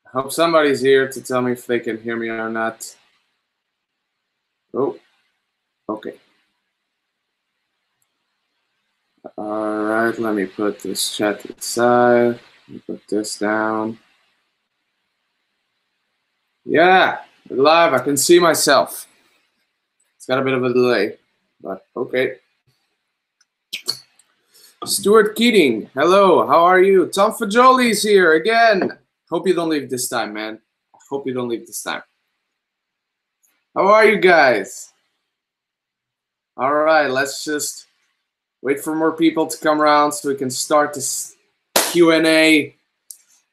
I hope somebody's here to tell me if they can hear me or not. Oh, okay. All right, let me put this chat aside. Let me put this down. Yeah, we're live. I can see myself. It's got a bit of a delay, but okay. Stuart Keating, hello, how are you? Tom Fajoli's here again. Hope you don't leave this time, man. I hope you don't leave this time. How are you guys? All right, let's just wait for more people to come around so we can start this Q&A.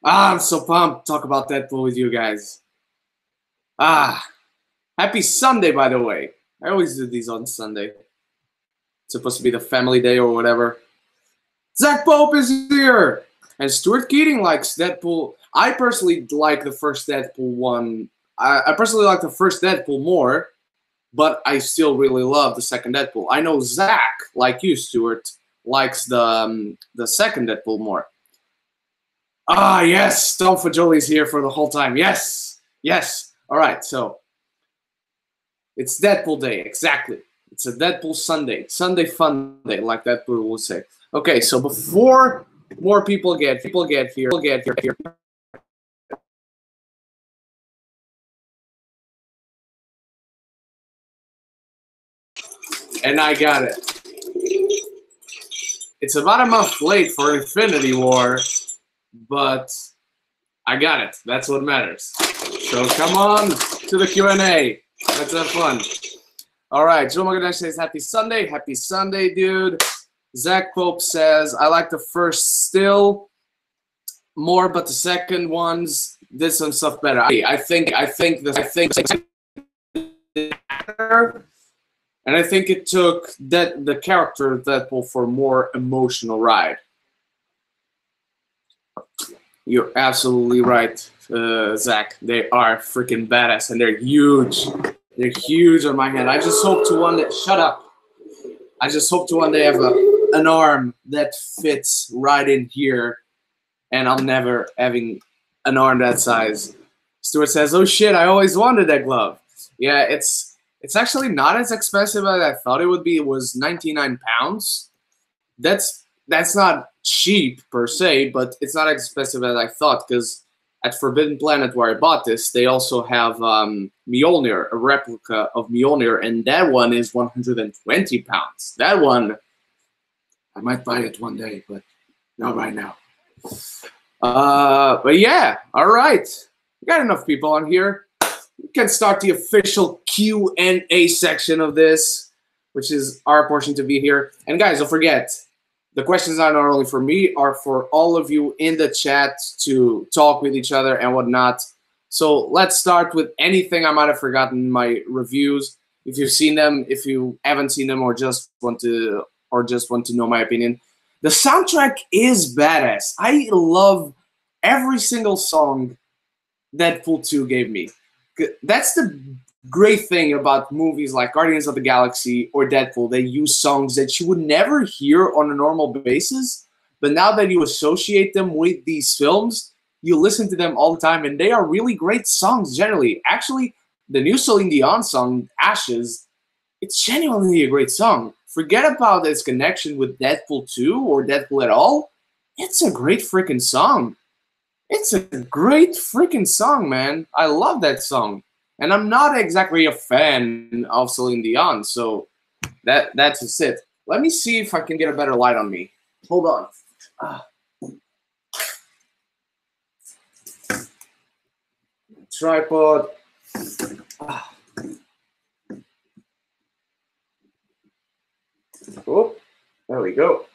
I'm so pumped to talk about Deadpool with you guys. Happy Sunday, by the way. I always do these on Sunday. It's supposed to be the family day or whatever. Zach Pope is here! And Stuart Keating likes Deadpool. I personally like the first Deadpool one. I personally like the first Deadpool more, but I still really love the second Deadpool. I know Zach, like you, Stuart, likes the second Deadpool more. Yes, Tom Fajoli's here for the whole time. Yes, yes. All right, so it's Deadpool Day, exactly. It's a Deadpool Sunday, Sunday fun day, like Deadpool will say. Okay, so before more people get here, and I got it. It's about a month late for Infinity War, but I got it. That's what matters. So come on to the Q&A. Let's have fun. All right, Joe Magadan says, happy Sunday, dude. Zach Pope says, I like the first still more, but the second ones did some stuff better. I think and I think it took the character of Deadpool for a more emotional ride. You're absolutely right, Zach. They are freaking badass, and they're huge. They're huge on my hand. I just hope to one day. Shut up. I just hope to one day have an arm that fits right in here, and I'm never having an arm that size. Stuart says, "Oh shit! I always wanted that glove." Yeah, it's actually not as expensive as I thought it would be. It was 99 pounds. That's not cheap per se, but it's not as expensive as I thought, because at Forbidden Planet, where I bought this, they also have Mjolnir, a replica of Mjolnir, and that one is 120 pounds. That one, I might buy it one day, but not right now. But yeah, all right. We got enough people on here. We can start the official Q&A section of this, which is our portion to be here. And guys, don't forget, the questions are not only for me, are for all of you in the chat to talk with each other and whatnot. So let's start with anything I might have forgotten in my reviews. If you've seen them, if you haven't seen them, or just want to know my opinion. The soundtrack is badass. I love every single song Deadpool 2 gave me. That's the great thing about movies like Guardians of the Galaxy or Deadpool. They use songs that you would never hear on a normal basis, but now that you associate them with these films, you listen to them all the time, and they are really great songs generally. Actually, the new Celine Dion song, Ashes, it's genuinely a great song. Forget about its connection with Deadpool 2 or Deadpool at all. It's a great freaking song. It's a great freaking song, man. I love that song. And I'm not exactly a fan of Celine Dion, so that's just it. Let me see if I can get a better light on me. Hold on. Tripod. Oh, there we go.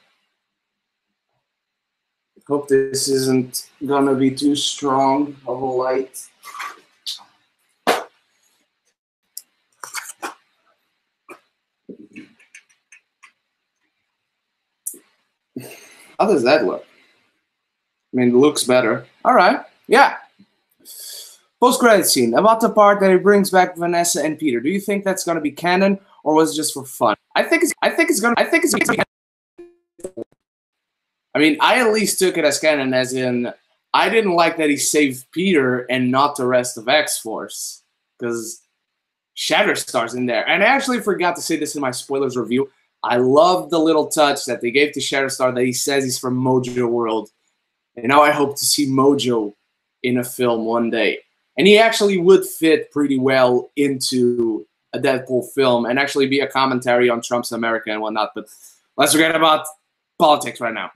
Hope this isn't gonna be too strong of a light. How does that look? I mean, it looks better. All right, yeah. Post-credit scene, about the part that he brings back Vanessa and Peter. Do you think that's gonna be canon, or was it just for fun? I think it's gonna be canon. I mean, I at least took it as canon, as in I didn't like that he saved Peter and not the rest of X-Force, because Shatterstar's in there. And I actually forgot to say this in my spoilers review. I love the little touch that they gave to Shatterstar that he says he's from Mojo World. And now I hope to see Mojo in a film one day. And he actually would fit pretty well into a Deadpool film and actually be a commentary on Trump's America and whatnot. But let's forget about politics right now.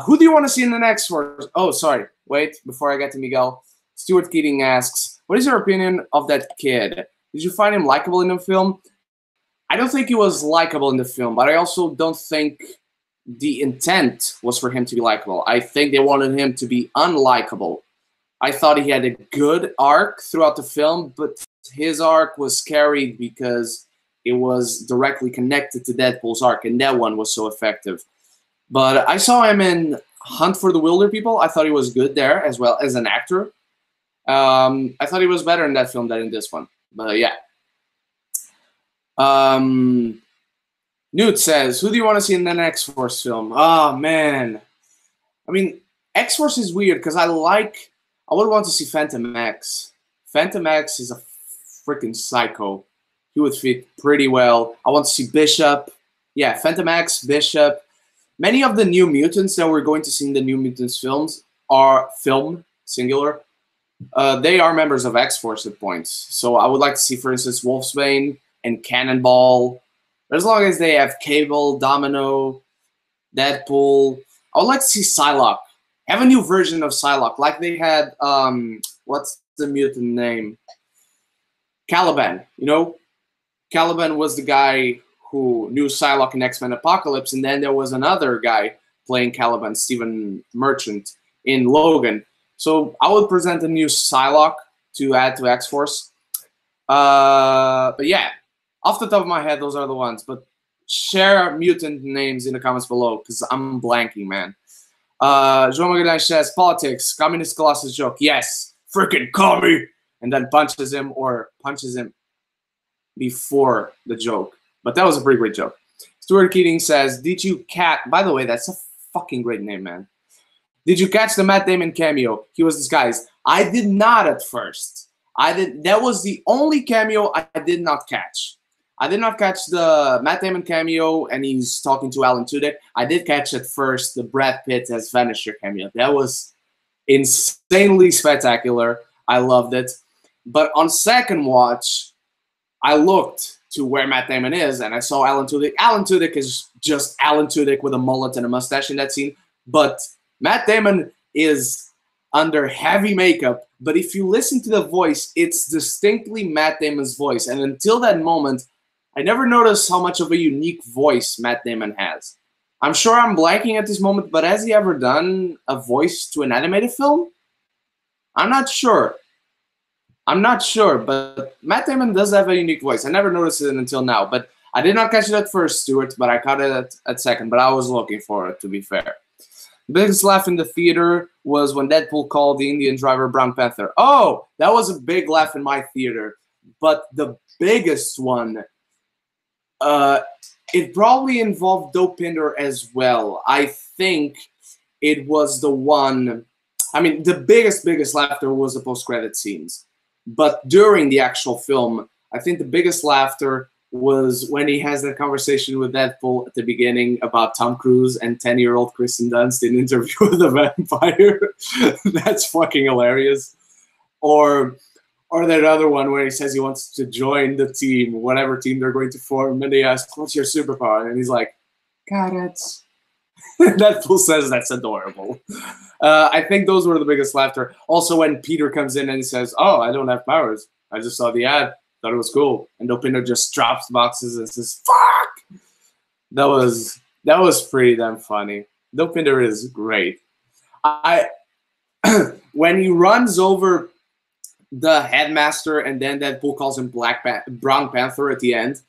Who do you want to see in the next one? Oh, sorry. Wait, before I get to Miguel. Stuart Keating asks, what is your opinion of that kid? Did you find him likable in the film? I don't think he was likable in the film, but I also don't think the intent was for him to be likable. I think they wanted him to be unlikable. I thought he had a good arc throughout the film, but his arc was carried because it was directly connected to Deadpool's arc, and that one was so effective. But I saw him in Hunt for the Wilder People. I thought he was good there as well as an actor. I thought he was better in that film than in this one. But yeah. Newt says, who do you want to see in the X-Force film? Oh, man. I mean, X-Force is weird because I would want to see Phantom X. Phantom X is a freaking psycho. He would fit pretty well. I want to see Bishop. Yeah, Phantom X, Bishop. Many of the New Mutants that we're going to see in the New Mutants films are singular. They are members of X-Force at points. So I would like to see, for instance, Wolfsbane and Cannonball. But as long as they have Cable, Domino, Deadpool, I would like to see Psylocke. Have a new version of Psylocke, like they had, what's the mutant name? Caliban, you know? Caliban was the guy who knew Psylocke in X-Men Apocalypse, and then there was another guy playing Caliban, Stephen Merchant, in Logan. So I would present a new Psylocke to add to X-Force. But yeah, off the top of my head, those are the ones. But share mutant names in the comments below, because I'm blanking, man. João Magalhães says, politics, communist Colossus joke. Yes, freaking commie! And then punches him or punches him before the joke. But that was a pretty great joke. Stuart Keating says, did you by the way, that's a fucking great name, man. Did you catch the Matt Damon cameo? He was disguised. I did not at first. That was the only cameo I did not catch. I did not catch the Matt Damon cameo, and he's talking to Alan Tudyk. I did catch at first the Brad Pitt as Vanisher cameo. That was insanely spectacular. I loved it. But on second watch, I looked to where Matt Damon is, and I saw Alan Tudyk. Alan Tudyk is just Alan Tudyk with a mullet and a mustache in that scene. But Matt Damon is under heavy makeup. But if you listen to the voice, it's distinctly Matt Damon's voice. And until that moment, I never noticed how much of a unique voice Matt Damon has. I'm sure I'm blanking at this moment, but has he ever done a voice to an animated film? I'm not sure. But Matt Damon does have a unique voice. I never noticed it until now, but I did not catch it at first, Stuart, but I caught it at second, but I was looking for it, to be fair. The biggest laugh in the theater was when Deadpool called the Indian driver Brown Panther. Oh, that was a big laugh in my theater. But the biggest one, it probably involved Dopinder as well. I think it was the one, I mean, the biggest laughter was the post-credit scenes. But during the actual film, I think the biggest laughter was when he has that conversation with Deadpool at the beginning about Tom Cruise and 10-year-old Kristen Dunst in Interview with a Vampire. That's fucking hilarious. Or that other one where he says he wants to join the team, whatever team they're going to form, and they ask, what's your superpower? And he's like, got it. Deadpool says that's adorable. I think those were the biggest laughter. Also, when Peter comes in and he says, oh, I don't have powers. I just saw the ad. Thought it was cool. And Dopinder just drops boxes and says, fuck! That was pretty damn funny. Dopinder is great. When he runs over the headmaster and then Deadpool calls him Brown Panther at the end,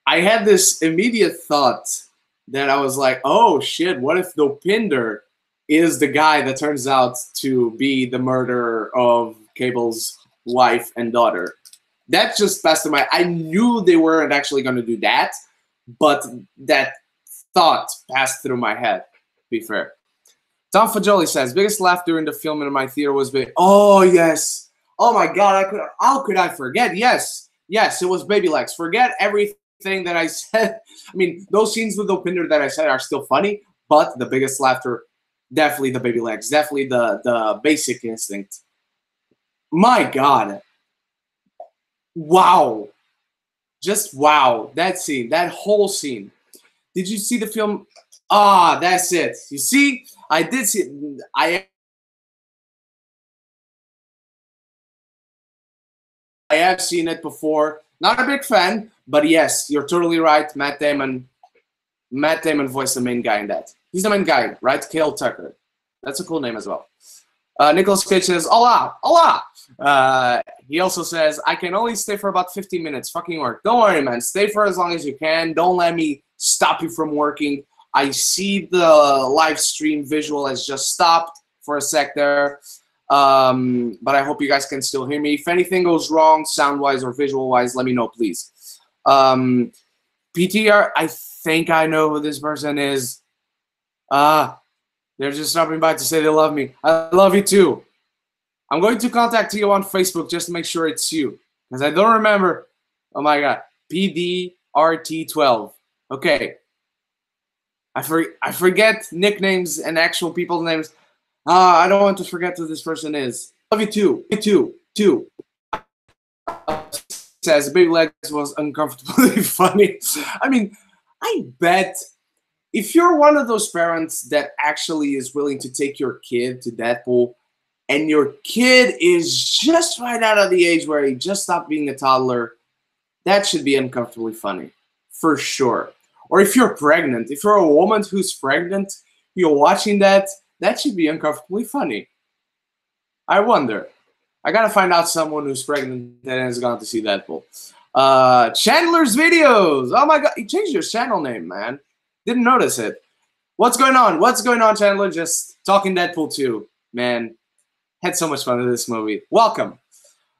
I had this immediate thought that I was like, oh shit, what if Dopinder is the guy that turns out to be the murderer of Cable's wife and daughter? That just passed through my... I knew they weren't actually going to do that, but that thought passed through my head, to be fair. Tom Fajoli says, biggest laugh during the film in my theater was big. Oh, yes. Oh, my God. How could I forget? Yes. Yes, it was Baby Legs. Forget everything that I said. I mean, those scenes with Opinder that I said are still funny, but the biggest laughter, definitely the Baby Legs. Definitely the Basic Instinct. My God. Wow. Just wow. That scene. That whole scene. Did you see the film? Ah, that's it. You see? I did see it. I have seen it before. Not a big fan, but yes, you're totally right. Matt Damon voiced the main guy in that. He's the main guy, right? Cale Tucker. That's a cool name as well. Nicolas Cage says, "Allah, Allah." He also says, "I can only stay for about 15 minutes. Fucking work. Don't worry, man. Stay for as long as you can. Don't let me stop you from working. I see the live stream visual has just stopped for a sec there. But I hope you guys can still hear me. If anything goes wrong, sound-wise or visual-wise, let me know, please." PTR, I think I know who this person is. They're just stopping by to say they love me. I love you too. I'm going to contact you on Facebook just to make sure it's you, because I don't remember. Oh my God, PDRT12. Okay. I forget nicknames and actual people's names. I don't want to forget who this person is. Love you too. You too. Says Big Legs was uncomfortably funny. I mean, I bet if you're one of those parents that actually is willing to take your kid to Deadpool, and your kid is just right out of the age where he just stopped being a toddler, that should be uncomfortably funny, for sure. Or if you're pregnant, if you're a woman who's pregnant, you're watching that, that should be uncomfortably funny. I wonder. I gotta find out someone who's pregnant and has gone to see Deadpool. Chandler's Videos. Oh my God, you changed your channel name, man. Didn't notice it. What's going on? What's going on, Chandler? Just talking Deadpool 2, man. Had so much fun with this movie. Welcome.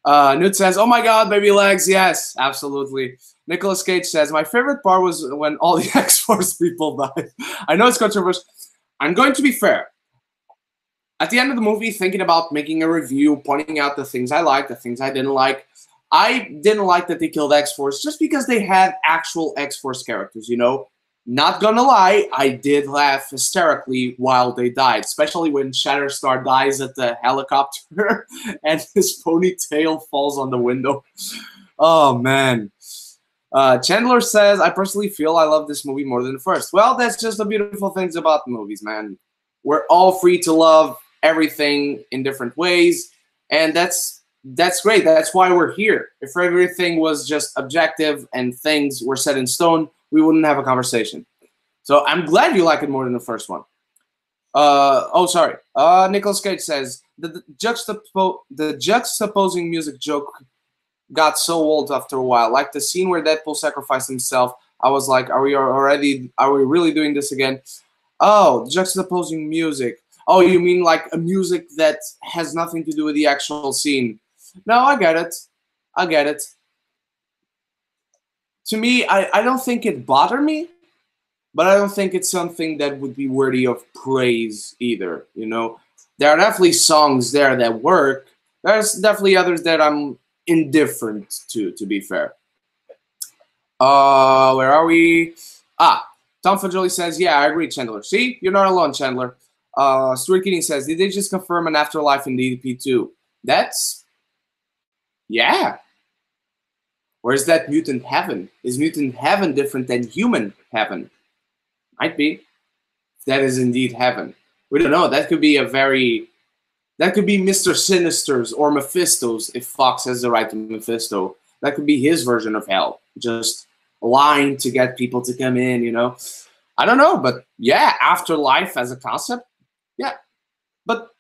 Newt says, "Oh my God, Baby Legs." Yes, absolutely. Nicolas Cage says, "My favorite part was when all the X-Force people died." I know it's controversial. I'm going to be fair. At the end of the movie, thinking about making a review, pointing out the things I liked, the things I didn't like, I didn't like that they killed X-Force just because they had actual X-Force characters, you know? Not gonna lie, I did laugh hysterically while they died, especially when Shatterstar dies at the helicopter and his ponytail falls on the window. Oh, man. Chandler says, "I personally feel I love this movie more than the first." Well, that's just the beautiful things about movies, man. We're all free to love everything in different ways, and that's great. That's why we're here. If everything was just objective and things were set in stone, we wouldn't have a conversation. So I'm glad you like it more than the first one. Oh, sorry. Nicolas Cage says, the juxtaposing music joke got so old after a while. Like the scene where Deadpool sacrificed himself, I was like, are we really doing this again? Oh, juxtaposing music. Oh, you mean like a music that has nothing to do with the actual scene? No, I get it. I get it. To me, I don't think it bothered me, but I don't think it's something that would be worthy of praise either, you know? There are definitely songs there that work. There's definitely others that I'm indifferent to be fair. Where are we? Tom Fajoli says, "Yeah, I agree, Chandler." See? You're not alone, Chandler. Stuart Keating says, "Did they just confirm an afterlife in DDP2? That's... yeah. Where's that mutant heaven? Is mutant heaven different than human heaven? Might be. That is indeed heaven. We don't know. That could be that could be Mr. Sinister's or Mephisto's, if Fox has the right to Mephisto. That could be his version of hell. Just lying to get people to come in, you know? I don't know, but yeah, afterlife as a concept, yeah. But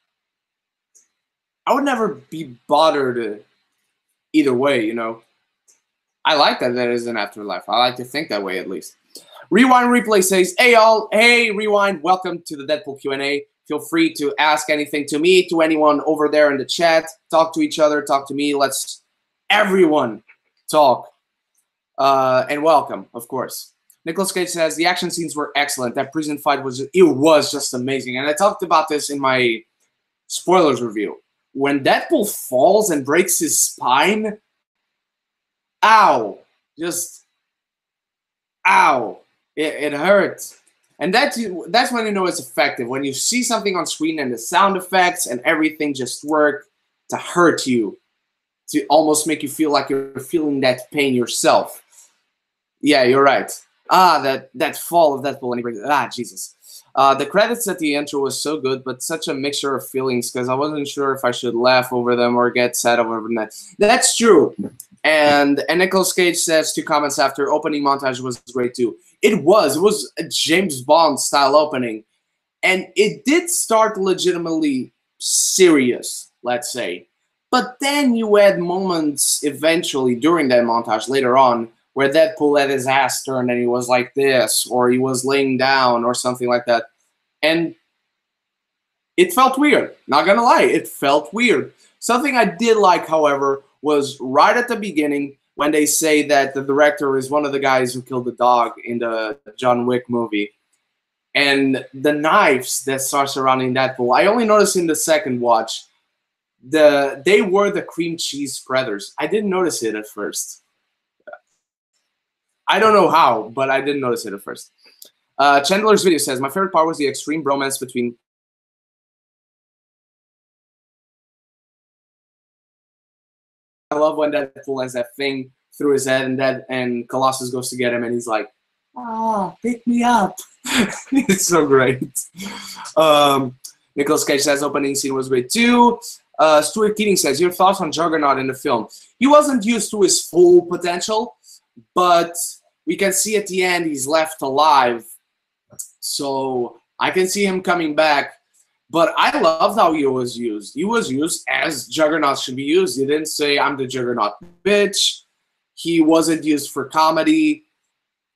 I would never be bothered either way, you know? I like that there is an afterlife. I like to think that way, at least. Rewind Replay says, "Hey, all. Hey, Rewind. Welcome to the Deadpool Q&A. Feel free to ask anything to me, to anyone over there in the chat. Talk to each other. Talk to me. Let's everyone talk. And welcome, of course." Nicolas Cage says the action scenes were excellent. That prison fight was just amazing. And I talked about this in my spoilers review. When Deadpool falls and breaks his spine, ow, just ow, it hurts. And that's when you know it's effective. When you see something on screen and the sound effects and everything just work to hurt you, to almost make you feel like you're feeling that pain yourself. Yeah, you're right. That fall of Deadpool when he breaks. Jesus. The credits at the intro was so good, but such a mixture of feelings because I wasn't sure if I should laugh over them or get sad over them. That's true. And Nicolas Cage says 2 comments after, opening montage was great too. It was a James Bond style opening. And it did start legitimately serious, let's say. But then you had moments eventually during that montage later on where Deadpool had his ass turned and he was like this, or he was laying down or something like that. And it felt weird. Not gonna lie, it felt weird. Something I did like, however, was right at the beginning when they say that the director is one of the guys who killed the dog in the John Wick movie. And the knives that start surrounding Deadpool, I only noticed in the second watch, they were the cream cheese spreaders. I didn't notice it at first. I don't know how, but I didn't notice it at first. Chandler's video says, my favorite part was the extreme bromance between... I love when Deadpool has that thing through his head and Colossus goes to get him and he's like, oh, pick me up. It's so great. Nicolas Cage says opening scene was great too. Stuart Keating says, your thoughts on Juggernaut in the film? He wasn't used to his full potential, but we can see at the end he's left alive. So I can see him coming back. But I loved how he was used. He was used as Juggernaut should be used. He didn't say, I'm the Juggernaut bitch. He wasn't used for comedy.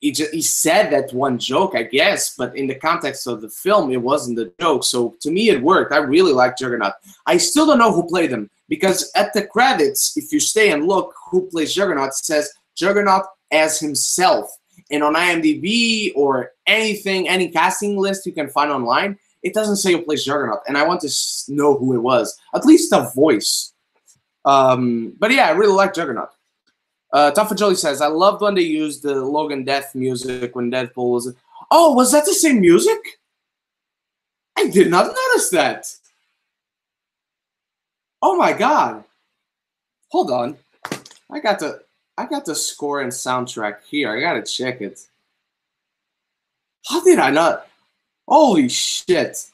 He said that one joke, I guess, but in the context of the film, it wasn't a joke. So to me, it worked. I really like Juggernaut. I still don't know who played him because at the credits, if you stay and look who plays Juggernaut, it says Juggernaut as himself. And on IMDb or anything, any casting list you can find online, it doesn't say who plays Juggernaut. And I want to know who it was, at least a voice. But yeah, I really like Juggernaut. Tom Fajoli says, I loved when they used the Logan Death music when Deadpool was... Oh, was that the same music? I did not notice that. Oh my god. Hold on. I got the score and soundtrack here. I gotta check it. How did I not? Holy shit.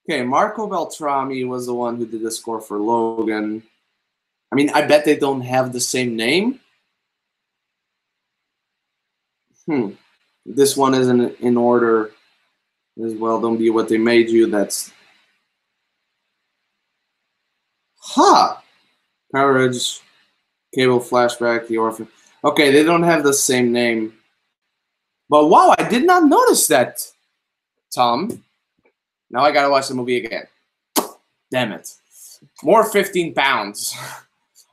Okay, Marco Beltrami was the one who did the score for Logan. I mean, I bet they don't have the same name. This one isn't in order as well. Don't be what they made you. That's... Courage, Cable Flashback, The Orphan. Okay, they don't have the same name. But wow, I did not notice that, Tom. Now I gotta watch the movie again. Damn it. More 15 pounds.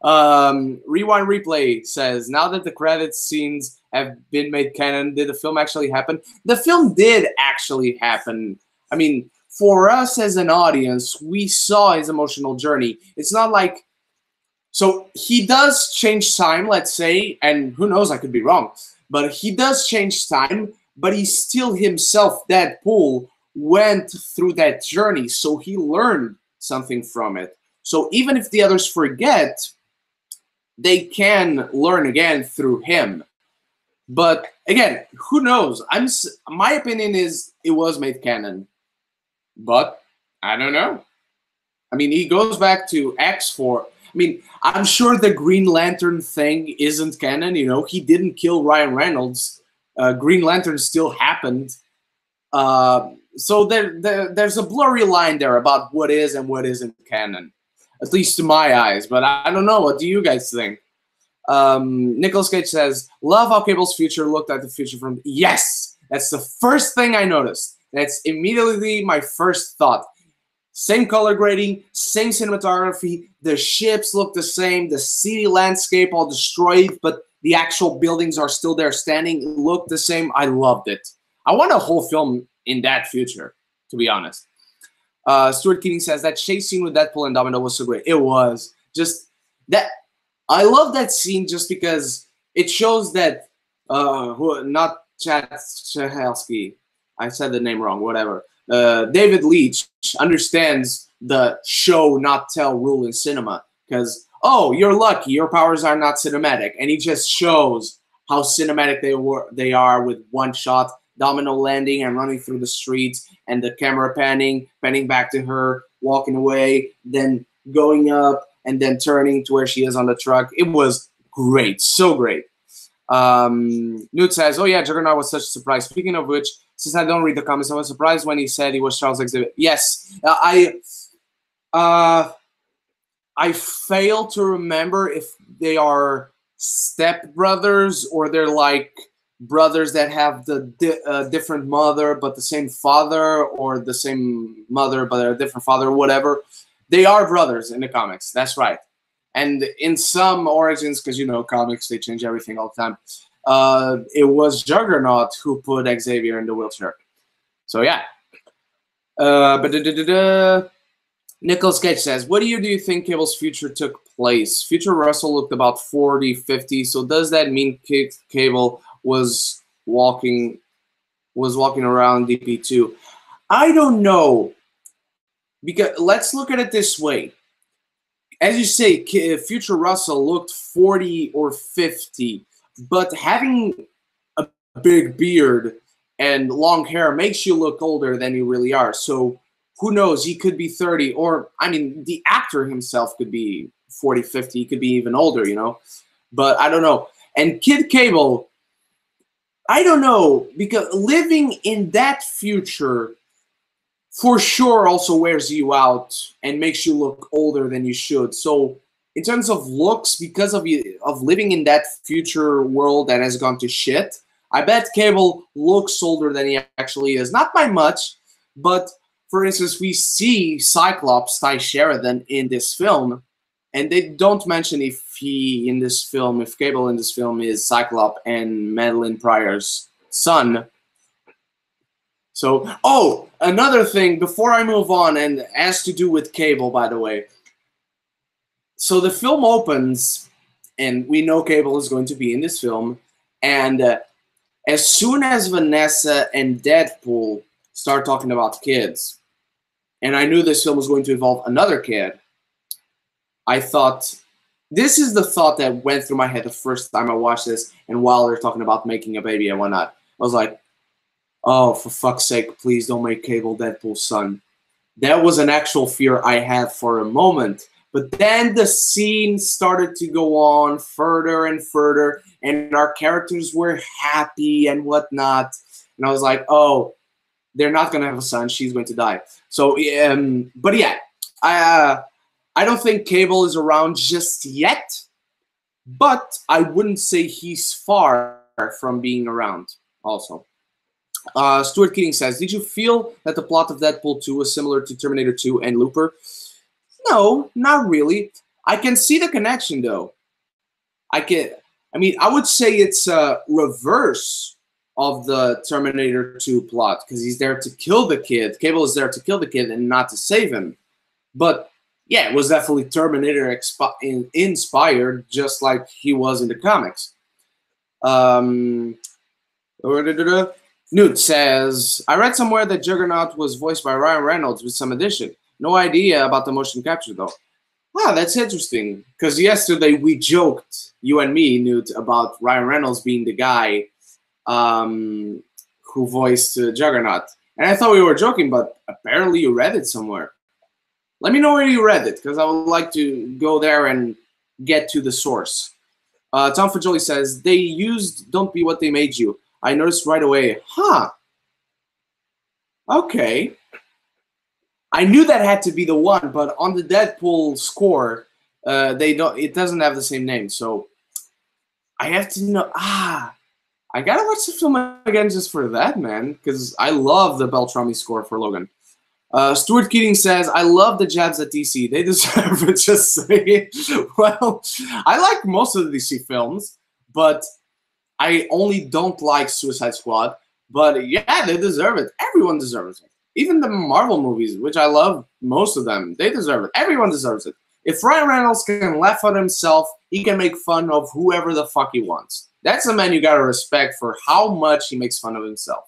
Rewind Replay says, now that the credits scenes have been made canon, did the film actually happen? The film did actually happen. I mean, for us as an audience, we saw his emotional journey. It's not like... So he does change time, let's say, and who knows, I could be wrong, but he does change time, but he still himself, Deadpool, went through that journey, so he learned something from it. So even if the others forget, they can learn again through him. But again, who knows? My opinion is it was made canon, but I don't know. I mean, he goes back to X4. I mean, I'm sure the Green Lantern thing isn't canon. You know, he didn't kill Ryan Reynolds. Green Lantern still happened. So there's a blurry line there about what is and what isn't canon, at least to my eyes. But I don't know. What do you guys think? Nicolas Cage says, love how Cable's future looked at the future from... Yes! That's the first thing I noticed. That's immediately my first thought. Same color grading, same cinematography, the ships look the same, the city landscape all destroyed, but The actual buildings are still there standing, look the same. I loved it. I want a whole film in that future, to be honest. Stuart Keating says that chase scene with Deadpool and Domino was so great. It was. Just that. I love that scene just because it shows that, not Chad Stahelski, I said the name wrong, whatever. David Leitch understands the show not tell rule in cinema, because, oh, you're lucky, your powers are not cinematic, and he just shows how cinematic they are with one shot, Domino landing and running through the streets, and the camera panning back to her, walking away, then going up, and then turning to where she is on the truck. It was great, so great. Newt says, oh yeah, Juggernaut was such a surprise. Speaking of which, since I don't read the comments, I was surprised when he said he was Charles Xavier. Yes, I fail to remember if they are step brothers or they're like brothers that have the different mother but the same father, or the same mother but a different father, or whatever. They are brothers in the comics. That's right. And in some origins, because you know comics, they change everything all the time. It was Juggernaut who put Xavier in the wheelchair. So yeah. Nicholas Cage says, what year do you think Cable's future took place? Future Russell looked about 40, 50. So does that mean Cable was walking around DP2? I don't know. Because let's look at it this way. As you say, Future Russell looked 40 or 50, but having a big beard and long hair makes you look older than you really are. So who knows? He could be 30, or, I mean, the actor himself could be 40, 50. He could be even older, you know? But I don't know. And Kid Cable, I don't know, because living in that future for sure also wears you out and makes you look older than you should. So in terms of looks, because of living in that future world that has gone to shit, I bet Cable looks older than he actually is. Not by much, but for instance, we see Cyclops, Ty Sheridan, in this film, and they don't mention if Cable in this film is Cyclops and Madeline Pryor's son. So, oh, another thing before I move on, and has to do with Cable, by the way. So the film opens, and we know Cable is going to be in this film, and as soon as Vanessa and Deadpool start talking about kids, and I knew this film was going to involve another kid, I thought, this is the thought that went through my head the first time I watched this, and while they're talking about making a baby and whatnot, I was like, oh, for fuck's sake, please don't make Cable Deadpool's son. That was an actual fear I had for a moment. But then the scene started to go on further and further, and our characters were happy and whatnot. And I was like, oh, they're not going to have a son. She's going to die. So, but yeah, I don't think Cable is around just yet, but I wouldn't say he's far from being around also. Stuart Keating says, did you feel that the plot of Deadpool 2 was similar to Terminator 2 and Looper? No, not really. I can see the connection, though. I would say it's a reverse of the Terminator 2 plot, because he's there to kill the kid. Cable is there to kill the kid and not to save him. But, yeah, it was definitely Terminator inspired, just like he was in the comics. Newt says, I read somewhere that Juggernaut was voiced by Ryan Reynolds with some addition. No idea about the motion capture, though. Ah, that's interesting. Because yesterday we joked, you and me, Newt, about Ryan Reynolds being the guy who voiced Juggernaut. And I thought we were joking, but apparently you read it somewhere. Let me know where you read it, because I would like to go there and get to the source. Tom Fajoli says, they used Don't Be What They Made You. I noticed right away, huh? Okay. I knew that had to be the one, but on the Deadpool score, it doesn't have the same name, so I have to know. I gotta watch the film again just for that, man, because I love the Beltrami score for Logan. Stuart Keating says, I love the jabs at DC. They deserve it, just saying. Well, I like most of the DC films, but I only don't like Suicide Squad. But yeah, they deserve it. Everyone deserves it. Even the Marvel movies, which I love most of them, they deserve it. Everyone deserves it. If Ryan Reynolds can laugh at himself, he can make fun of whoever the fuck he wants. That's a man you gotta respect for how much he makes fun of himself.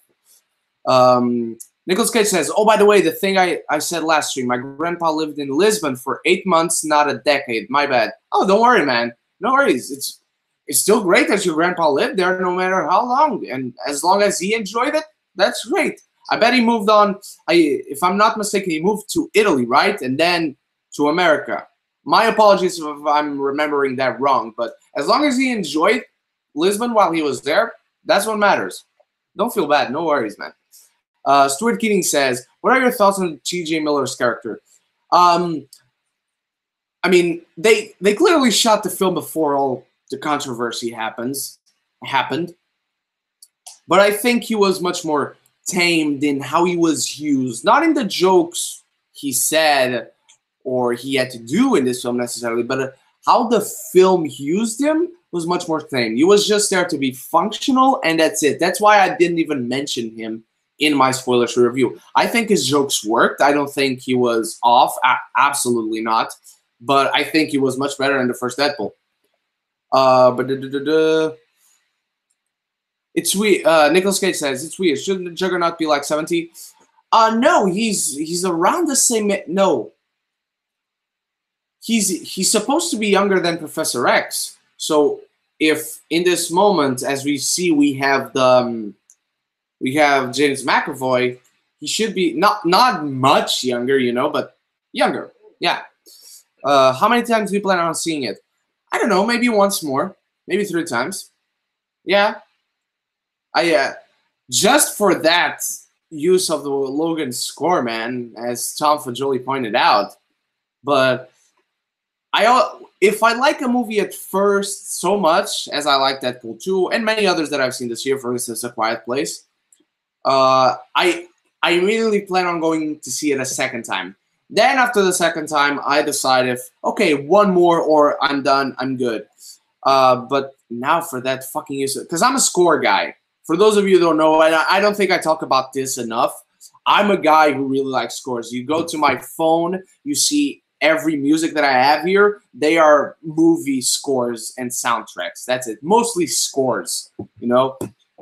Nicolas Cage says, oh, by the way, the thing I said last stream, my grandpa lived in Lisbon for 8 months, not a decade. My bad. Oh, don't worry, man. No worries. It's still great that your grandpa lived there no matter how long. And as long as he enjoyed it, that's great. I bet he moved on. If I'm not mistaken, he moved to Italy, right? And then to America. My apologies if I'm remembering that wrong. But as long as he enjoyed Lisbon while he was there, that's what matters. Don't feel bad. No worries, man. Stuart Keating says, what are your thoughts on T.J. Miller's character? I mean, they clearly shot the film before all the controversy happened. But I think he was much more tamed in how he was used. Not in the jokes he said or he had to do in this film necessarily, but how the film used him was much more tame. He was just there to be functional, and that's it. That's why I didn't even mention him in my spoiler-free review. I think his jokes worked. I don't think he was off. Absolutely not. But I think he was much better than the first Deadpool. It's weird. Nicolas Cage says, it's weird. Shouldn't the Juggernaut be like 70? No, he's around the same. No. He's supposed to be younger than Professor X. So if in this moment, as we see, we have James McAvoy, he should be not much younger, you know, but younger. Yeah. How many times do you plan on seeing it? I don't know, maybe once more, maybe 3 times. Yeah. Just for that use of the Logan score, man, as Tom Fajoli pointed out. But if I like a movie at first so much as I like Deadpool 2 and many others that I've seen this year, for instance, A Quiet Place, I immediately plan on going to see it a second time. Then after the second time, I decide if, okay, one more or I'm done, I'm good. But now for that fucking use, because I'm a score guy. For those of you who don't know, and I don't think I talk about this enough, I'm a guy who really likes scores. You go to my phone, you see every music that I have here, they are movie scores and soundtracks. That's it. Mostly scores, you know?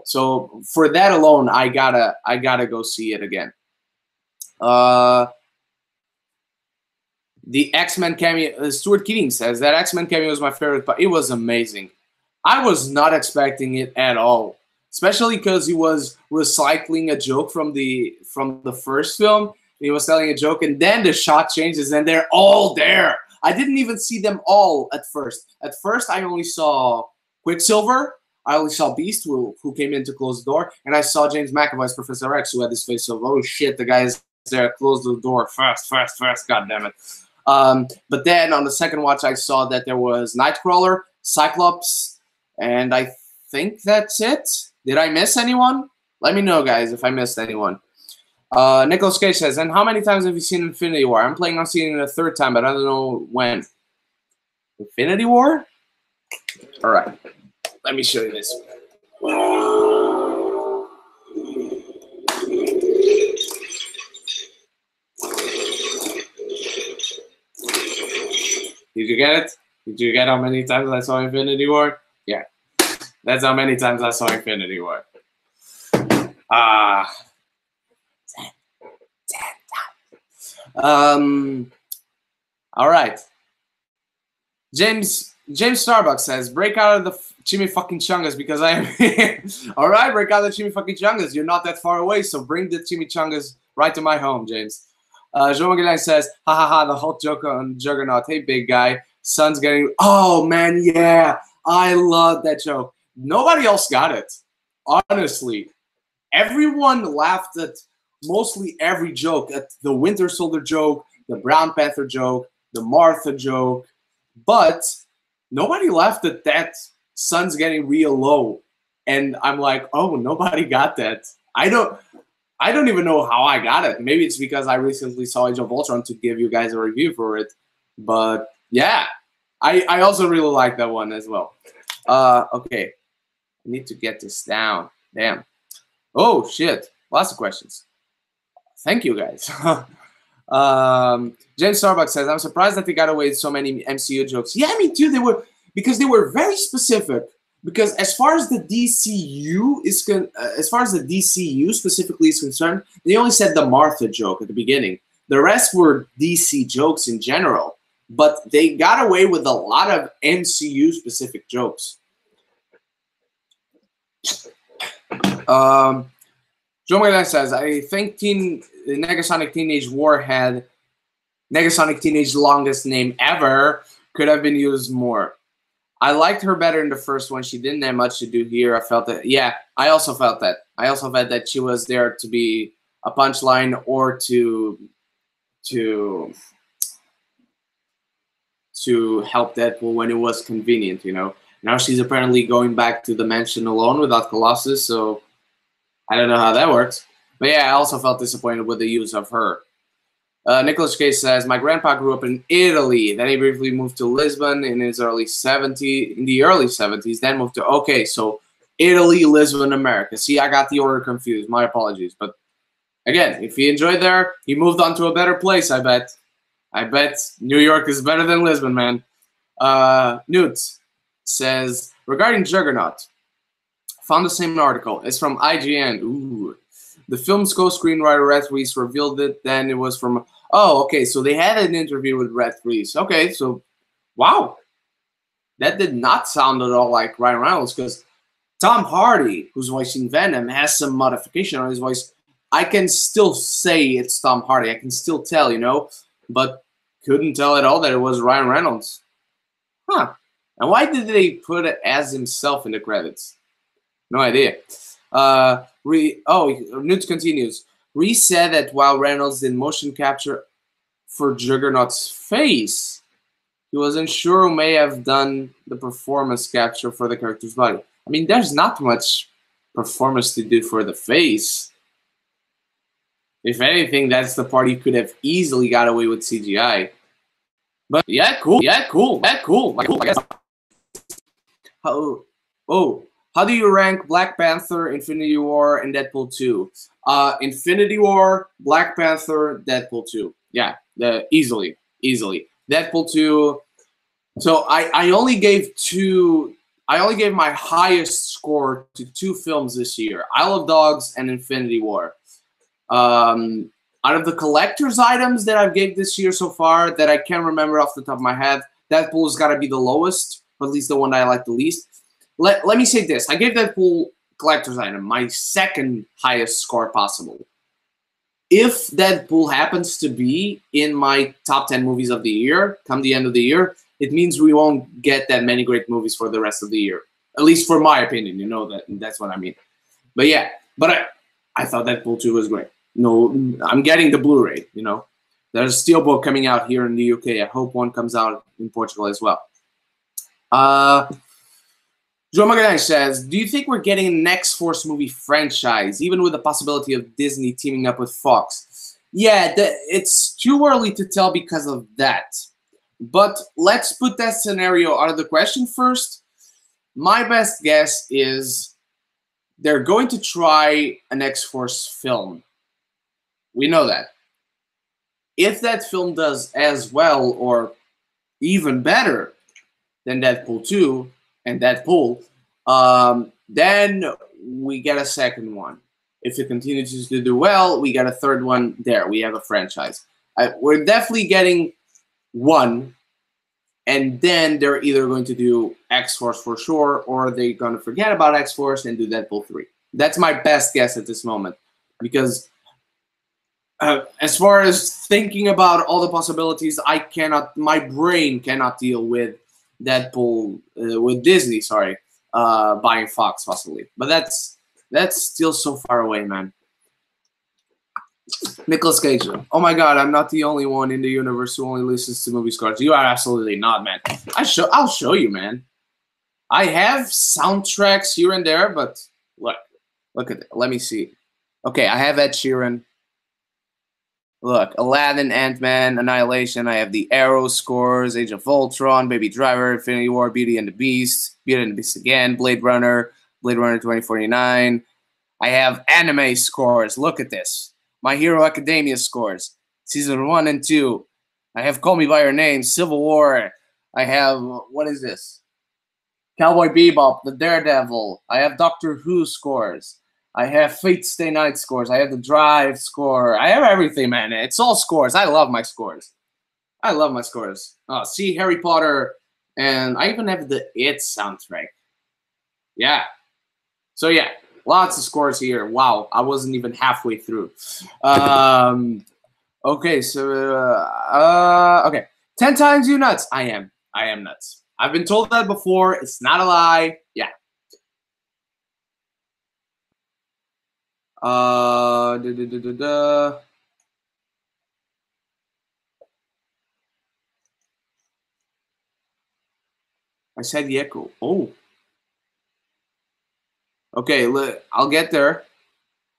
So for that alone, I gotta go see it again. The X-Men cameo, Stuart Keating says that X-Men cameo was my favorite, but it was amazing. I was not expecting it at all, especially because he was recycling a joke from the first film. He was telling a joke, and then the shot changes, and they're all there. I didn't even see them all at first. At first, I only saw Quicksilver. I only saw Beast, who came in to close the door, and I saw James McAvoy's Professor X, who had this face of, oh shit, the guy is there, close the door, fast, god damn it. But then on the second watch, I saw that there was Nightcrawler, Cyclops, and I think that's it. Did I miss anyone? Let me know, guys, if I missed anyone. Nicolas Cage says, and how many times have you seen Infinity War? I'm planning on seeing it a 3rd time, but I don't know when. Infinity War? All right. Let me show you this. Did you get it? Did you get how many times I saw Infinity War? Yeah. That's how many times I saw Infinity War. 10 times. All right. James Starbucks says, break out of the chimichangas because I am here. All right, break out of the chimichangas. You're not that far away, so bring the chimichangas right to my home, James. Joe Magalhaes says, ha ha ha, the Hulk joke on Juggernaut. Hey, big guy. Sun's getting, oh man, yeah. I love that joke. Nobody else got it. Honestly. Everyone laughed at mostly every joke. At the Winter Soldier joke, the Brown Panther joke, the Martha joke. But nobody laughed at that Sun's getting real low. And I'm like, oh, nobody got that. I don't even know how I got it. Maybe it's because I recently saw Age of Ultron to give you guys a review for it. But yeah, I also really like that one as well. Okay, I need to get this down. Damn. Oh shit! Lots of questions. Thank you guys. James Starbucks says, "I'm surprised that they got away with so many MCU jokes." Yeah, me too. They were because they were very specific. Because as far as the DCU specifically is concerned, they only said the Martha joke at the beginning. The rest were DC jokes in general, but they got away with a lot of MCU specific jokes. Joe McDonald says, "I think Negasonic Teenage Warhead, Negasonic Teenage longest name ever, could have been used more. I liked her better in the first one. She didn't have much to do here. I felt that. Yeah, I also felt that. I also felt that she was there to be a punchline or to help Deadpool when it was convenient. You know. Now she's apparently going back to the mansion alone without Colossus. So I don't know how that works. But yeah, I also felt disappointed with the use of her. Nicholas Case says, "My grandpa grew up in Italy. Then he briefly moved to Lisbon in the early 70s. Then moved to so Italy, Lisbon, America. See, I got the order confused. My apologies. But again, if he enjoyed there, he moved on to a better place. I bet. New York is better than Lisbon, man." Newt says, "Regarding Juggernaut, found the same article. It's from IGN. Ooh. The film's co-screenwriter Rhett Reese revealed it. Then it was from so they had an interview with Rhett Reese. Okay, so wow, that did not sound at all like Ryan Reynolds because Tom Hardy, who's voicing Venom, has some modification on his voice. I can still say it's Tom Hardy. I can still tell, but couldn't tell at all that it was Ryan Reynolds. Huh? And why did they put it as himself in the credits? No idea. Newt continues. Reese said that while Reynolds did motion capture for Juggernaut's face, he wasn't sure who may have done the performance capture for the character's body. I mean, there's not much performance to do for the face. If anything, that's the part you could have easily got away with CGI. But yeah, cool. I guess. How do you rank Black Panther, Infinity War, and Deadpool 2? Infinity War, Black Panther, Deadpool 2. Yeah, easily. Deadpool 2. So I only gave my highest score to 2 films this year: Isle of Dogs and Infinity War. Out of the collector's items that I've gave this year so far that I can't remember off the top of my head, Deadpool's got to be the lowest, or at least the one that I like the least. Let me say this. I gave Deadpool collector's item my second highest score possible. If Deadpool happens to be in my top 10 movies of the year, come the end of the year, it means we won't get that many great movies for the rest of the year. At least for my opinion, that's what I mean. But yeah, I thought Deadpool 2 was great. No, I'm getting the Blu-ray, There's a Steelbook coming out here in the UK. I hope one comes out in Portugal as well. Joe Magadan says, "Do you think we're getting an X-Force movie franchise, even with the possibility of Disney teaming up with Fox?" Yeah, it's too early to tell because of that. But let's put that scenario out of the question first. My best guess is they're going to try an X-Force film. We know that. If that film does as well or even better than Deadpool 2 and Deadpool, then we get a second one. If it continues to do well, we get a third one there. We have a franchise. We're definitely getting one, and then they're either going to do X-Force for sure, or they're going to forget about X-Force and do Deadpool 3. That's my best guess at this moment, because as far as thinking about all the possibilities, my brain cannot deal with Deadpool, with Disney, buying Fox possibly. But that's still so far away, man. Nicolas Cage. Oh my God, I'm not the only one in the universe who only listens to movie scores. You are absolutely not, man. I'll show you, man. I have soundtracks here and there, but look at it. Let me see. Okay, I have Ed Sheeran. Look, Aladdin, Ant-Man, Annihilation. I have the Arrow scores, Age of Ultron, Baby Driver, Infinity War, Beauty and the Beast, Beauty and the Beast again, Blade Runner 2049. I have anime scores. Look at this. My Hero Academia scores. Season 1 and 2. I have Call Me By Your Name, Civil War. I have, what is this? Cowboy Bebop, The Daredevil. I have Doctor Who scores. I have Fate Stay Night scores. I have the Drive score. I have everything, man. It's all scores. I love my scores. I love my scores. See Harry Potter, and I even have the It soundtrack. Yeah. So yeah, lots of scores here. Wow, I wasn't even halfway through. Okay, so okay, 10 times you nuts. I am nuts. I've been told that before. It's not a lie. Yeah. I said the echo. Oh. Okay, look, I'll get there.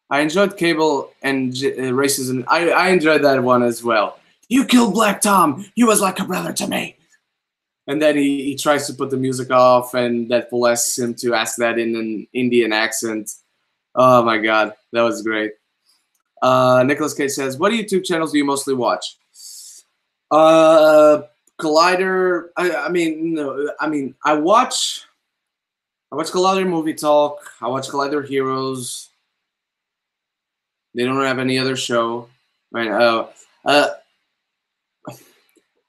I enjoyed Cable and Racism. I enjoyed that one as well. You killed Black Tom. He was like a brother to me. And then he tries to put the music off, and Deadpool asks him to ask that in an Indian accent. Oh my god, that was great. Nicholas Cage says, "What YouTube channels do you mostly watch?" Collider. I watch Collider Movie Talk. I watch Collider Heroes. They don't have any other show, right?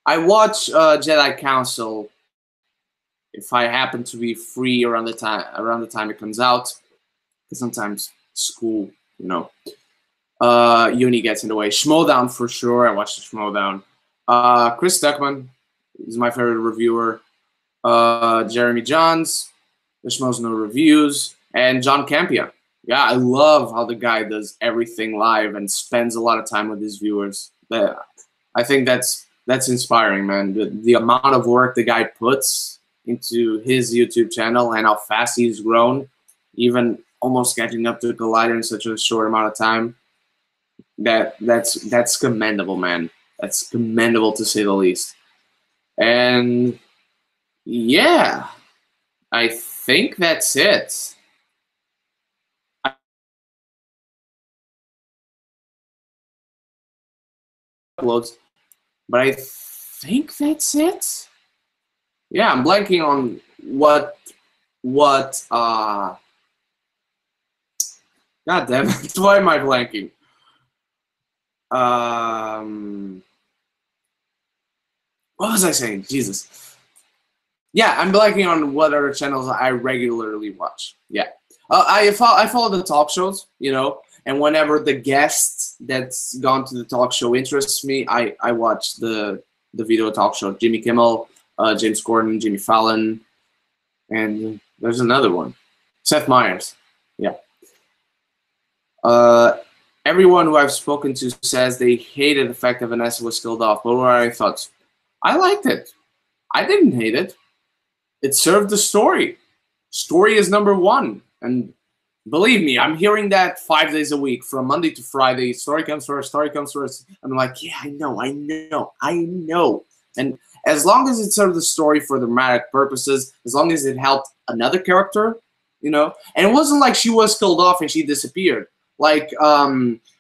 I watch Jedi Council if I happen to be free around the time it comes out. Because sometimes school, uni gets in the way. Schmodown for sure. I watch the Schmodown. Chris Stuckman is my favorite reviewer. Jeremy Johns, the Schmoes No Reviews, and John Campion. Yeah, I love how the guy does everything live and spends a lot of time with his viewers. I think that's inspiring, man. The amount of work the guy puts into his YouTube channel and how fast he's grown, even almost catching up to Collider in such a short amount of time. That's commendable, man. That's commendable to say the least. And yeah, I think that's it. Uploads, but I think that's it. Yeah, I'm blanking on what God damn it, why am I blanking? What was I saying? Jesus. Yeah, I'm blanking on what other channels I regularly watch. Yeah. I follow the talk shows, and whenever the guest that's gone to the talk show interests me, I watch the video talk show. Jimmy Kimmel, James Corden, Jimmy Fallon, and there's another one. Seth Meyers. Yeah. Everyone who I've spoken to says they hated the fact that Vanessa was killed off. But what are your thoughts? I liked it. I didn't hate it. It served the story. Story is number one. And believe me, I'm hearing that 5 days a week from Monday to Friday. Story comes first, story comes first. I'm like, yeah, I know. And as long as it served the story for dramatic purposes, as long as it helped another character, and it wasn't like she was killed off and she disappeared. Like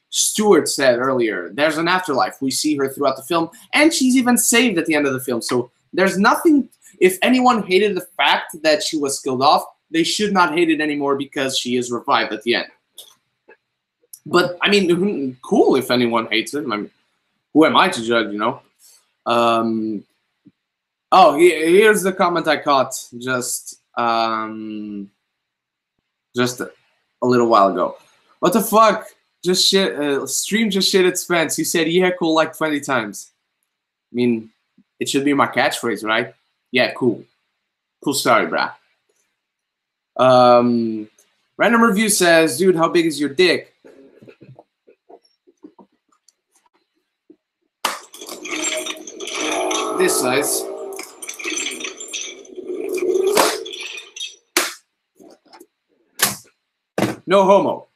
Stuart said earlier, there's an afterlife. We see her throughout the film, and she's even saved at the end of the film. So there's nothing. If anyone hated the fact that she was killed off, they should not hate it anymore because she is revived at the end. But I mean, cool if anyone hates it. I mean, who am I to judge? Oh, here's the comment I caught just a little while ago. What the fuck? Just shit. Stream just shit at Spence. He said, "Yeah, cool," like 20 times. I mean, it should be my catchphrase, right? Yeah, cool. Cool story, brah. Random review says, "Dude, how big is your dick?" This size. No homo.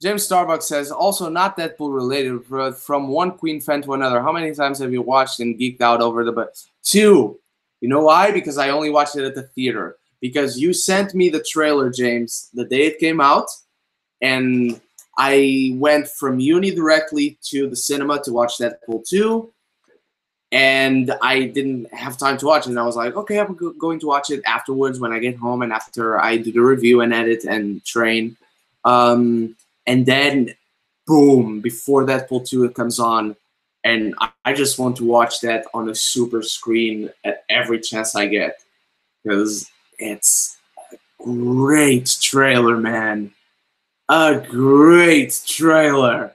James Starbucks says, also not Deadpool related, but from one Queen fan to another. How many times have you watched and geeked out over the book? 2. You know why? Because I only watched it at the theater. Because you sent me the trailer, James, the day it came out, and I went from uni directly to the cinema to watch Deadpool 2, and I didn't have time to watch it. And I was like, okay, I'm going to watch it afterwards when I get home and after I do the review and edit and train. And then, boom, before Deadpool 2 it comes on, and I just want to watch that on a super screen at every chance I get, because it's a great trailer, man. A great trailer.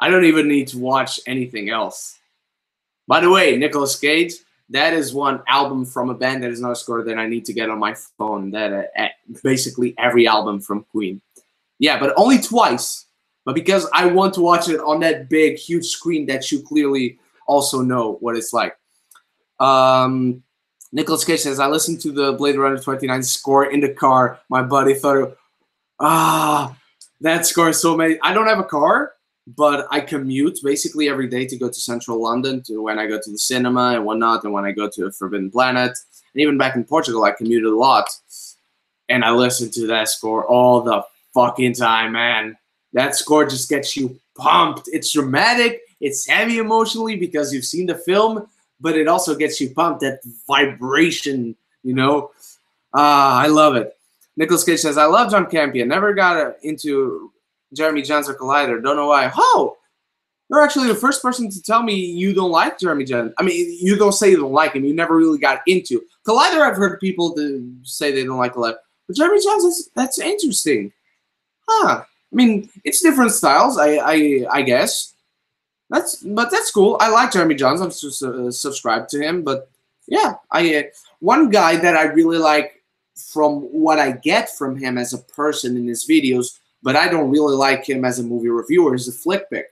I don't even need to watch anything else. By the way, Nicolas Cage, that is one album from a band that is not a score that I need to get on my phone. That basically every album from Queen. Yeah, but only twice. But because I want to watch it on that big, huge screen that you clearly also know what it's like. Nicolas Cage says, I listened to the Blade Runner 29 score in the car. My buddy thought, that score is so amazing. I don't have a car, but I commute basically every day to go to central London, to when I go to the cinema and whatnot, and when I go to Forbidden Planet. And even back in Portugal, I commuted a lot. And I listened to that score all the fucking time, man. That score just gets you pumped. It's dramatic. It's heavy emotionally because you've seen the film, but it also gets you pumped. That vibration, you know. I love it. Nicolas Cage says, I love John Campion. Never got into Jeremy Jahns or Collider. Don't know why. Oh, you're actually the first person to tell me you don't like Jeremy Jahns. I mean, you don't say you don't like him. You never really got into Collider. I've heard people say they don't like Collider. But Jeremy Jahns, that's interesting. Huh. I mean, it's different styles, I guess. But that's cool. I like Jeremy Jahns. I'm subscribed to him. But yeah, one guy that I really like from what I get from him as a person in his videos, but I don't really like him as a movie reviewer, is the Flick Pick.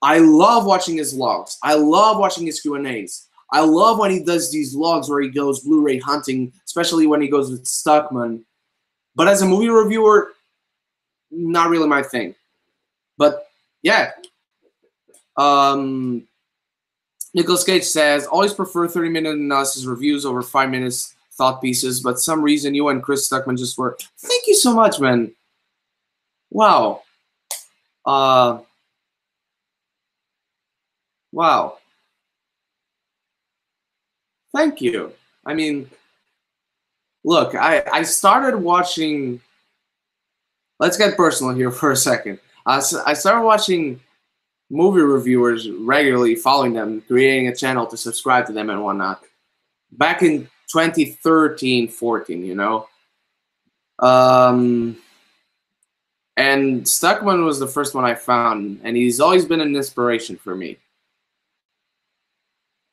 I love watching his vlogs. I love watching his Q&As. I love when he does these vlogs where he goes Blu-ray hunting, especially when he goes with Stuckman. But as a movie reviewer, not really my thing. But yeah. Nicolas Cage says, always prefer 30-minute analysis reviews over 5 minutes thought pieces, but some reason you and Chris Stuckman just were. Thank you so much, man. Wow. Wow. Thank you. I mean, look, I started watching. Let's get personal here for a second. I started watching movie reviewers regularly, following them, creating a channel to subscribe to them and whatnot. Back in 2013, 14, you know. And Stuckman was the first one I found, and he's always been an inspiration for me.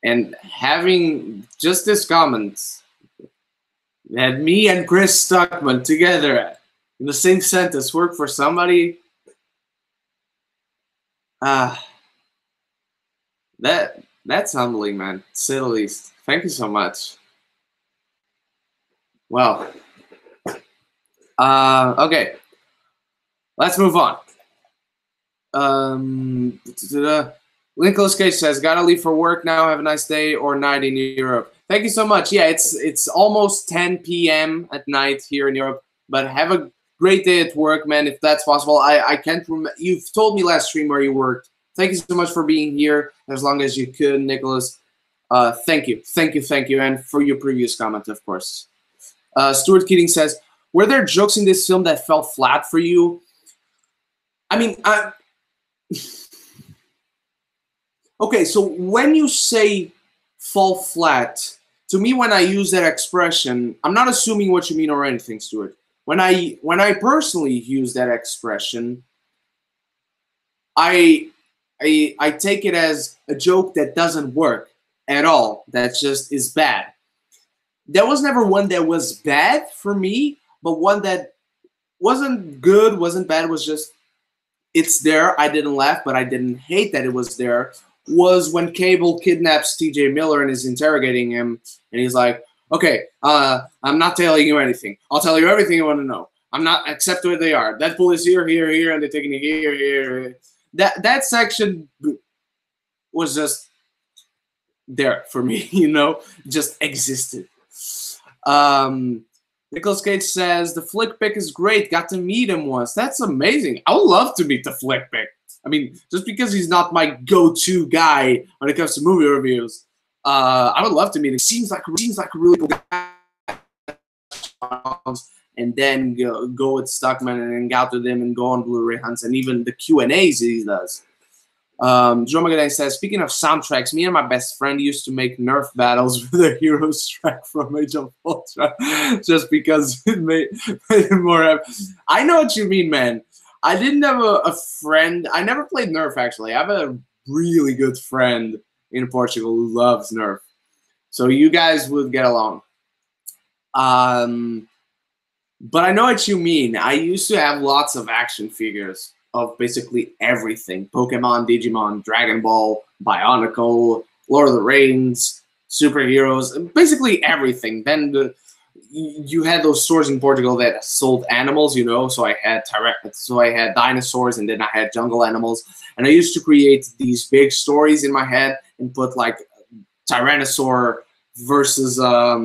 And having just this comment that me and Chris Stuckman together in the same sentence work for somebody, that's humbling, man, to say the least. Thank you so much. Well, okay, let's move on. Nicolas Cage says, gotta leave for work now, have a nice day or night in Europe. Thank you so much. Yeah, it's almost 10 p.m. at night here in Europe, but have a great day at work, man, if that's possible. I can't remember. You've told me last stream where you worked. Thank you so much for being here as long as you could, Nicholas. Thank you. And for your previous comment, of course. Stuart Keating says, were there jokes in this film that fell flat for you? I mean, okay, so when you say fall flat, to me, when I use that expression, I'm not assuming what you mean or anything, Stuart. When I personally use that expression, I take it as a joke that doesn't work at all. That just is bad. There was never one that was bad for me, but one that wasn't good, wasn't bad, was just, it's there. I didn't laugh, but I didn't hate that it was there. Was when Cable kidnaps TJ Miller and is interrogating him, and he's like, okay, I'm not telling you anything. I'll tell you everything you want to know. I'm not accept where they are. Deadpool is here, here, here, and they're taking it here, here. That section was just there for me, you know, just existed. Nicolas Cage says the flick pick is great. Got to meet him once. That's amazing. I would love to meet the flick pick. I mean, just because he's not my go-to guy when it comes to movie reviews, I would love to meet him. Seems like a really cool guy. And then go with Stuckman and hang out with him and go on Blu-ray hunts and even the Q&As he does. Joe Magadan says, speaking of soundtracks, me and my best friend used to make Nerf battles with the Heroes track from Age of Ultron just because it made it more happy. I know what you mean, man. I didn't have a friend. I never played Nerf, actually. I have a really good friend in Portugal who loves Nerf. So you guys would get along. But I know what you mean. I used to have lots of action figures of basically everything. Pokemon, Digimon, Dragon Ball, Bionicle, Lord of the Rings, superheroes, basically everything. Then you had those stores in Portugal that sold animals, you know. So I had dinosaurs, and then I had jungle animals. And I used to create these big stories in my head and put like Tyrannosaur versus a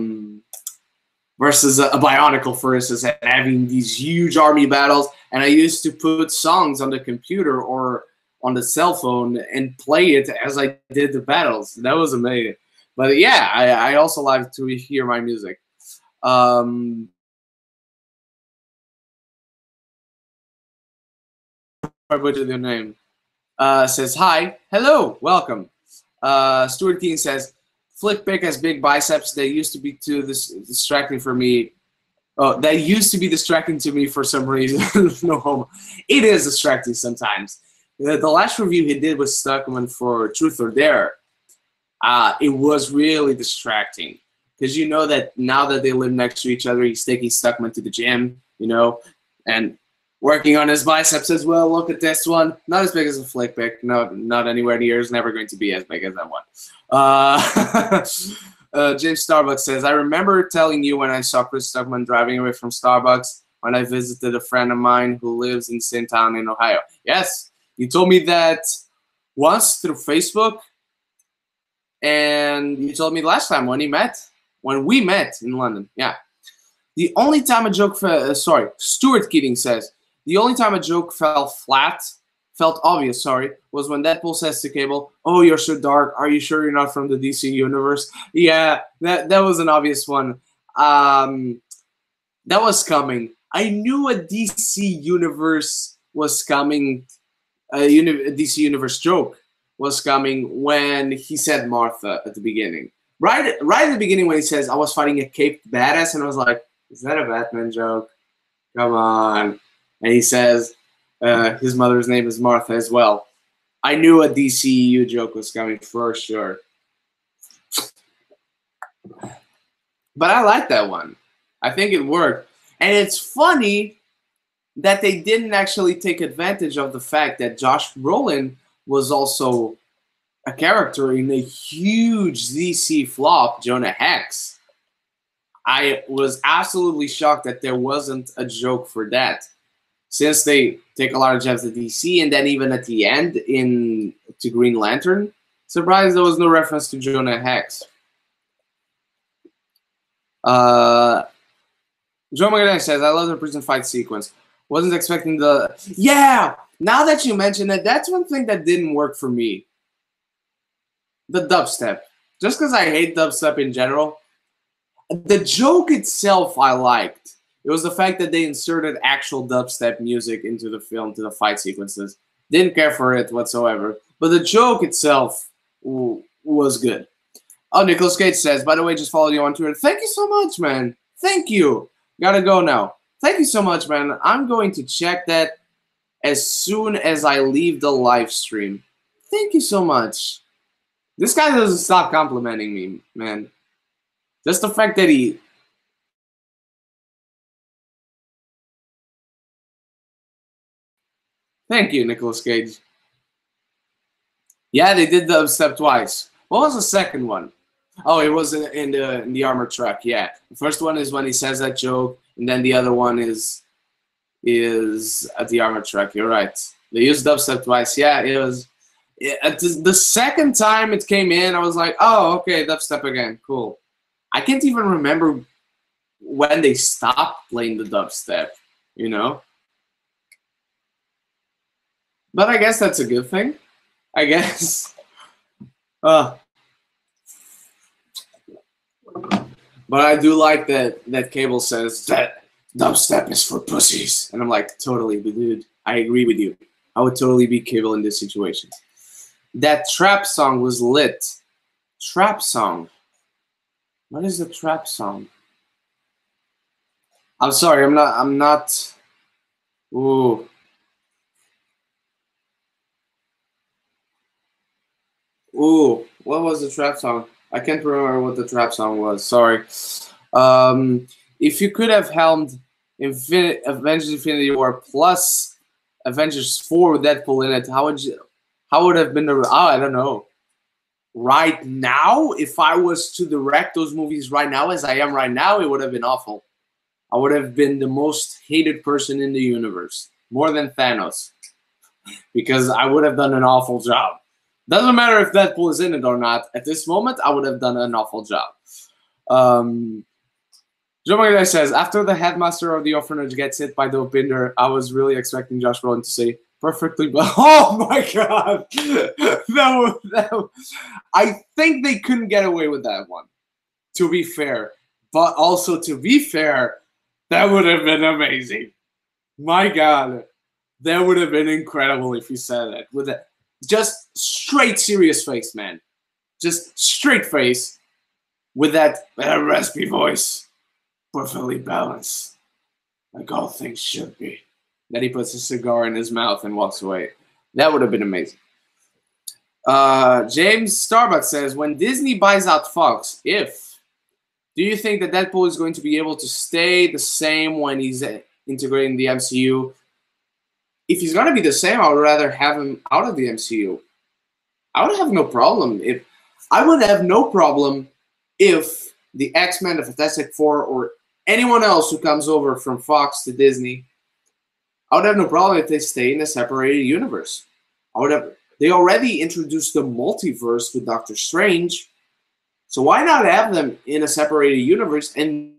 Bionicle, for instance, and having these huge army battles. And I used to put songs on the computer or on the cell phone and play it as I did the battles. That was amazing. But yeah, I also like to hear my music. I butchered your name. Says, hi, hello, welcome. Stuart Keane says, Flick Pick has big biceps. They used to be too distracting for me. Oh, that used to be distracting to me for some reason. No homo. It is distracting sometimes. The last review he did with Stuckman for Truth or Dare, it was really distracting. Because you know that now that they live next to each other, he's taking Stuckman to the gym, you know, and working on his biceps as well. Look at this one. Not as big as a Flick Pick. No, not anywhere near. It's never going to be as big as that one. James Starbucks says, I remember telling you when I saw Chris Stuckman driving away from Starbucks when I visited a friend of mine who lives in the same town in Ohio. Yes, you told me that once through Facebook, and you told me last time when we met in London. Yeah. The only time a joke Stuart Keating says, the only time a joke felt obvious, was when Deadpool says to Cable, oh, you're so dark. Are you sure you're not from the DC universe? Yeah, that was an obvious one. That was coming. I knew a DC universe was coming, a DC universe joke was coming when he said Martha at the beginning. Right at the beginning when he says, I was fighting a caped badass, and I was like, is that a Batman joke? Come on. And he says, his mother's name is Martha as well. I knew a DCU joke was coming for sure. But I like that one. I think it worked. And it's funny that they didn't actually take advantage of the fact that Josh Brolin was also a character in a huge DC flop, Jonah Hex. I was absolutely shocked that there wasn't a joke for that. Since they take a lot of jabs at DC, and then even at the end to Green Lantern, surprised there was no reference to Jonah Hex. Joe Magadan says, I love the prison fight sequence. Wasn't expecting the... Yeah! Now that you mention it, that's one thing that didn't work for me. The dubstep. Just because I hate dubstep in general, the joke itself I liked. It was the fact that they inserted actual dubstep music into the film, to the fight sequences. Didn't care for it whatsoever. But the joke itself was good. Oh, Nicolas Cage says, by the way, just followed you on Twitter. Thank you so much, man. Thank you. Gotta go now. Thank you so much, man. I'm going to check that as soon as I leave the live stream. Thank you so much. This guy doesn't stop complimenting me, man. Just the fact that he... Thank you, Nicolas Cage. Yeah, they did dubstep twice. What was the second one? Oh, it was in the armored truck, yeah. The first one is when he says that joke, and then the other one is is the armor track. You're right. They used dubstep twice. Yeah, it was. The second time it came in, I was like, oh, okay, dubstep again. Cool. I can't even remember when they stopped playing the dubstep, you know? But I guess that's a good thing. I guess. But I do like that Cable says that dubstep is for pussies. And I'm like, totally, dude. I agree with you. I would totally be Cable in this situation. That trap song was lit. Trap song. What is the trap song? I'm sorry, I'm not. Ooh. Ooh, what was the trap song? I can't remember what the trap song was. Sorry. If you could have helmed Avengers Infinity War plus Avengers 4 with Deadpool in it, how would have been the? Oh, I don't know. Right now, if I was to direct those movies right now, as I am right now, it would have been awful. I would have been the most hated person in the universe, more than Thanos, because I would have done an awful job. Doesn't matter if Deadpool is in it or not. At this moment, I would have done an awful job. Joe Magdalene says, after the headmaster of the orphanage gets hit by the Binder, I was really expecting Josh Brolin to say, perfectly, but oh my god! I think they couldn't get away with that one, to be fair. But also, to be fair, that would have been amazing. My god, that would have been incredible if he said it. With that, just straight serious face, man. Just straight face with that raspy voice. Perfectly balanced, like all things should be. Then he puts a cigar in his mouth and walks away. That would have been amazing. James Starbuck says, when Disney buys out Fox, do you think that Deadpool is going to be able to stay the same when he's integrating the MCU? If he's going to be the same, I would rather have him out of the MCU. I would have no problem if the X-Men, the Fantastic Four, or anyone else who comes over from Fox to Disney, I would have no problem if they stay in a separated universe. They already introduced the multiverse with Doctor Strange, so why not have them in a separated universe and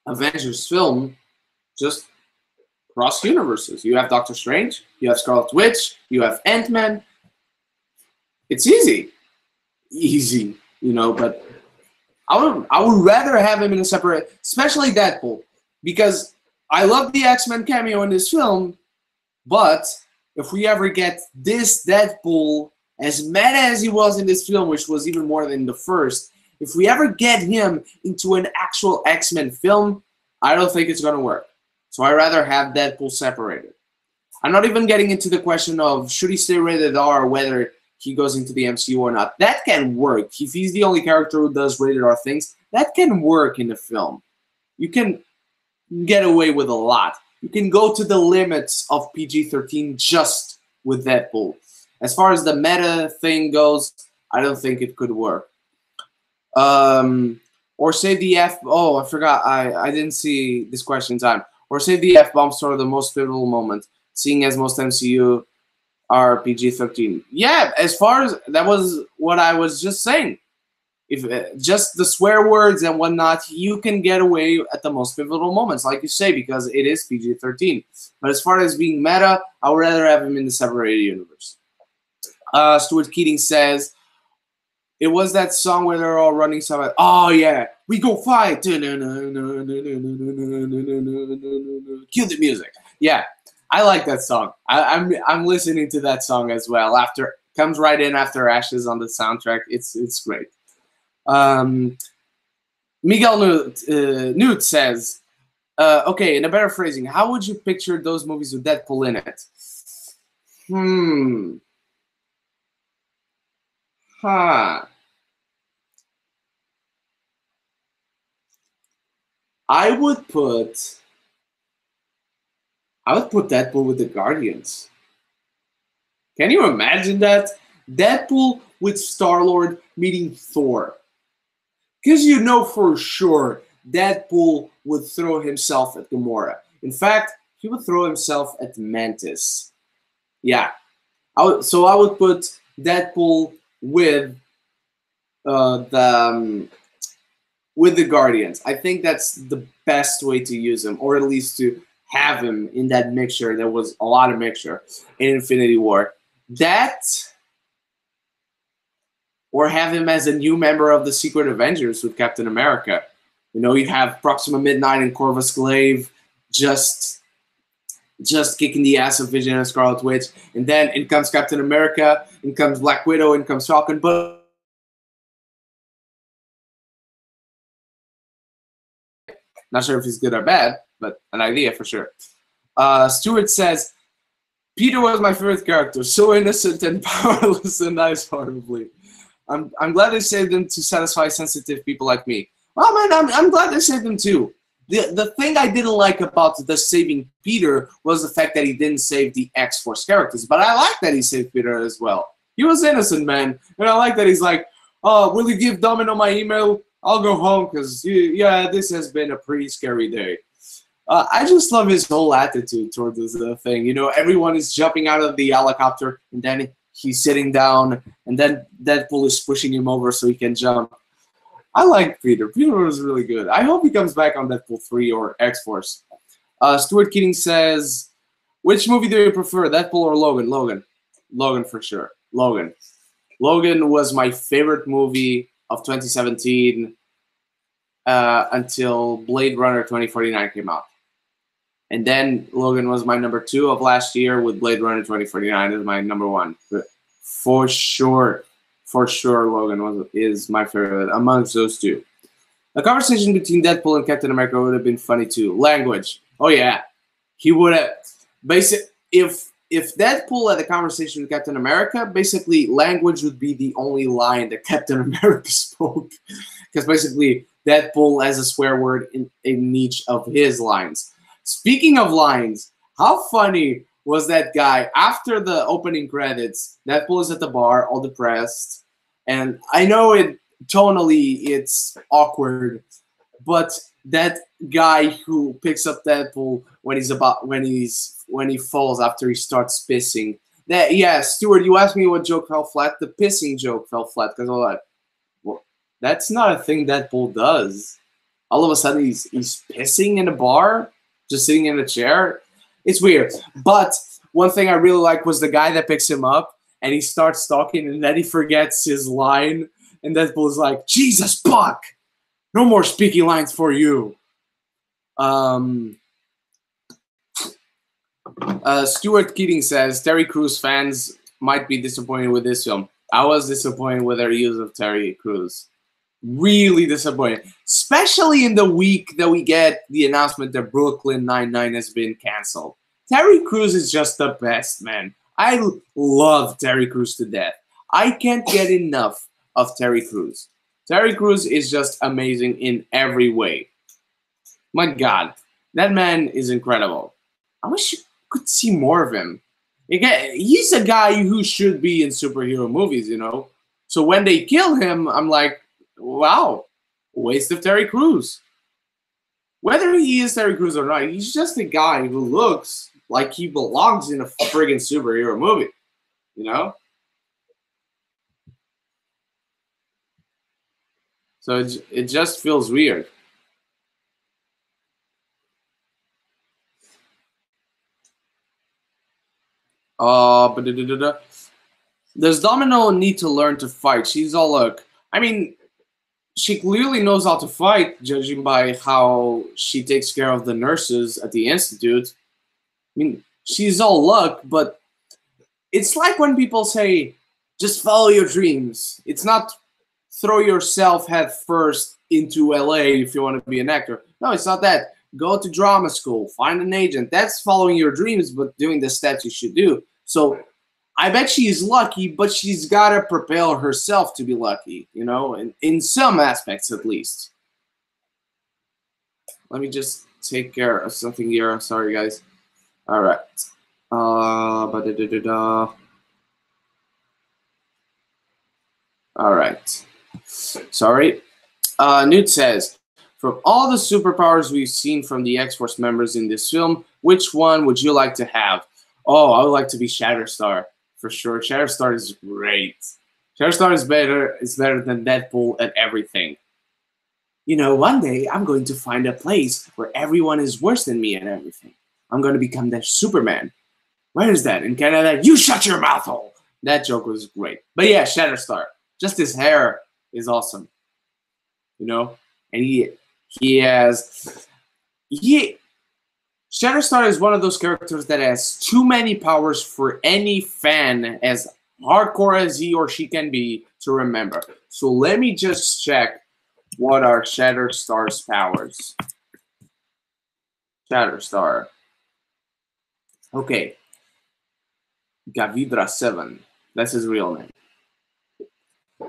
Avengers film just cross universes? You have Doctor Strange, you have Scarlet Witch, you have Ant-Man. It's easy, but I would rather have him in a separate, especially Deadpool, because I love the X-Men cameo in this film, but if we ever get this Deadpool, as mad as he was in this film, which was even more than the first, if we ever get him into an actual X-Men film, I don't think it's going to work. So I'd rather have Deadpool separated. I'm not even getting into the question of should he stay rated R or whether he goes into the MCU or not. That can work. If he's the only character who does rated R things, that can work in the film. You can get away with a lot. You can go to the limits of PG-13 just with Deadpool. As far as the meta thing goes, I don't think it could work. Or say the F... Oh, I forgot. I didn't see this question in time. Or say the F-bomb sort of the most pivotal moment, seeing as most MCU are PG-13. Yeah, as far as that was what I was just saying. If just the swear words and whatnot, you can get away at the most pivotal moments, like you say, because it is PG-13. But as far as being meta, I would rather have him in the separated universe. Stuart Keating says, it was that song where they're all running somewhere. Oh, yeah. We go fight. Cue the music. Yeah. I like that song. I'm listening to that song as well. Comes right in after Ashes on the soundtrack. It's great. Miguel Newt says, okay, in a better phrasing, how would you picture those movies with Deadpool in it? I would put Deadpool with the Guardians. Can you imagine that? Deadpool with Star-Lord meeting Thor. Because you know for sure Deadpool would throw himself at Gamora. In fact, he would throw himself at Mantis. Yeah. So I would put Deadpool with with the Guardians. I think that's the best way to use him, or at least to have him in that mixture. There was a lot of mixture in Infinity War. That, or have him as a new member of the Secret Avengers with Captain America. You know, you have Proxima Midnight and Corvus Glaive just kicking the ass of Vision and Scarlet Witch, and then in comes Captain America, in comes Black Widow, in comes Falcon, but not sure if he's good or bad, but an idea for sure. Stuart says, Peter was my favorite character, so innocent and powerless and nice, horribly. I'm glad they saved him to satisfy sensitive people like me. Well, man, I'm glad they saved him too. The thing I didn't like about the saving Peter was the fact that he didn't save the X-Force characters, but I like that he saved Peter as well. He was innocent, man, and I like that he's like, oh, will you give Domino my email? I'll go home because, yeah, this has been a pretty scary day. I just love his whole attitude toward this thing. You know, everyone is jumping out of the helicopter, and then he's sitting down, and then Deadpool is pushing him over so he can jump. I like Peter. Peter was really good. I hope he comes back on Deadpool 3 or X-Force. Stuart Keating says, which movie do you prefer, Deadpool or Logan? Logan for sure. Logan was my favorite movie of 2017 until Blade Runner 2049 came out. And then Logan was my number 2 of last year, with Blade Runner 2049 as my number 1. But for sure, Logan is my favorite amongst those two. A conversation between Deadpool and Captain America would have been funny too. Language. Oh yeah. He would have if Deadpool had a conversation with Captain America, basically language would be the only line that Captain America spoke. Because basically Deadpool has a swear word in each of his lines. Speaking of lines, how funny was that guy after the opening credits? Deadpool is at the bar, all depressed, and I know tonally it's awkward, but that guy who picks up Deadpool when he falls after he starts pissing. Stuart, you asked me what joke fell flat. The pissing joke fell flat because I was like, well, that's not a thing Deadpool does. All of a sudden he's pissing in a bar, just sitting in a chair. It's weird. But one thing I really liked was the guy that picks him up and he starts talking and then he forgets his line. And Deadpool's like, Jesus, Buck! No more speaking lines for you. Stuart Keating says, Terry Crews fans might be disappointed with this film. I was disappointed with their use of Terry Crews. Really disappointed. Especially in the week that we get the announcement that Brooklyn Nine-Nine has been canceled. Terry Crews is just the best, man. I love Terry Crews to death. I can't get enough of Terry Crews. Terry Crews is just amazing in every way. My God, that man is incredible. I wish you could see more of him. Again, he's a guy who should be in superhero movies, you know? So when they kill him, I'm like, wow, waste of Terry Crews. Whether he is Terry Crews or not, he's just a guy who looks like he belongs in a friggin' superhero movie, you know? So it just feels weird. Does Domino need to learn to fight? She's all look. I mean, she clearly knows how to fight, judging by how she takes care of the nurses at the Institute. I mean, she's all luck, but it's like when people say, just follow your dreams. It's not throw yourself head first into LA if you want to be an actor. No, it's not that. Go to drama school, find an agent. That's following your dreams, but doing the steps you should do. So I bet she's lucky, but she's got to propel herself to be lucky, you know, in some aspects at least. Let me just take care of something here. Sorry, guys. All right. All right. Sorry. Newt says, From all the superpowers we've seen from the X-Force members in this film, which one would you like to have? Oh, I would like to be Shatterstar, for sure. Shatterstar is great. Shatterstar is better. It's better than Deadpool at everything. You know, one day I'm going to find a place where everyone is worse than me and everything. I'm going to become that Superman. Where is that? In Canada? You shut your mouth hole! That joke was great. But yeah, Shatterstar. Just his hair is awesome. You know? And Shatterstar is one of those characters that has too many powers for any fan, as hardcore as he or she can be, to remember. So let me just check what are Shatterstar's powers. Shatterstar. Okay. Gavidra 7. That's his real name.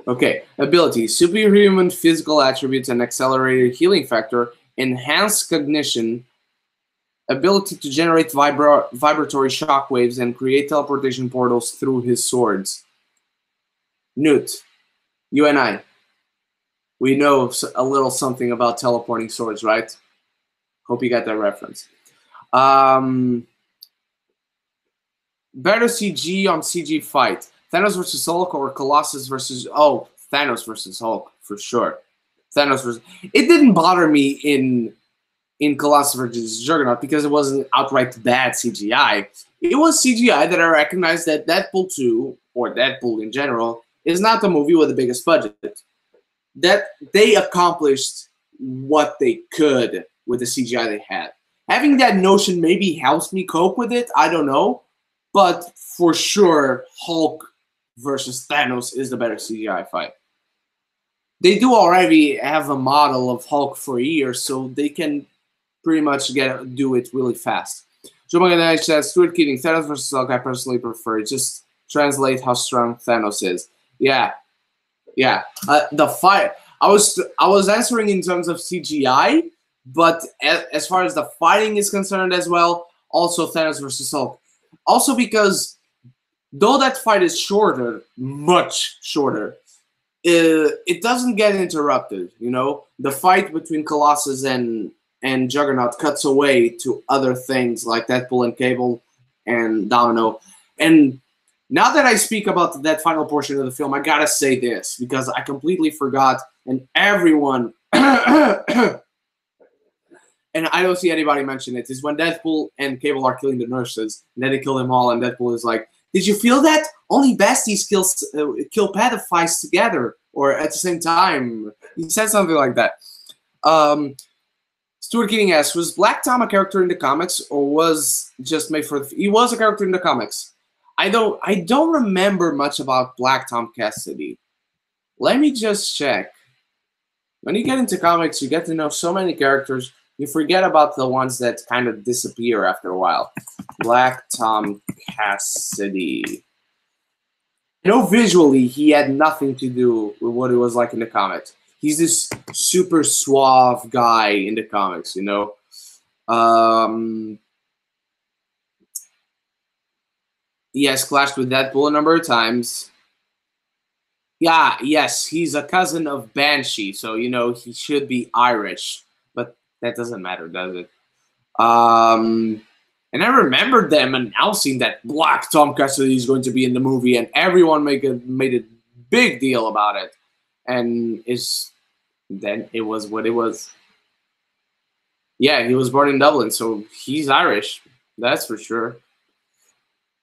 Okay. Abilities. Superhuman physical attributes and accelerated healing factor. Enhanced cognition. Ability to generate vibratory shockwaves and create teleportation portals through his swords. Newt. You and I. We know a little something about teleporting swords, right? Hope you got that reference. Better CG on CG fight. Thanos versus Hulk or Colossus versus... Oh, Thanos versus Hulk, for sure. Thanos versus... It didn't bother me in Colossus versus Juggernaut because it wasn't outright bad CGI. It was CGI that I recognized that Deadpool 2, or Deadpool in general, is not the movie with the biggest budget. That they accomplished what they could with the CGI they had. Having that notion maybe helps me cope with it, I don't know. But for sure, Hulk versus Thanos is the better CGI fight. They do already have a model of Hulk for a year, so they can pretty much do it really fast. Joe Maganich says, Stuart Keating, Thanos versus Hulk, I personally prefer. Just translate how strong Thanos is. Yeah. The fight, I was answering in terms of CGI, but as far as the fighting is concerned as well, also Thanos versus Hulk. Also because though that fight is shorter, much shorter, it doesn't get interrupted. You know, the fight between Colossus and Juggernaut cuts away to other things like Deadpool and Cable and Domino. And now that I speak about that final portion of the film, I gotta say this because I completely forgot, and everyone, and I don't see anybody mention it, is when Deadpool and Cable are killing the nurses, and then they kill them all, and Deadpool is like, "Did you feel that? Only besties kill pedophiles together, or at the same time." He said something like that. Stuart Keating asks, was Black Tom a character in the comics, or was just made for? He was a character in the comics. I don't remember much about Black Tom Cassidy. Let me just check. When you get into comics, you get to know so many characters, you forget about the ones that kind of disappear after a while. Black Tom Cassidy. You know, visually, he had nothing to do with what it was like in the comics. He's this super suave guy in the comics, you know. He has clashed with Deadpool a number of times. Yeah, yes, he's a cousin of Banshee, so, you know, he should be Irish. But that doesn't matter, does it? And I remember them announcing that Black Tom Cassidy is going to be in the movie, and everyone made a big deal about it. And then it was what it was. Yeah, he was born in Dublin, so he's Irish. That's for sure.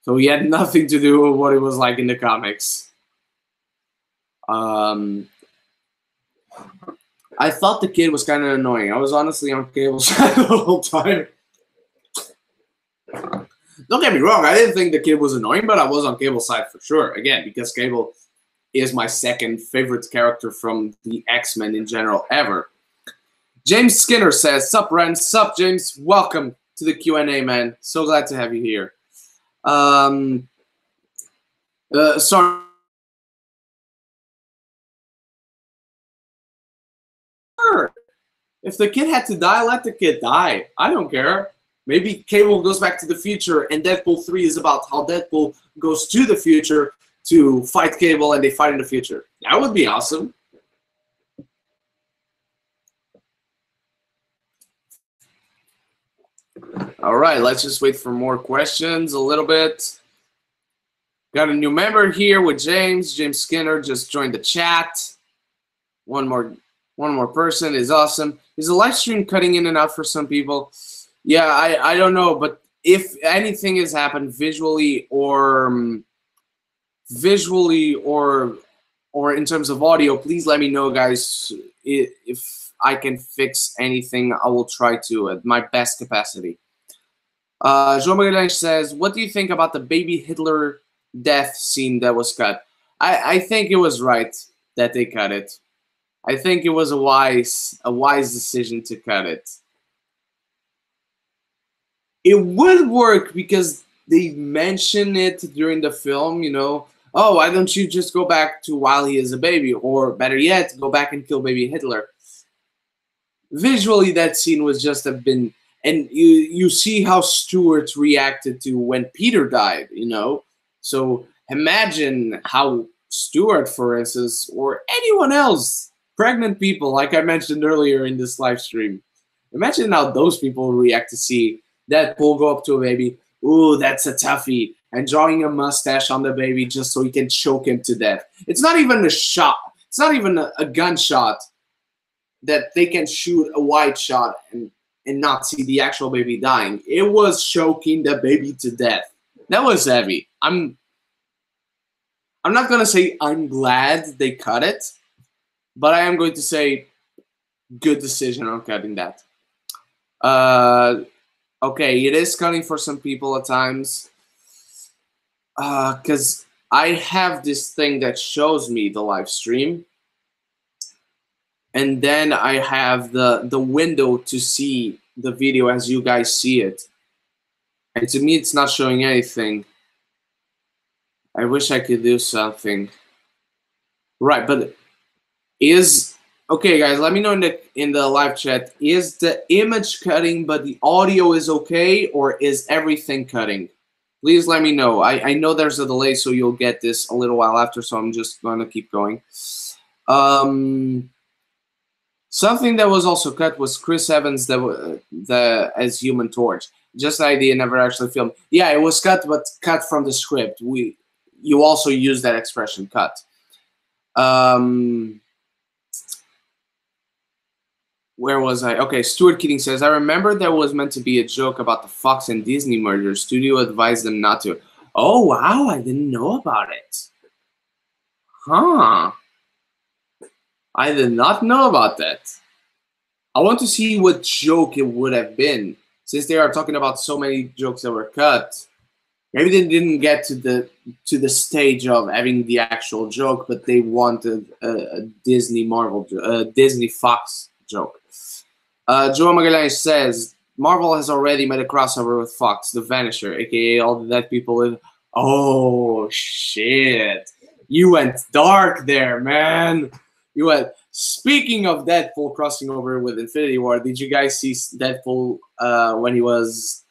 So he had nothing to do with what it was like in the comics. I thought the kid was kind of annoying. I was honestly on Cable's side the whole time. Don't get me wrong, I didn't think the kid was annoying, but I was on Cable's side for sure. Again, because Cable is my second favorite character from the X-Men in general ever. James Skinner says, sup, Ren? Sup, James? Welcome to the Q&A, man. So glad to have you here. Sorry. If the kid had to die, let the kid die. I don't care. Maybe Cable goes back to the future and Deadpool 3 is about how Deadpool goes to the future to fight Cable and they fight in the future. That would be awesome. All right, let's just wait for more questions a little bit. Got a new member here with James. James Skinner just joined the chat. One more person is awesome. Is the live stream cutting in and out for some people? Yeah, I don't know, but if anything has happened visually or in terms of audio, please let me know, guys. If I can fix anything, I will try to at my best capacity. João Magalhães says, what do you think about the baby Hitler death scene that was cut? I think it was right that they cut it. I think it was a wise decision to cut it. It would work because they mention it during the film, you know. Oh, why don't you just go back to while he is a baby? Or better yet, go back and kill baby Hitler. Visually, that scene was just have been... And you see how Stuart reacted to when Peter died, you know? So imagine how Stuart, for instance, or anyone else, pregnant people, like I mentioned earlier in this live stream, imagine how those people react to see Deadpool go up to a baby, ooh, that's a toughie, and drawing a mustache on the baby just so he can choke him to death. It's not even a shot. It's not even a gunshot that they can shoot a wide shot and not see the actual baby dying. It was choking the baby to death. That was heavy. I'm not gonna say I'm glad they cut it, but I am going to say good decision on cutting that. Okay, it is cutting for some people at times. Because I have this thing that shows me the live stream. And then I have the window to see the video as you guys see it. And to me, it's not showing anything. I wish I could do something. Right, but is... Okay, guys, let me know in the live chat. Is the image cutting, but the audio is okay, or is everything cutting? Please let me know. I know there's a delay, so you'll get this a little while after, so I'm just going to keep going. Something that was also cut was Chris Evans as Human Torch. Just an idea, never actually filmed. Yeah, it was cut, but cut from the script. You also use that expression, cut. Where was I? Okay, Stuart Keating says, I remember there was meant to be a joke about the Fox and Disney merger. Studio advised them not to. Oh, wow, I didn't know about it. Huh. I did not know about that. I want to see what joke it would have been, since they are talking about so many jokes that were cut. Maybe they didn't get to the stage of having the actual joke, but they wanted a Disney Disney Fox joke. João Magalhães says, Marvel has already made a crossover with Fox, The Vanisher, aka all the dead people in... Oh, shit. You went dark there, man. You went... Speaking of Deadpool crossing over with Infinity War, did you guys see Deadpool when he was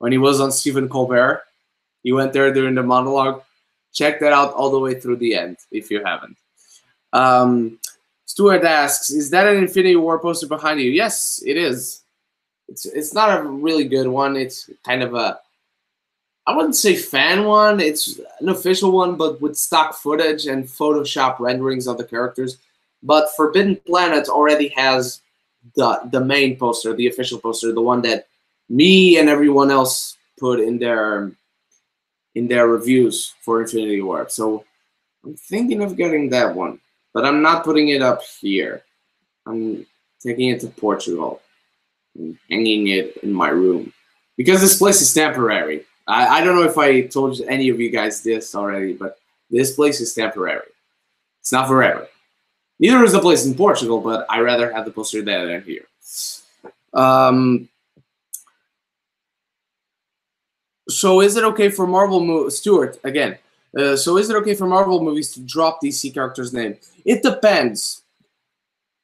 on Stephen Colbert? He went there during the monologue. Check that out all the way through the end if you haven't. Stuart asks, is that an Infinity War poster behind you? Yes, it is. It's not a really good one. It's kind of a, I wouldn't say fan one. It's an official one, but with stock footage and Photoshop renderings of the characters. But Forbidden Planet already has the main poster, the official poster, the one that me and everyone else put in their reviews for Infinity War. So I'm thinking of getting that one, but I'm not putting it up here. I'm taking it to Portugal and hanging it in my room because this place is temporary. I don't know if I told any of you guys this already, but this place is temporary. It's not forever. Neither is the place in Portugal, but I rather have the poster there than here. So is it okay for Marvel Stuart again? So is it okay for Marvel movies to drop DC characters' name? It depends.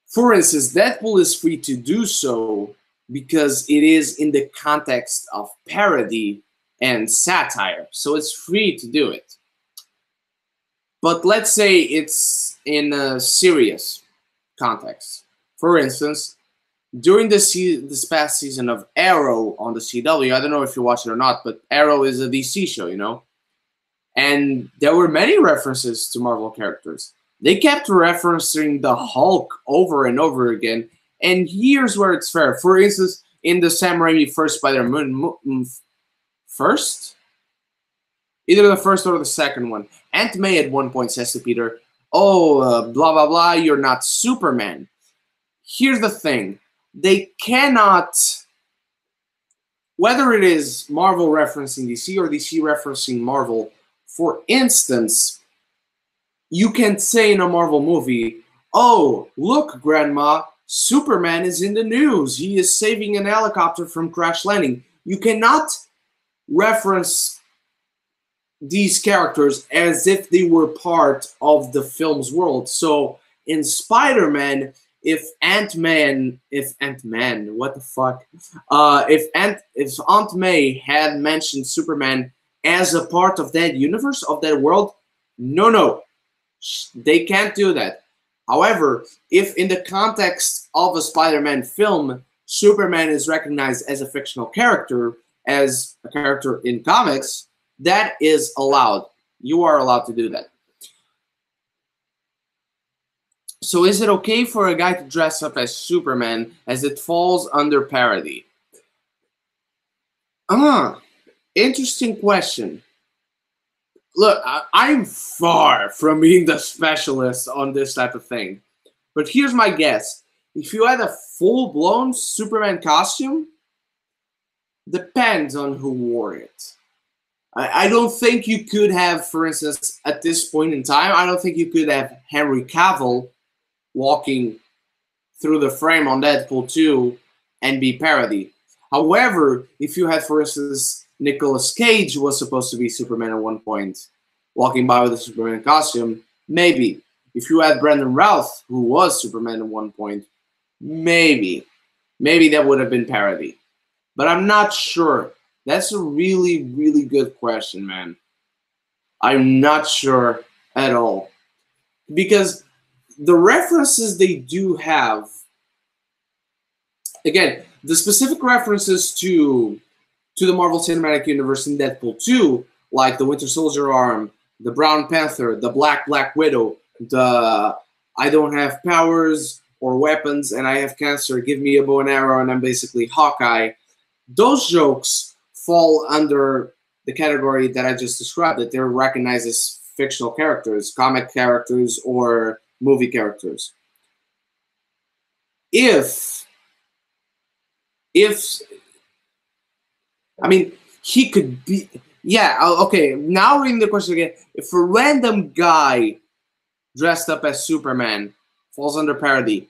For instance, Deadpool is free to do so because it is in the context of parody and satire, so it's free to do it. But let's say it's in a serious context. For instance, during this past season of Arrow on the CW, I don't know if you watch it or not, but Arrow is a DC show, you know? And there were many references to Marvel characters. They kept referencing the Hulk over and over again, and here's where it's fair. For instance, in the Sam Raimi first Spider-Man, first? Either the first or the second one. Aunt May at one point says to Peter, oh, blah, blah, blah, you're not Superman. Here's the thing. They cannot, whether it is Marvel referencing DC or DC referencing Marvel, for instance, you can say in a Marvel movie, oh, look, Grandma, Superman is in the news. He is saving an helicopter from crash landing. You cannot reference these characters as if they were part of the film's world. So in Spider-Man, if Aunt-Man, what the fuck? If Aunt May had mentioned Superman as a part of that universe, of that world, no, they can't do that. However, if in the context of a Spider-Man film, Superman is recognized as a fictional character, as a character in comics, that is allowed. You are allowed to do that. So is it okay for a guy to dress up as Superman as it falls under parody? Interesting question. Look, I'm far from being the specialist on this type of thing. But here's my guess. If you had a full-blown Superman costume, depends on who wore it. I don't think you could have, for instance, at this point in time, I don't think you could have Henry Cavill walking through the frame on Deadpool 2 and be parody. However, if you had, for instance, Nicolas Cage was supposed to be Superman at one point, walking by with a Superman costume, maybe. If you had Brandon Routh, who was Superman at one point, maybe. Maybe that would have been parody. But I'm not sure. That's a really, really good question, man. I'm not sure at all. Because the references they do have, again, the specific references to the Marvel Cinematic Universe in Deadpool 2, like the Winter Soldier arm, the Brown Panther, the Black Widow, the I don't have powers or weapons and I have cancer, give me a bow and arrow and I'm basically Hawkeye. Those jokes fall under the category that I just described, that they're recognized as fictional characters, comic characters, or movie characters. If I mean, he could be, yeah, okay, now reading the question again, if a random guy dressed up as Superman falls under parody,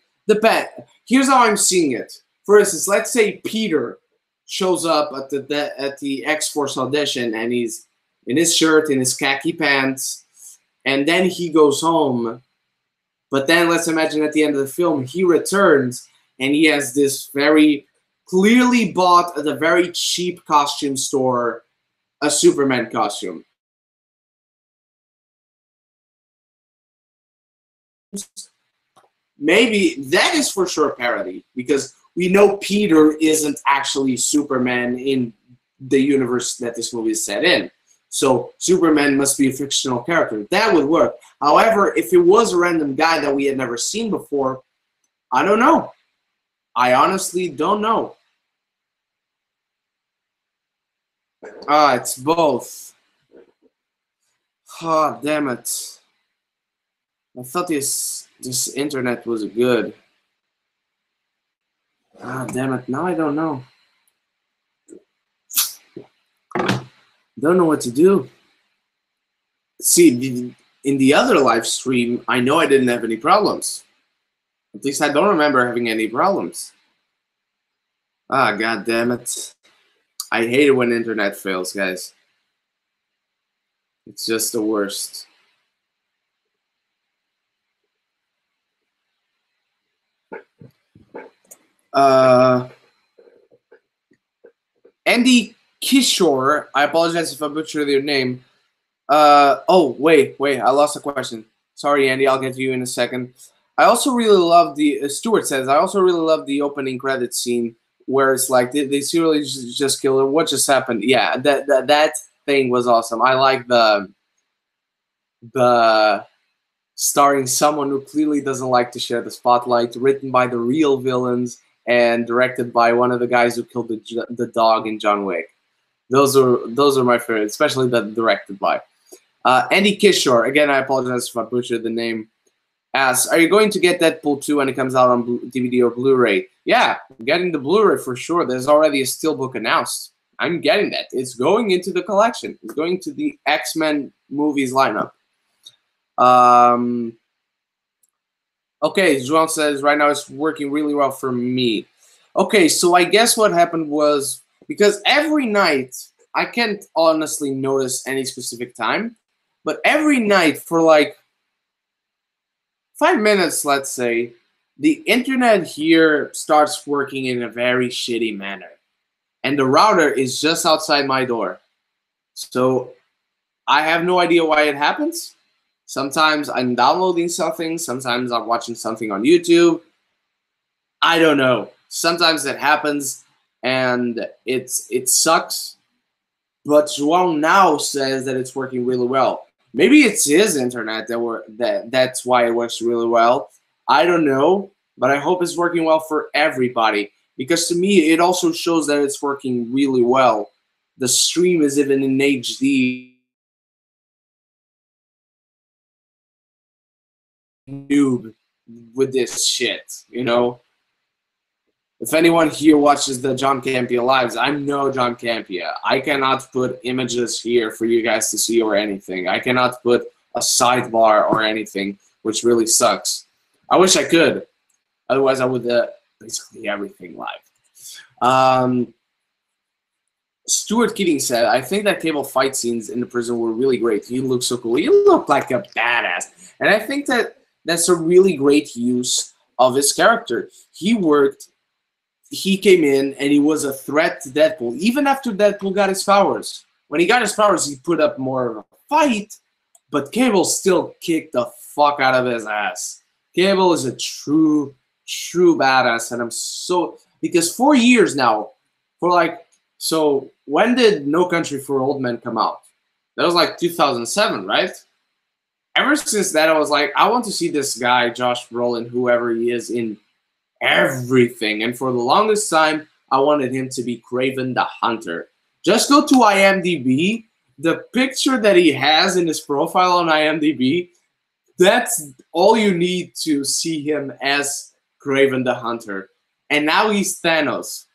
here's how I'm seeing it. For instance, let's say Peter shows up at the X-Force audition and he's in his shirt, in his khaki pants, and then he goes home. But then let's imagine at the end of the film, he returns and he has this very clearly bought at a very cheap costume store, a Superman costume. Maybe that is for sure parody, because we know Peter isn't actually Superman in the universe that this movie is set in. So Superman must be a fictional character. That would work. However, if it was a random guy that we had never seen before, I don't know. I honestly don't know. It's both. Damn it. I thought this internet was good. Damn it. Now I don't know. Don't know what to do. See, in the other live stream, I know I didn't have any problems. At least I don't remember having any problems. God damn it. I hate it when internet fails, guys. It's just the worst. Andy Kishore, I apologize if I butchered your name. Oh, wait, I lost a question. Sorry, Andy, I'll get to you in a second. I also really love the Stuart says I also really love the opening credit scene where it's like they seriously just killed her. What just happened? Yeah, that thing was awesome. I like the starring someone who clearly doesn't like to share the spotlight, written by the real villains and directed by one of the guys who killed the dog in John Wick. Those are my favorites, especially the directed by Andy Kishore. Again, I apologize if I butchered the name. Asks, are you going to get Deadpool 2 when it comes out on DVD or Blu-ray? Yeah, I'm getting the Blu-ray for sure. There's already a steelbook announced. I'm getting that. It's going into the collection. It's going to the X-Men movies lineup. Okay, João says right now it's working really well for me. Okay, so I guess what happened was, because every night, I can't honestly notice any specific time, but every night for like 5 minutes, let's say, the internet here starts working in a very shitty manner. And the router is just outside my door. So I have no idea why it happens. Sometimes I'm downloading something. Sometimes I'm watching something on YouTube. I don't know. Sometimes it happens and it sucks. But João now says that it's working really well. Maybe it's his internet that's why it works really well. I don't know, but I hope it's working well for everybody. Because to me, it also shows that it's working really well. The stream is even in HD. Noob with this shit, you know? If anyone here watches the John Campia lives, I'm no John Campia. I cannot put images here for you guys to see or anything. I cannot put a sidebar or anything, which really sucks. I wish I could. Otherwise, I would basically everything live. Stuart Keating said, I think that Cable fight scenes in the prison were really great. He looked so cool. He looked like a badass. And I think that's a really great use of his character. He came in and he was a threat to Deadpool, even after Deadpool got his powers. When he got his powers, he put up more of a fight, but Cable still kicked the fuck out of his ass. Cable is a true badass, and I'm so, because 4 years now, so when did No Country for Old Men come out? That was like 2007, right? Ever since that, I was like, I want to see this guy, Josh Brolin, whoever he is, in everything. And for the longest time, I wanted him to be Kraven the Hunter. Just go to IMDb. The picture that he has in his profile on IMDb, that's all you need to see him as Kraven the Hunter. And now he's Thanos.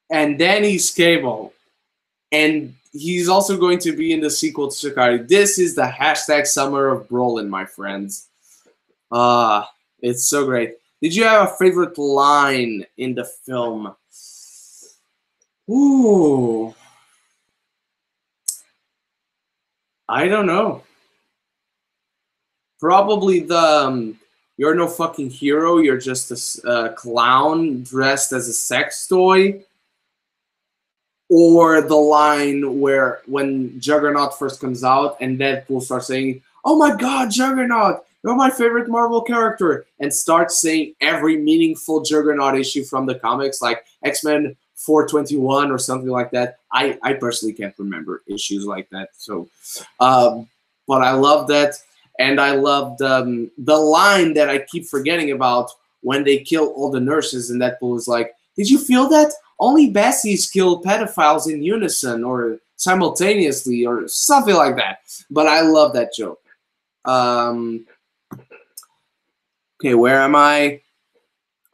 And then he's Cable. And he's also going to be in the sequel to Shikari. This is the hashtag summer of Brolin, my friends. It's so great. Did you have a favorite line in the film? Ooh. I don't know. Probably the, you're no fucking hero, you're just a clown dressed as a sex toy. Or the line where when Juggernaut first comes out and Deadpool starts saying, oh my god, Juggernaut, you're my favorite Marvel character, and starts saying every meaningful Juggernaut issue from the comics, like X-Men 421 or something like that. I personally can't remember issues like that. So, but I love that. And I loved the line that I keep forgetting about when they kill all the nurses, and Deadpool is like, did you feel that? Only Bessies kill pedophiles in unison or simultaneously or something like that. But I love that joke. Okay, where am I?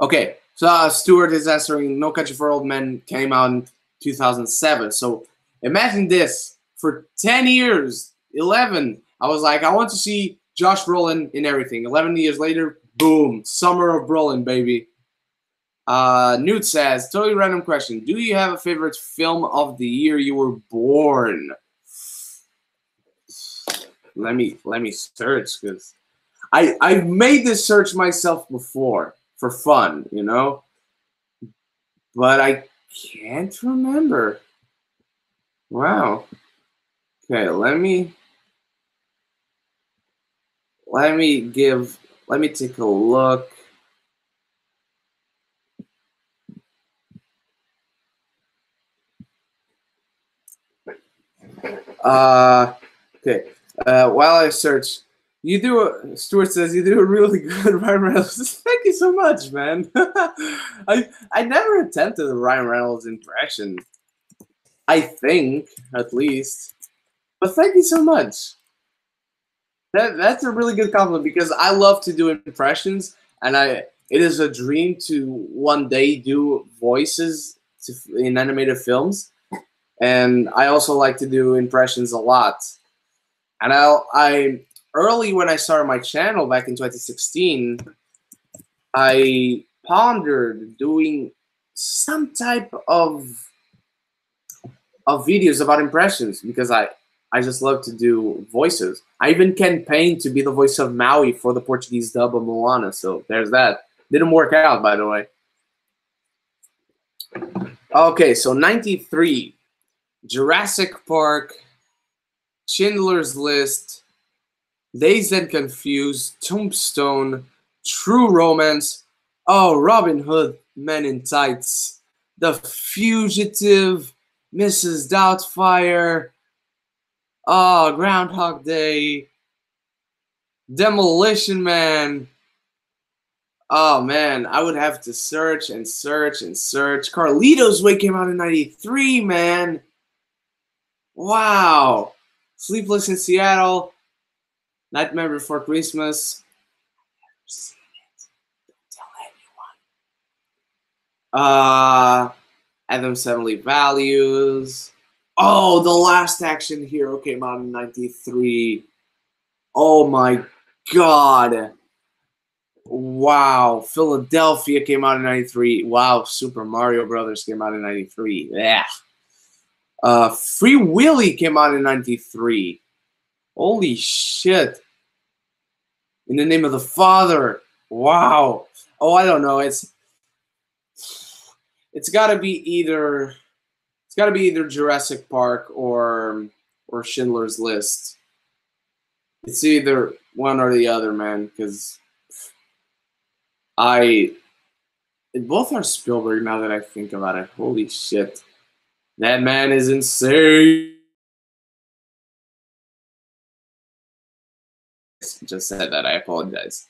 Okay, so Stuart is answering, No Country for Old Men came out in 2007. So imagine this. For 10 years, 11, I was like, I want to see Josh Brolin in everything. 11 years later, boom, summer of Brolin, baby. Newt says, totally random question. Do you have a favorite film of the year you were born? Let me search, because I've made this search myself before for fun, you know, but I can't remember. Wow. Okay, let me give Let me take a look. Okay. While I search, Stuart says you do a really good Ryan Reynolds. Thank you so much, man. I never attempted a Ryan Reynolds impression. I think, at least. But thank you so much. That's a really good compliment because I love to do impressions, and it is a dream to one day do voices in animated films, and I also like to do impressions a lot. And I early when I started my channel back in 2016, I pondered doing some type of videos about impressions because I just love to do voices. I even campaigned to be the voice of Maui for the Portuguese dub of Moana, so there's that. Didn't work out, by the way. Okay, so 93, Jurassic Park, Schindler's List, Dazed and Confused, Tombstone, True Romance, oh, Robin Hood, Men in Tights, The Fugitive, Mrs. Doubtfire, oh, Groundhog Day, Demolition Man. Oh man, I would have to search and search and search. Carlito's Way came out in 93, man. Wow. Sleepless in Seattle, Nightmare Before Christmas. Don't tell anyone. Adam's Family Values. Oh, The Last Action Hero came out in 93. Oh my god. Wow. Philadelphia came out in 93. Wow. Super Mario Brothers came out in 93. Yeah. Free Willy came out in 93. Holy shit. In the Name of the Father. Wow. Oh, I don't know. It's gotta be either Jurassic Park or Schindler's List. It's either one or the other, man, because both are Spielberg now that I think about it. Holy shit. That man is insane. Just said that. I apologize.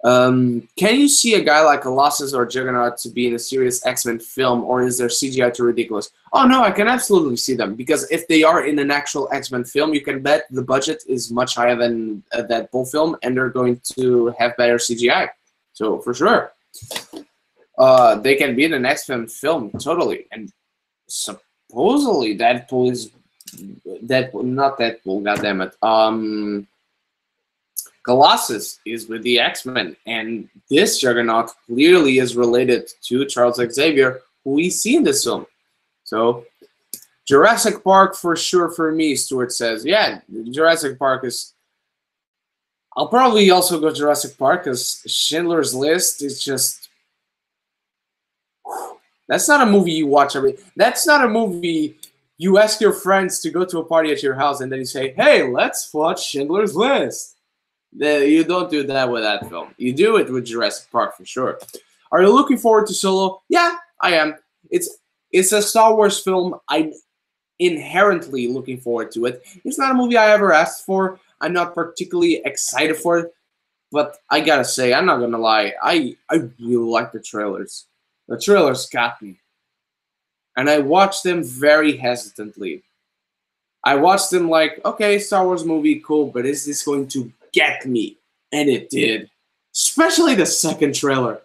Can you see a guy like Colossus or Juggernaut to be in a serious X-Men film, or is their CGI too ridiculous? Oh no, I can absolutely see them, because if they are in an actual X-Men film, you can bet the budget is much higher than a Deadpool film, and they're going to have better CGI. So for sure, they can be in an X-Men film totally. And supposedly Deadpool is not Deadpool. Goddammit. Colossus is with the X-Men, and this Juggernaut clearly is related to Charles Xavier, who we see in this film. So, Jurassic Park for sure for me, Stuart says. Yeah, Jurassic Park is... I'll probably also go Jurassic Park, because Schindler's List is just... That's not a movie you watch every... That's not a movie you ask your friends to go to a party at your house, and then you say, hey, let's watch Schindler's List. You don't do that with that film. You do it with Jurassic Park for sure. Are you looking forward to Solo? Yeah, I am. It's a Star Wars film. I'm inherently looking forward to it. It's not a movie I ever asked for. I'm not particularly excited for it. But I gotta say, I'm not gonna lie. I really like the trailers. The trailers got me. And I watched them very hesitantly. I watched them like, okay, Star Wars movie, cool, but is this going to get me? And it did. Especially the second trailer.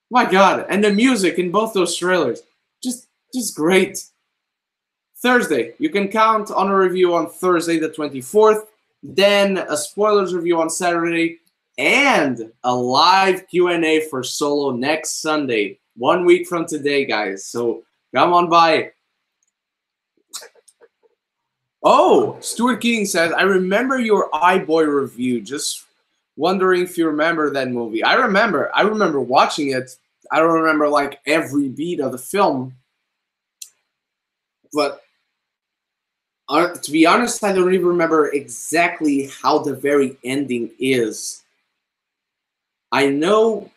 My god, and the music in both those trailers. Just great. Thursday, you can count on a review on Thursday the 24th, then a spoilers review on Saturday, and a live Q&A for Solo next Sunday, 1 week from today, guys. So come on by. Oh, Stuart Keating says, I remember your iBoy review. Just wondering if you remember that movie. I remember watching it. I don't remember like every beat of the film. But to be honest, I don't even remember exactly how the very ending is. I know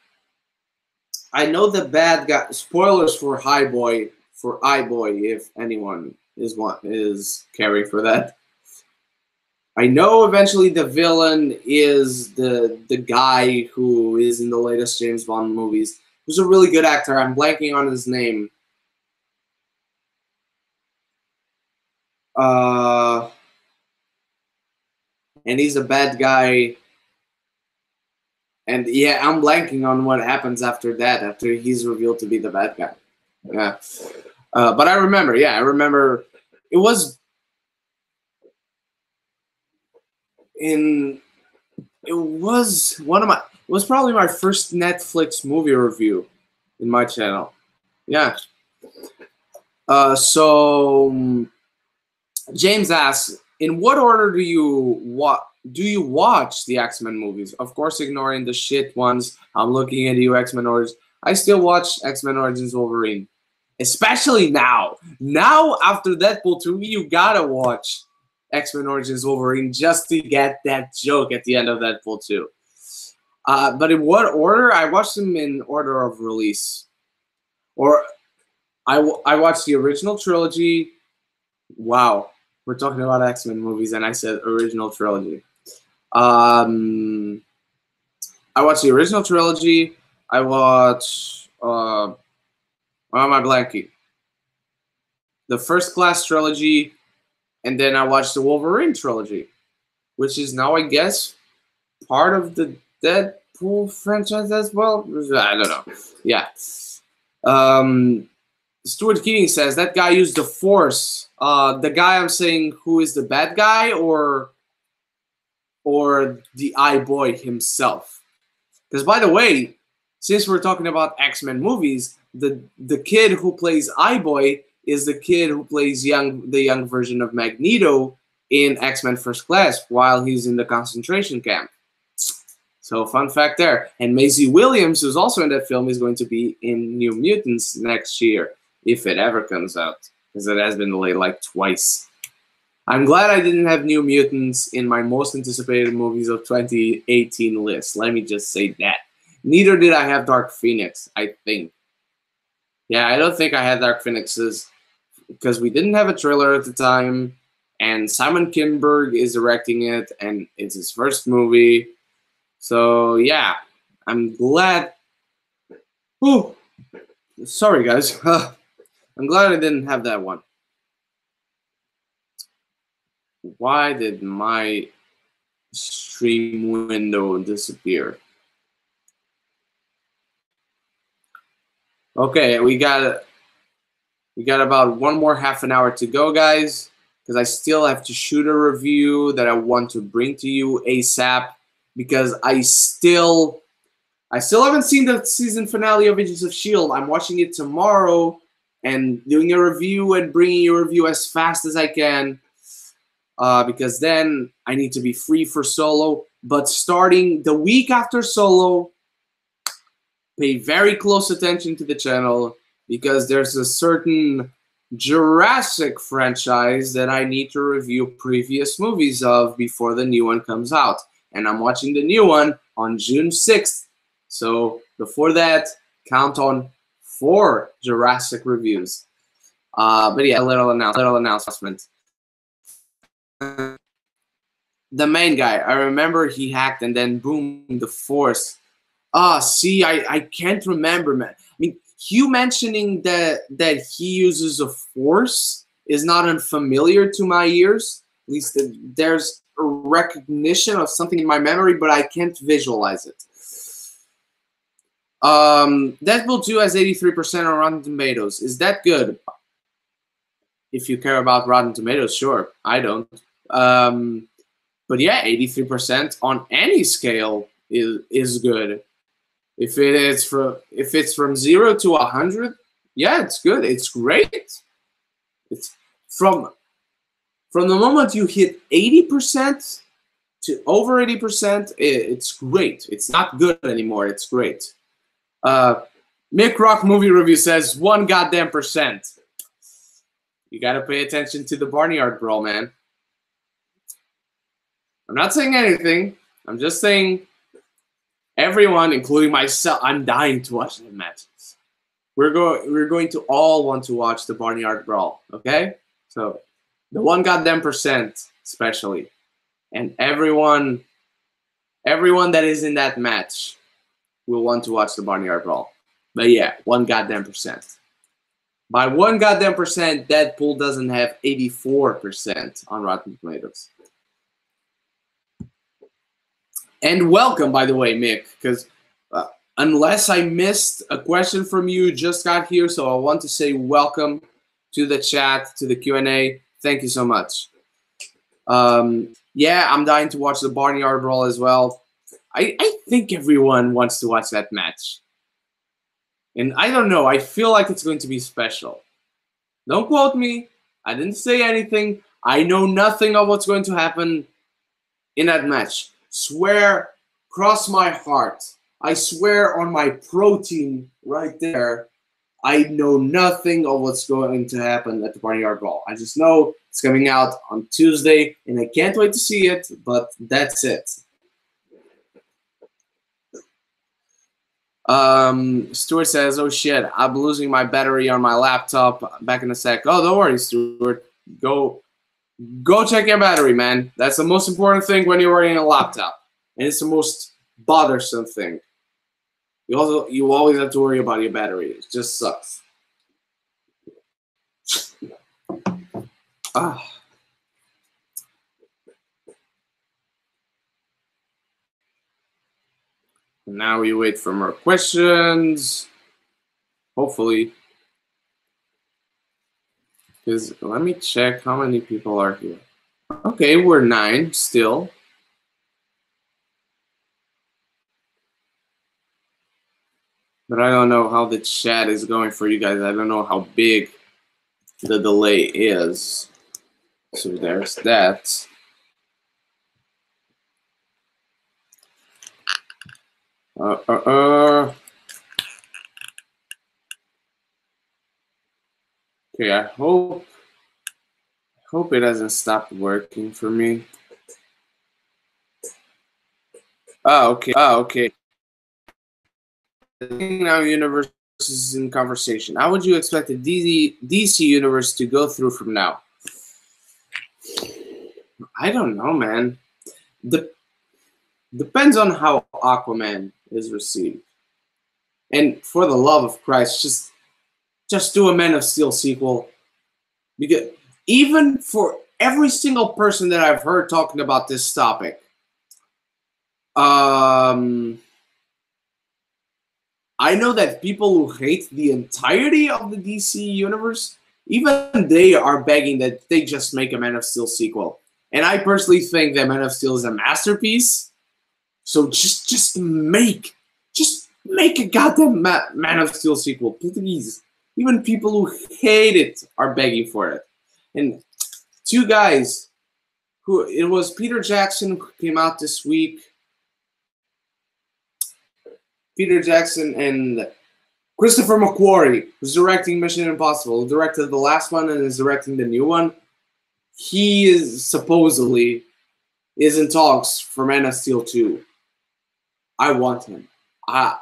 the bad guy. Spoilers for iBoy, if anyone is caring for that. I know eventually the villain is the guy who is in the latest James Bond movies. Who's a really good actor. I'm blanking on his name. And he's a bad guy. And yeah, I'm blanking on what happens after that, after he's revealed to be the bad guy. Yeah. But I remember, yeah, I remember it was probably my first Netflix movie review in my channel. Yeah. So James asks, in what order do you watch the X-Men movies? Of course, ignoring the shit ones. I'm looking at you, X-Men Origins. I still watch X-Men Origins Wolverine, especially now. Now, after Deadpool 2, you gotta watch X-Men Origins Wolverine just to get that joke at the end of Deadpool 2. But in what order? I watched them in order of release. Or I watched the original trilogy. Wow. We're talking about X-Men movies, and I said original trilogy. I watched the original trilogy. I watched... why am I blanking? The First Class trilogy, and then I watched the Wolverine trilogy, which is now, I guess, part of the Deadpool franchise as well. I don't know. Yeah. Stuart Keating says that guy used the Force. The guy I'm saying who is the bad guy, or the iBoy himself. Because by the way, since we're talking about X-Men movies, the kid who plays iBoy is the kid who plays the young version of Magneto in X-Men First Class while he's in the concentration camp. So fun fact there. And Maisie Williams, who's also in that film, is going to be in New Mutants next year, if it ever comes out, because it has been delayed like twice. I'm glad I didn't have New Mutants in my most anticipated movies of 2018 list. Let me just say that. Neither did I have Dark Phoenix, I think. Yeah, I don't think I had Dark Phoenixes because we didn't have a trailer at the time, and Simon Kinberg is directing it, and it's his first movie. So yeah, I'm glad. Oh, sorry guys. I'm glad I didn't have that one. Why did my stream window disappear? Okay, we got about one more half an hour to go, guys, because I still have to shoot a review that I want to bring to you ASAP, because I still haven't seen the season finale of Agents of S.H.I.E.L.D. I'm watching it tomorrow and doing a review and bringing you a review as fast as I can, because then I need to be free for Solo. But starting the week after Solo, pay very close attention to the channel, because there's a certain Jurassic franchise that I need to review previous movies of before the new one comes out. And I'm watching the new one on June 6th. So before that, count on 4 Jurassic reviews. But yeah, a little announcement. The main guy, I remember he hacked and then boom, the Force. See, I can't remember, man. I mean, you mentioning that he uses a Force is not unfamiliar to my ears. At least there's a recognition of something in my memory, but I can't visualize it. Deadpool 2 has 83% on Rotten Tomatoes. Is that good? If you care about Rotten Tomatoes, sure. I don't. But yeah, 83% on any scale is good. If it's from 0 to 100, yeah, it's good. It's great. It's from the moment you hit 80% to over 80%, it's great. It's not good anymore. It's great. Mick Rock Movie Review says 1 goddamn percent. You gotta pay attention to the Barnyard Brawl, man. I'm not saying anything. I'm just saying everyone, including myself, I'm dying to watch the matches. We're going to all want to watch the Barnyard Brawl, okay? So the 1% especially, and everyone that is in that match will want to watch the Barnyard Brawl. But yeah, 1%. By 1%, Deadpool doesn't have 84% on Rotten Tomatoes. And welcome, by the way, Mick, because unless I missed a question from you, just got here, so I want to say welcome to the chat, to the Q&A. Thank you so much. Yeah, I'm dying to watch the Barnyard Brawl as well. I think everyone wants to watch that match. And I don't know, I feel like it's going to be special. Don't quote me. I didn't say anything. I know nothing of what's going to happen in that match. Swear, cross my heart. I swear on my protein right there, I know nothing of what's going to happen at the Barnyard Brawl. I just know it's coming out on Tuesday, and I can't wait to see it, but that's it. Stuart says, oh shit, I'm losing my battery on my laptop. Back in a sec. Oh, don't worry, Stuart. Go check your battery, man. That's the most important thing when you're running a laptop. And it's the most bothersome thing. You always have to worry about your battery. It just sucks. Now we wait for more questions. Hopefully. Because let me check how many people are here. Okay, we're 9 still. But I don't know how the chat is going for you guys. I don't know how big the delay is. So there's that. Okay, I hope it hasn't stopped working for me. Oh, okay. Now universe is in conversation. How would you expect the DC universe to go through from now? I don't know, man. Depends on how Aquaman is received. And for the love of Christ, just do a Man of Steel sequel. Because even for every single person that I've heard talking about this topic, I know that people who hate the entirety of the DC universe, even they are begging that they just make a Man of Steel sequel. And I personally think that Man of Steel is a masterpiece. So just make a goddamn Man of Steel sequel, please. Even people who hate it are begging for it. And 2 guys who, it was Peter Jackson who came out this week. Peter Jackson and Christopher McQuarrie, who's directing Mission Impossible, who directed the last one and is directing the new one. He is supposedly in talks for Man of Steel 2. I want him. I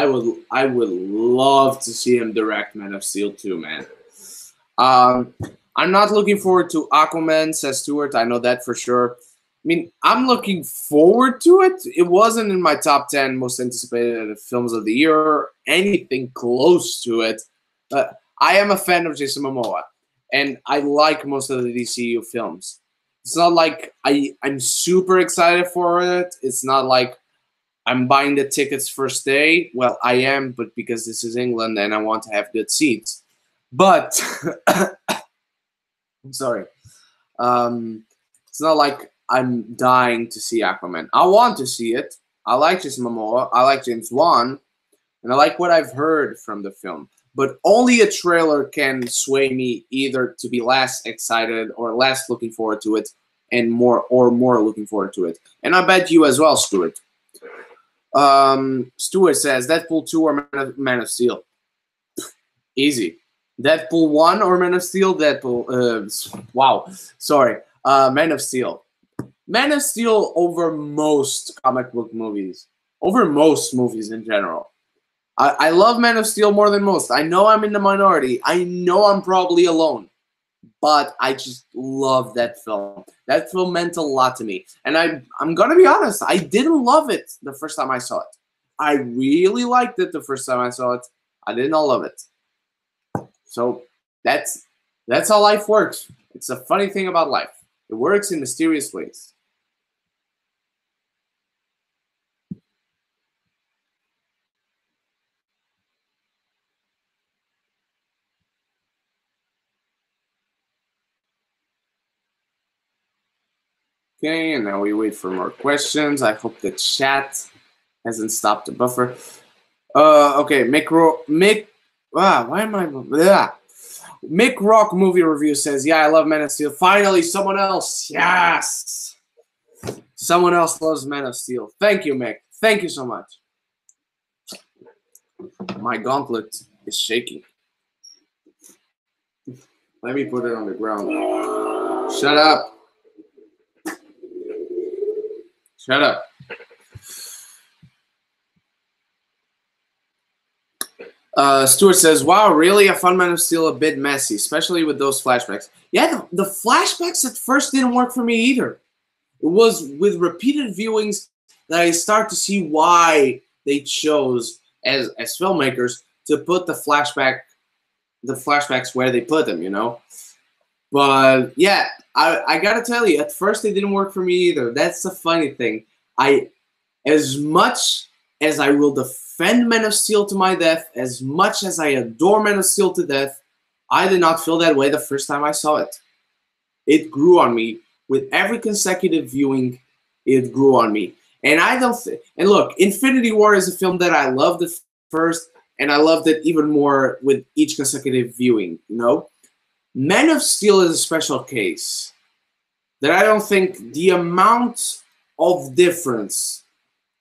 would love to see him direct Man of Steel 2, man. I'm not looking forward to Aquaman, says Stuart. I know that for sure. I mean, I'm looking forward to it. It wasn't in my top 10 most anticipated films of the year or anything close to it. I am a fan of Jason Momoa, and I like most of the DCU films. It's not like I'm super excited for it. It's not like I'm buying the tickets first day. Well, I am, but because this is England and I want to have good seats. But I'm sorry. It's not like I'm dying to see Aquaman. I want to see it. I like Jason Momoa. I like James Wan. And I like what I've heard from the film. But only a trailer can sway me either to be less excited or less looking forward to it and more looking forward to it. And I bet you as well, Stuart. Stuart says, Deadpool 2 or Man of Steel? Easy. Deadpool 1 or Man of Steel? Deadpool. Wow. Sorry. Man of Steel. Man of Steel over most comic book movies. over most movies in general. I love Man of Steel more than most. I know I'm in the minority. I know I'm probably alone. But I just love that film. That film meant a lot to me. And I'm going to be honest, I didn't love it the first time I saw it. I really liked it the first time I saw it. I did not love it. So that's how life works. It's a funny thing about life. It works in mysterious ways. Okay, and now we wait for more questions. I hope the chat hasn't stopped the buffer. Okay, Mick, why am I? Blah. Mick Rock movie review says, yeah, I love Man of Steel. Finally, someone else. Yes. Someone else loves Man of Steel. Thank you, Mick. Thank you so much. My gauntlet is shaking. Let me put it on the ground. Shut up. Shut up. Stuart says, wow, really? I found Man of Steel a bit messy, especially with those flashbacks. Yeah, the flashbacks at first didn't work for me either. It was with repeated viewings that I start to see why they chose, as filmmakers, to put the flashbacks where they put them, you know? But, yeah, I gotta tell you, at first it didn't work for me either. That's the funny thing. As much as I will defend Man of Steel to my death, as much as I adore Man of Steel to death, I did not feel that way the first time I saw it. It grew on me. With every consecutive viewing, it grew on me. And and look, Infinity War is a film that I loved at first, and I loved it even more with each consecutive viewing, you know? Man of Steel is a special case. That I don't think the amount of difference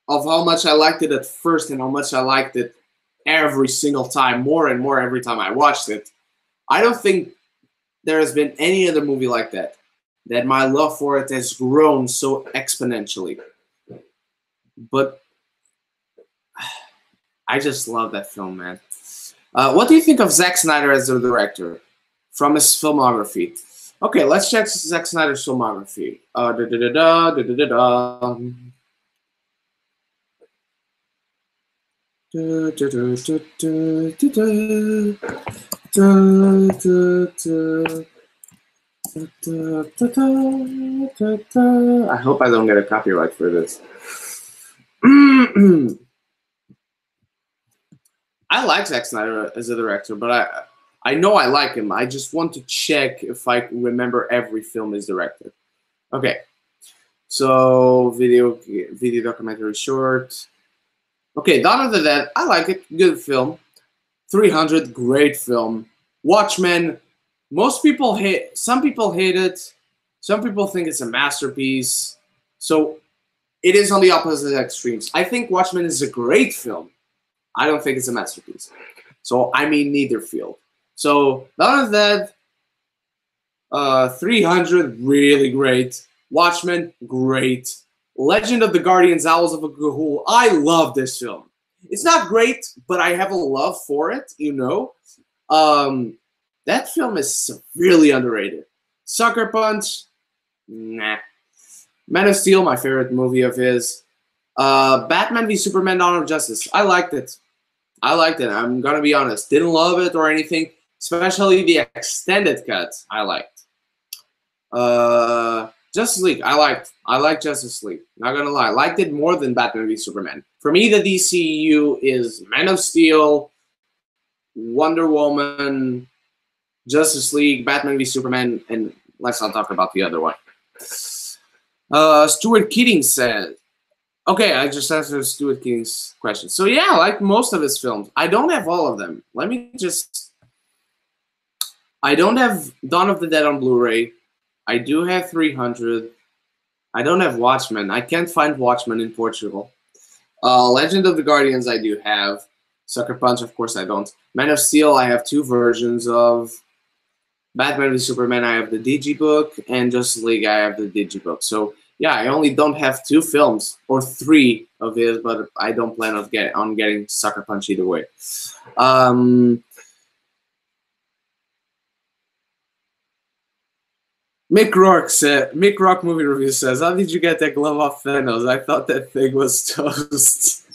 of how much I liked it at first and how much I liked it every single time, more and more every time I watched it, I don't think there has been any other movie like that my love for it has grown so exponentially. But I just love that film, man. What do you think of Zack Snyder as the director from his filmography? Okay, let's check Zack Snyder's filmography. I hope I don't get a copyright for this. I like Zack Snyder as a director, but I know I like him. I just want to check if I remember every film he's directed. Okay, so video documentary short. Okay, Dawn of the Dead. I like it. Good film. 300, great film. Watchmen. Most people hate. Some people hate it. Some people think it's a masterpiece. So it is on the opposite extremes. I think Watchmen is a great film. I don't think it's a masterpiece. So I'm in neither field. So Dawn of the Dead, 300, really great. Watchmen, great. Legend of the Guardians, Owls of Ga'Hoole. I love this film. It's not great, but I have a love for it, you know. That film is severely underrated. Sucker Punch, nah. Man of Steel, my favorite movie of his. Batman v Superman: Dawn of Justice. I liked it. I'm gonna be honest. Didn't love it or anything, especially the extended cut. I liked. Justice League. I liked Justice League. Not gonna lie, I liked it more than Batman v Superman. For me, the DCU is Man of Steel, Wonder Woman, Justice League, Batman v Superman, and let's not talk about the other one. Stuart Keating says, okay, I just answered Stuart Keating's question. So yeah, I like most of his films. I don't have all of them. I don't have Dawn of the Dead on Blu-ray. I do have 300. I don't have Watchmen. I can't find Watchmen in Portugal. Legend of the Guardians I do have. Sucker Punch, of course, I don't. Man of Steel, I have 2 versions of. Batman v Superman, I have the Digibook, and Justice League, I have the Digibook. So yeah, I only don't have 2 films or 3 of his, but I don't plan on getting Sucker Punch either way. Mick Rock movie review says, "How did you get that glove off Thanos? I thought that thing was toast."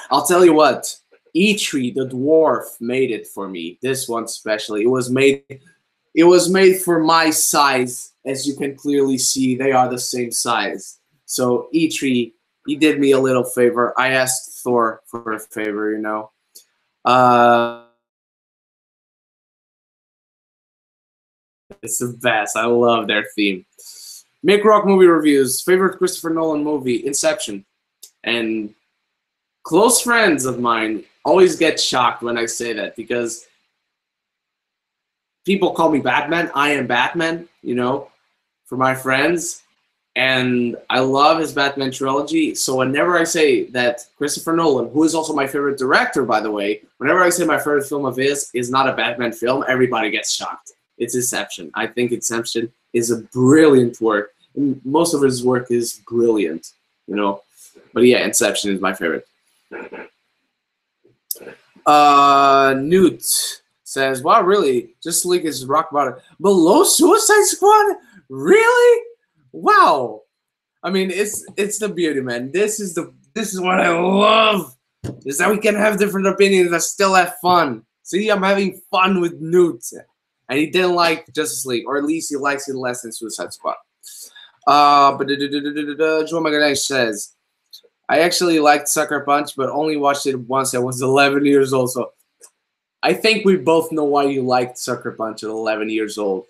I'll tell you what. Eitri, the dwarf, made it for me. This one especially. It was made for my size. As you can clearly see, they are the same size. So Eitri, he did me a little favor. I asked Thor for a favor, you know. It's the best. I love their theme. Mick Rock movie reviews. Favorite Christopher Nolan movie? Inception. And close friends of mine always get shocked when I say that because people call me Batman. I am Batman, you know, for my friends. And I love his Batman trilogy. So whenever I say that Christopher Nolan, who is also my favorite director, by the way, whenever I say my favorite film of his is not a Batman film, everybody gets shocked. It's Inception. I think Inception is a brilliant work. And most of his work is brilliant, you know. But yeah, Inception is my favorite. Newt says, "Wow, really? Justice League is rock bottom. Below Suicide Squad? Really? Wow." I mean, it's the beauty, man. This is what I love. Is that we can have different opinions and still have fun. See, I'm having fun with Newt. And he didn't like Justice League, or at least he likes it less than Suicide Squad. But Joe Magallanes says, "I actually liked Sucker Punch, but only watched it once. I was 11 years old." So I think we both know why you liked Sucker Punch at 11 years old.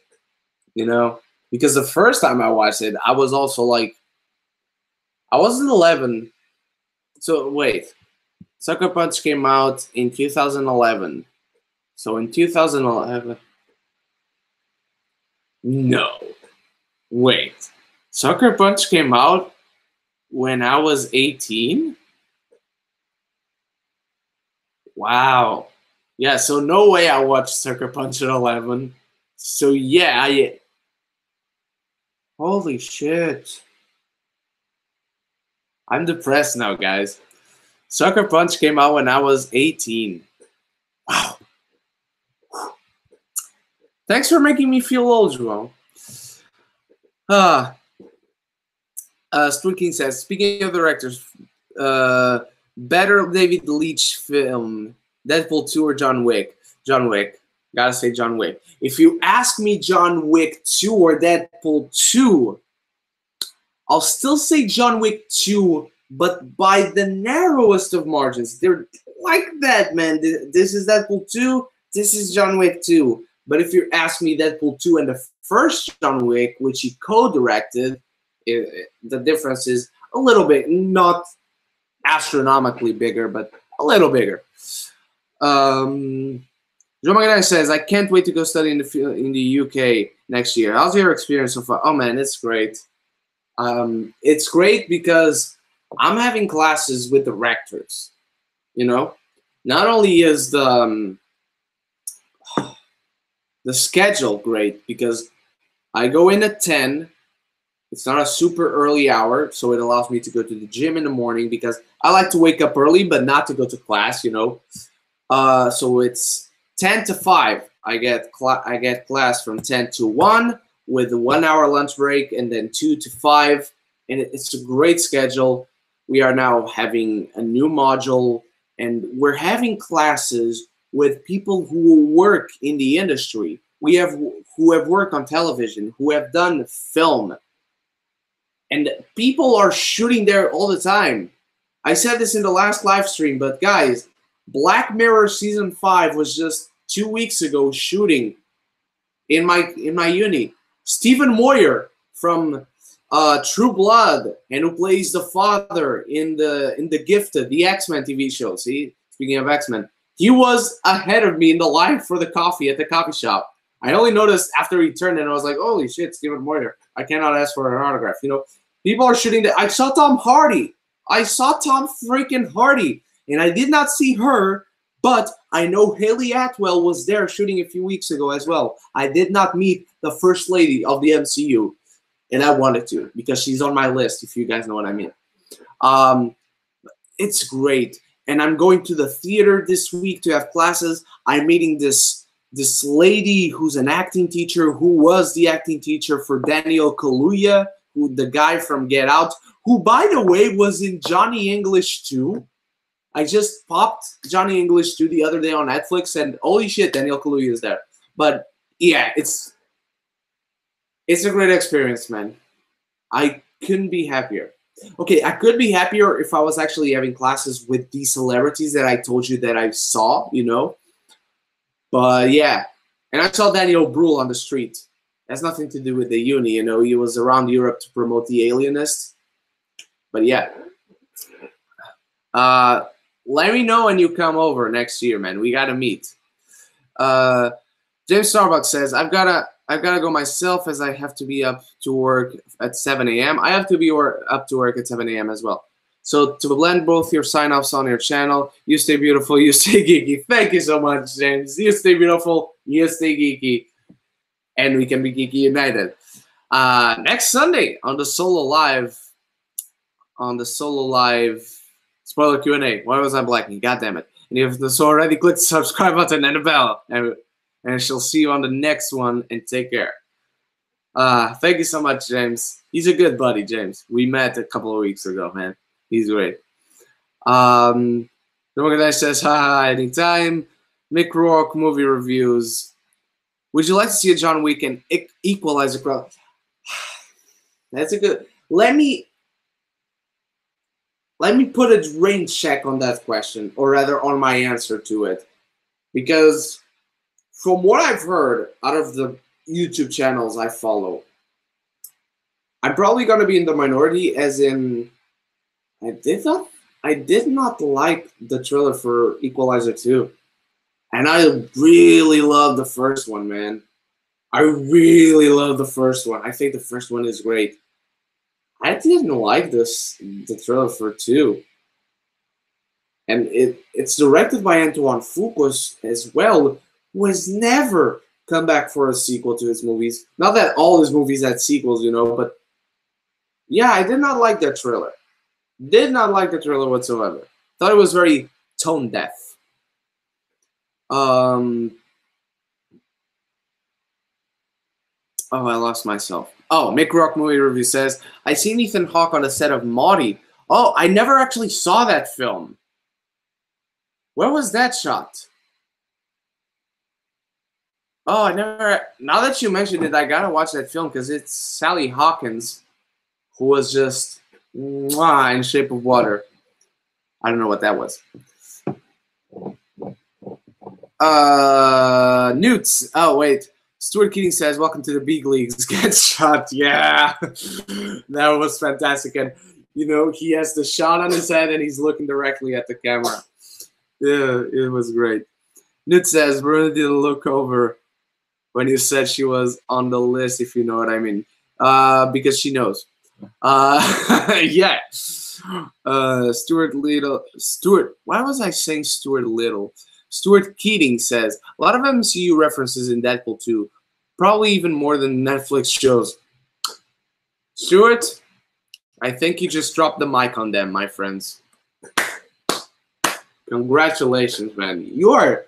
You know? Because the first time I watched it, I was also like, I wasn't 11. So wait. Sucker Punch came out in 2011. So in 2011... No. Wait. Sucker Punch came out when I was 18? Wow. Yeah, so no way I watched Sucker Punch at 11. So yeah, holy shit. I'm depressed now, guys. Sucker Punch came out when I was 18. Wow. Thanks for making me feel old, Joel. Street King says, "Speaking of directors, better David Leitch film, Deadpool 2 or John Wick?" John Wick. Gotta say John Wick. If you ask me John Wick 2 or Deadpool 2, I'll still say John Wick 2, but by the narrowest of margins. They're like that, man. This is Deadpool 2, this is John Wick 2. But if you ask me Deadpool 2 and the first John Wick, which he co-directed, the difference is a little bit, not astronomically bigger, but a little bigger. Joe Magana says, "I can't wait to go study in the UK next year." How's your experience so far? Oh man, it's great. It's great because I'm having classes with the rectors. You know, not only is the schedule great because I go in at 10. It's not a super early hour, so it allows me to go to the gym in the morning because I like to wake up early, but not to go to class, you know. So it's 10 to 5. I get class from 10 to 1 with a 1 hour lunch break, and then 2 to 5. And it's a great schedule. We are now having a new module, and we're having classes with people who work in the industry. Who have worked on television, who have done film. And people are shooting there all the time. I said this in the last live stream, but guys, Black Mirror Season 5 was just 2 weeks ago shooting in my uni. Stephen Moyer from True Blood, and who plays the father in the Gifted, the X-Men TV show. See, speaking of X-Men, he was ahead of me in the line for the coffee at the coffee shop. I only noticed after he turned, and I was like, "Holy shit, Stephen Moyer! I cannot ask for an autograph." You know, people are shooting that. I saw Tom Hardy. I saw Tom freaking Hardy, and I did not see her, but I know Haley Atwell was there shooting a few weeks ago as well. I did not meet the First Lady of the MCU. and I wanted to because she's on my list, if you guys know what I mean. It's great. And I'm going to the theater this week to have classes. I'm meeting this lady who's an acting teacher, who was the acting teacher for Daniel Kaluuya, who the guy from Get Out, who, by the way, was in Johnny English 2. I just popped Johnny English 2 the other day on Netflix, and holy shit, Daniel Kaluuya is there. But yeah, it's a great experience, man. I couldn't be happier. Okay, I could be happier if I was actually having classes with these celebrities that I told you that I saw, you know. But yeah, and I saw Daniel Brühl on the street. Has nothing to do with the uni, you know. He was around Europe to promote The Alienist. But yeah, let me know when you come over next year, man. We gotta meet. James Starbucks says, I've gotta go myself as I have to be up to work at 7 a.m. I have to be up to work at 7 a.m. as well. So to blend both your sign-offs on your channel, you stay beautiful, you stay geeky. Thank you so much, James. You stay beautiful, you stay geeky. And we can be geeky united. Next Sunday on the Solo Live, spoiler Q&A. Why was I blacking? God damn it. And if you already, click the subscribe button and the bell. And I shall see you on the next one, and take care. Thank you so much, James. He's a good buddy, James. We met a couple of weeks ago, man. He's great. The guy says, haha, anytime. Mick Rourke movie reviews. Would you like to see a John Wick and Equalizer crowd? That's a good. Let me put a rain check on that question, or rather on my answer to it. Because from what I've heard out of the YouTube channels I follow, I'm probably going to be in the minority, as in I did not like the trailer for Equalizer 2. And I really love the first one, man. I really love the first one. I think the first one is great. I didn't like the trailer for 2. And it's directed by Antoine Fuqua as well, who has never come back for a sequel to his movies. Not that all his movies had sequels, you know, but yeah, I did not like that trailer. Did not like the trailer whatsoever. Thought it was very tone deaf. Oh, I lost myself. Oh, Mick Rourke movie review says, I seen Ethan Hawke on the set of Maudie. Oh, I never actually saw that film. Where was that shot? Oh, I never. Now that you mentioned it, I gotta watch that film because it's Sally Hawkins, who was just mwah, in Shape of Water. I don't know what that was. Newts. Oh, wait. Stuart Keating says, welcome to the big leagues. Get shot. Yeah. That was fantastic. And, you know, he has the shot on his head and he's looking directly at the camera. Yeah, it was great. Newt says, Bruna didn't look over when you said she was on the list, if you know what I mean. Because she knows. Yeah. Stuart Little. Stuart. Why was I saying Stuart Little? Stuart Keating says, a lot of MCU references in Deadpool 2. Probably even more than Netflix shows. Stuart, I think you just dropped the mic on them, my friends. Congratulations, man. You are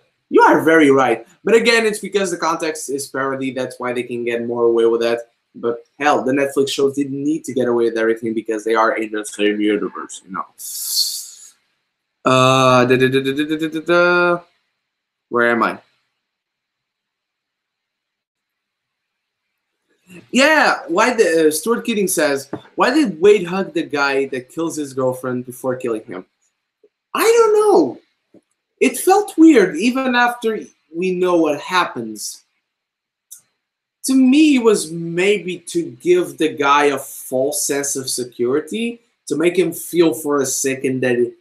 very right. But again, it's because the context is parody. That's why they can get more away with that. But hell, the Netflix shows didn't need to get away with everything because they are in the same universe, you know. Where am I? Yeah, why the Stuart Keating says, why did Wade hug the guy that kills his girlfriend before killing him? I don't know. It felt weird even after we know what happens. To me, it was maybe to give the guy a false sense of security, to make him feel for a second that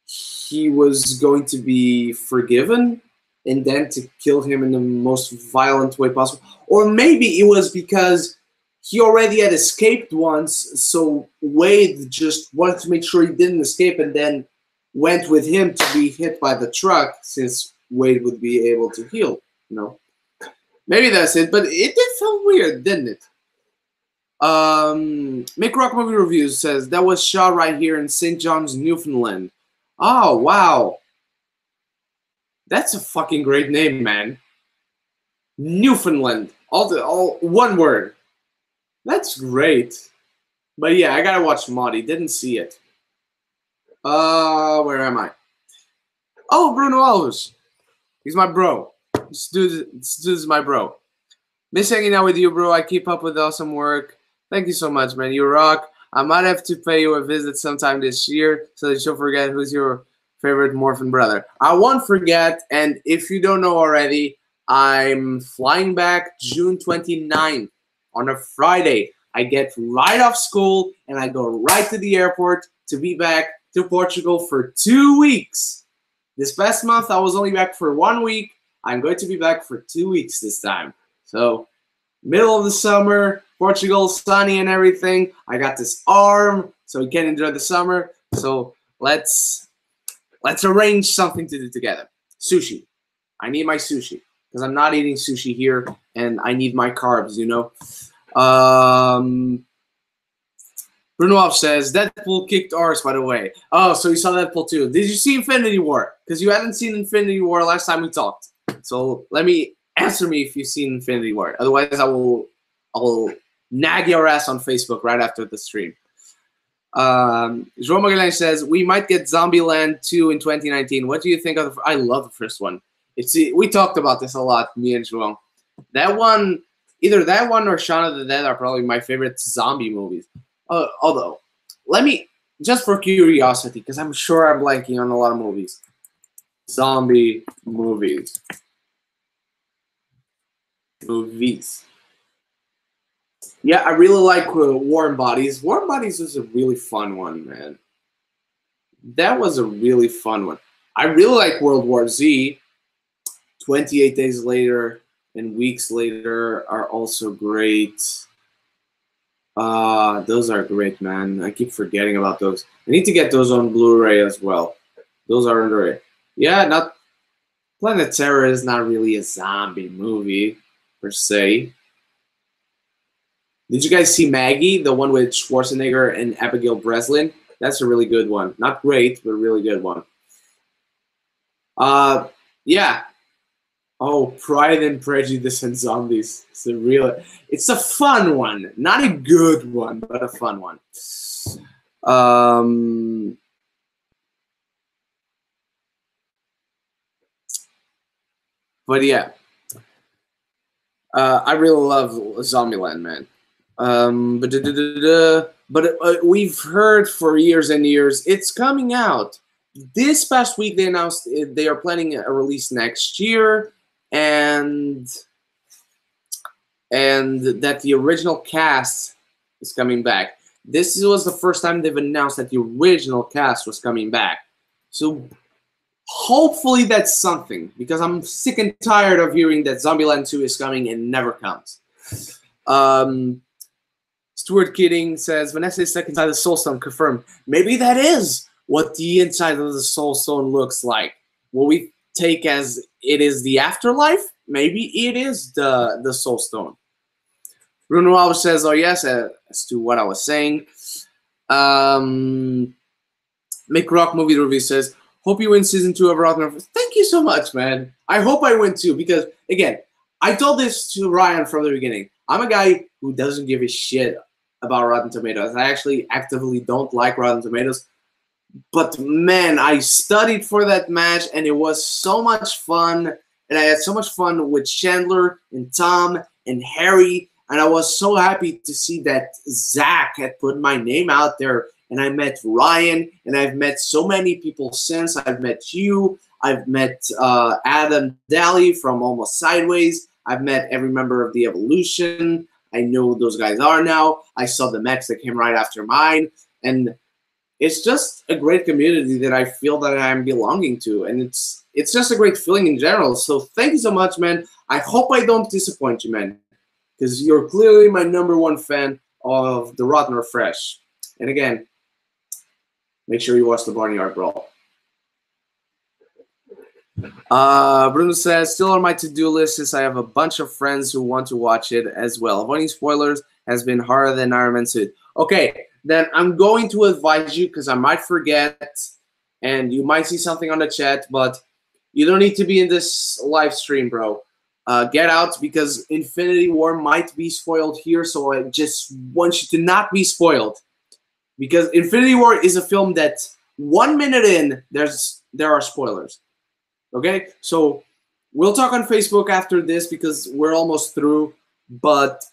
he was going to be forgiven, and then to kill him in the most violent way possible. Or maybe it was because he already had escaped once, so Wade just wanted to make sure he didn't escape and then went with him to be hit by the truck, since Wade would be able to heal, you know. Maybe that's it, but it did feel weird, didn't it? Make Rock Movie Reviews says that was shot right here in St. John's, Newfoundland. Oh wow, that's a fucking great name, man. Newfoundland, all one word. That's great. But yeah, I gotta watch Maudie. Didn't see it. Where am I? Oh, Bruno Alves. He's my bro. This dude is my bro. Miss hanging out with you, bro. I keep up with awesome work. Thank you so much, man. You rock. I might have to pay you a visit sometime this year so that you'll forget who's your favorite Morphin brother. I won't forget, and if you don't know already, I'm flying back June 29th on a Friday. I get right off school, and I go right to the airport to be back to Portugal for 2 weeks. This past month, I was only back for 1 week. I'm going to be back for 2 weeks this time. So, middle of the summer, Portugal, sunny and everything. I got this arm, so we can enjoy the summer. So let's arrange something to do together. Sushi. I need my sushi because I'm not eating sushi here, and I need my carbs. You know. Bruno Alf says Deadpool kicked arse. By the way. Oh, so you saw Deadpool too? Did you see Infinity War? Because you hadn't seen Infinity War last time we talked. So answer me if you've seen Infinity War. Otherwise, I'll nag your ass on Facebook right after the stream. João Magalhães says we might get Zombieland 2 in 2019. What do you think of I love the first one. We talked about this a lot, me and João. That one, either that one or Shaun of the Dead are probably my favorite zombie movies. Although, just for curiosity, because I'm sure I'm blanking on a lot of movies. Zombie movies. Yeah, I really like Warm Bodies. Warm Bodies was a really fun one, man. That was a really fun one. I really like World War Z. 28 Days Later and Weeks Later are also great. Those are great, man. I keep forgetting about those. I need to get those on Blu-ray as well. Those are underrated. Yeah, Planet Terror is not really a zombie movie per se. Did you guys see Maggie, the one with Schwarzenegger and Abigail Breslin? That's a really good one. Not great, but a really good one. Yeah. Oh, Pride and Prejudice and Zombies. It's a fun one. Not a good one, but a fun one. But yeah. I really love Zombieland, man. But we've heard for years and years it's coming out. This past week they announced they are planning a release next year, and that the original cast is coming back. This was the first time they've announced that the original cast was coming back. So hopefully that's something, because I'm sick and tired of hearing that Zombieland 2 is coming and never comes. Stuart Kidding says, Vanessa is stuck inside the Soul Stone, confirmed. Maybe that is what the inside of the Soul Stone looks like. Will we take as it is the afterlife? Maybe it is the Soul Stone. Bruno Alves says, oh yes, as to what I was saying. Make Rock Movie Review says, hope you win season 2 of Rotten. Thank you so much, man. I hope I win too, because again, I told this to Ryan from the beginning. I'm a guy who doesn't give a shit about Rotten Tomatoes. I actually actively don't like Rotten Tomatoes. But man, I studied for that match, and it was so much fun. And I had so much fun with Chandler and Tom and Harry. And I was so happy to see that Zach had put my name out there. And I met Ryan, and I've met so many people since. I've met you. I've met Adam Daly from Almost Sideways. I've met every member of the Evolution. I know who those guys are now. I saw the match that came right after mine. And it's just a great community that I feel that I'm belonging to. And it's just a great feeling in general. So thank you so much, man. I hope I don't disappoint you, man. Because you're clearly my #1 fan of the Rotten or Fresh. And again, make sure you watch the Barnyard Brawl. Bruno says, still on my to-do list since I have a bunch of friends who want to watch it as well. Avoiding spoilers has been harder than Iron Man suit. Okay, then I'm going to advise you because I might forget and you might see something on the chat, but you don't need to be in this live stream, bro. Get out because Infinity War might be spoiled here, so I just want you to not be spoiled. Because Infinity War is a film that 1 minute in, there are spoilers. Okay? So we'll talk on Facebook after this because we're almost through, but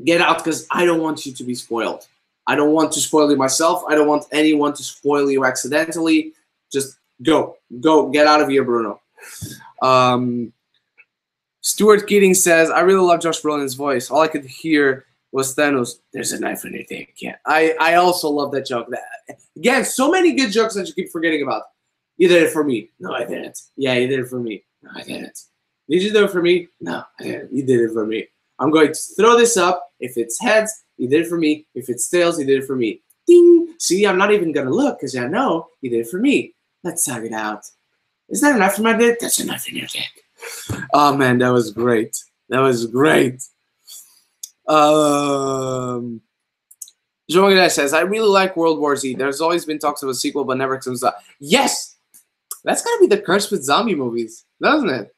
get out because I don't want you to be spoiled. I don't want to spoil you myself. I don't want anyone to spoil you accidentally. Just go. Go. Get out of here, Bruno. Stuart Keating says, I really love Josh Brolin's voice. All I could hear was Thanos, there's a knife in your dick. Yeah, I also love that joke. Again, so many good jokes that you keep forgetting about. You did it for me. No, I didn't. Yeah, you did it for me. No, I didn't. Did you do it for me? No, I didn't. You did it for me. I'm going to throw this up. If it's heads, you did it for me. If it's tails, you did it for me. Ding! See, I'm not even going to look because I know you did it for me. Let's tug it out. Is that a knife in my dick? That's a knife in your dick. Oh, man, that was great. That was great. Jean Magdalena says, I really like World War Z. There's always been talks of a sequel, but never comes out. Yes! That's got to be the curse with zombie movies, doesn't it?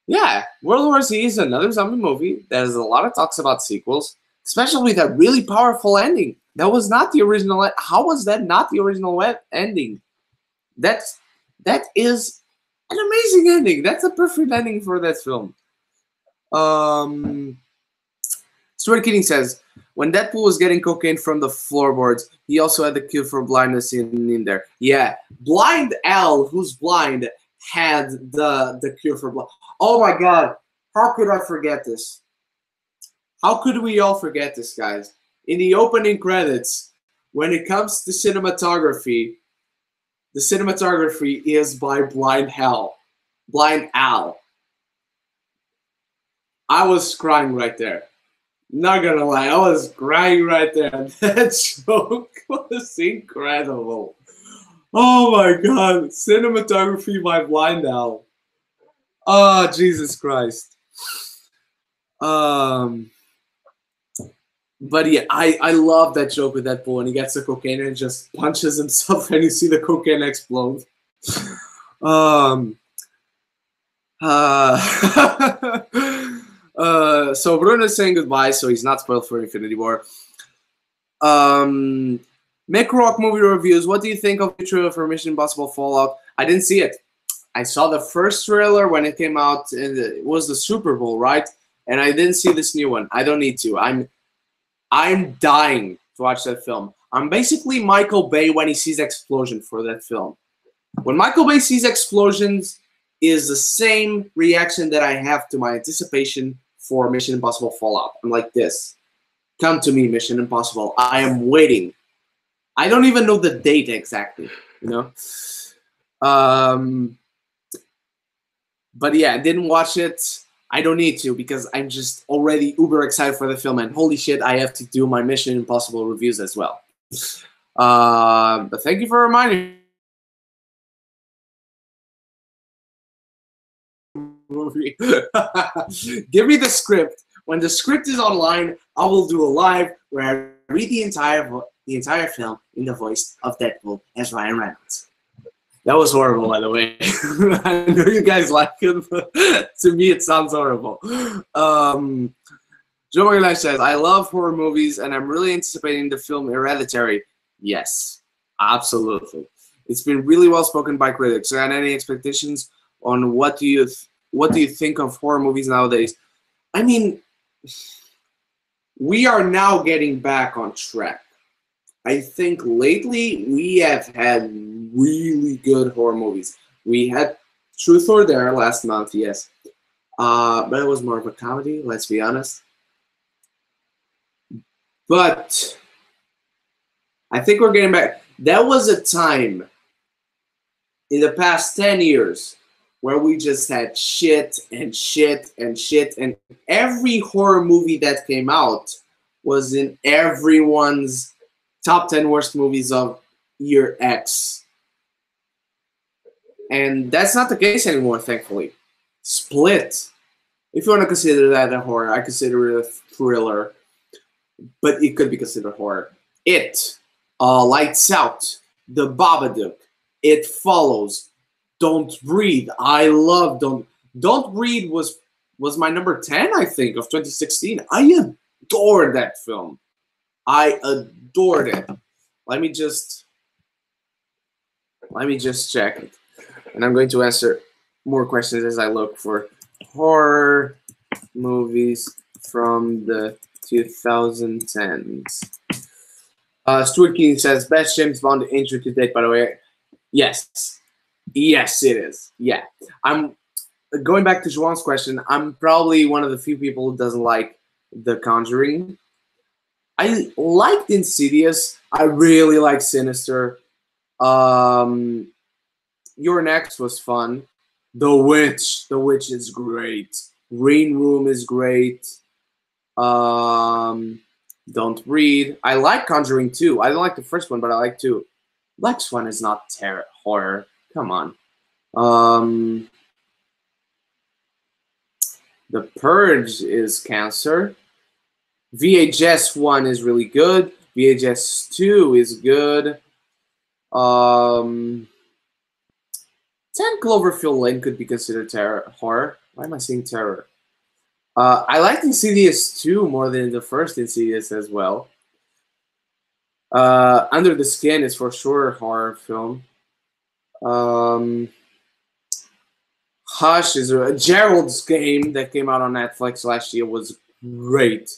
Yeah, World War Z is another zombie movie. There's a lot of talks about sequels, especially with a really powerful ending. That was not the original. How was that not the original ending? That is an amazing ending. That's a perfect ending for that film. Stuart Keating says, when Deadpool was getting cocaine from the floorboards, he also had the cure for blindness in there. Yeah, Blind Al, who's blind, had the cure for blind. Oh my God, how could I forget this? How could we all forget this, guys? In the opening credits, when it comes to cinematography, the cinematography is by Blind Al. I was crying right there. Not gonna lie, I was crying right there. That joke was incredible. Oh my God, cinematography by Blind Al. Oh, Jesus Christ. But yeah, I love that joke with Deadpool when he gets the cocaine and just punches himself and you see the cocaine explode. So Bruno's saying goodbye, so he's not spoiled for Infinity War. Mick Rock movie reviews. What do you think of the trailer for Mission Impossible Fallout? I didn't see it. I saw the first trailer when it came out, and it was the Super Bowl, right? And I didn't see this new one. I don't need to. I'm dying to watch that film. I'm basically Michael Bay when he sees explosion for that film. When Michael Bay sees explosions, is the same reaction that I have to my anticipation for Mission Impossible Fallout. I'm like this. Come to me, Mission Impossible. I am waiting. I don't even know the date exactly, you know? But yeah, I didn't watch it. I don't need to because I'm just already uber excited for the film. And holy shit, I have to do my Mission Impossible reviews as well. But thank you for reminding me. Movie. Give me the script. When the script is online, I will do a live where I read the entire film in the voice of Deadpool as Ryan Reynolds. That was horrible, by the way. I know you guys like it, but to me it sounds horrible. Joe Magdalena says, I love horror movies and I'm really anticipating the film Hereditary. Yes, absolutely. It's been really well spoken by critics. And any expectations on what do you think of horror movies nowadays? I mean, we are now getting back on track. I think lately we have had really good horror movies. We had Truth or Dare last month, yes. But it was more of a comedy, let's be honest. But I think we're getting back. That was a time in the past 10 years where we just had shit and shit and shit, and every horror movie that came out was in everyone's top 10 worst movies of year X. And that's not the case anymore, thankfully. Split. If you want to consider that a horror, I consider it a thriller. but it could be considered horror. It, Lights Out, The Babadook, It Follows, Don't Breathe. I love Don't Breathe was my number 10, I think, of 2016. I adored that film. I adored it. Let me just check it. And I'm going to answer more questions as I look for horror movies from the 2010s. Stuart King says, best James Bond intro to date, by the way. Yes. Yes, it is. Yeah. I'm going back to Joan's question. I'm probably one of the few people who doesn't like The Conjuring. I liked Insidious. I really like Sinister. Your Next was fun. The Witch is great. Green Room is great. Don't Read. I like Conjuring 2. I don't like the first one, but I like 2. Black Swan is not horror. Come on. The Purge is cancer. VHS 1 is really good. VHS 2 is good. 10 Cloverfield Lane could be considered horror. Why am I saying terror? I liked Insidious 2 more than the first Insidious as well. Under the Skin is for sure a horror film. Hush is Gerald's Game that came out on Netflix last year was great.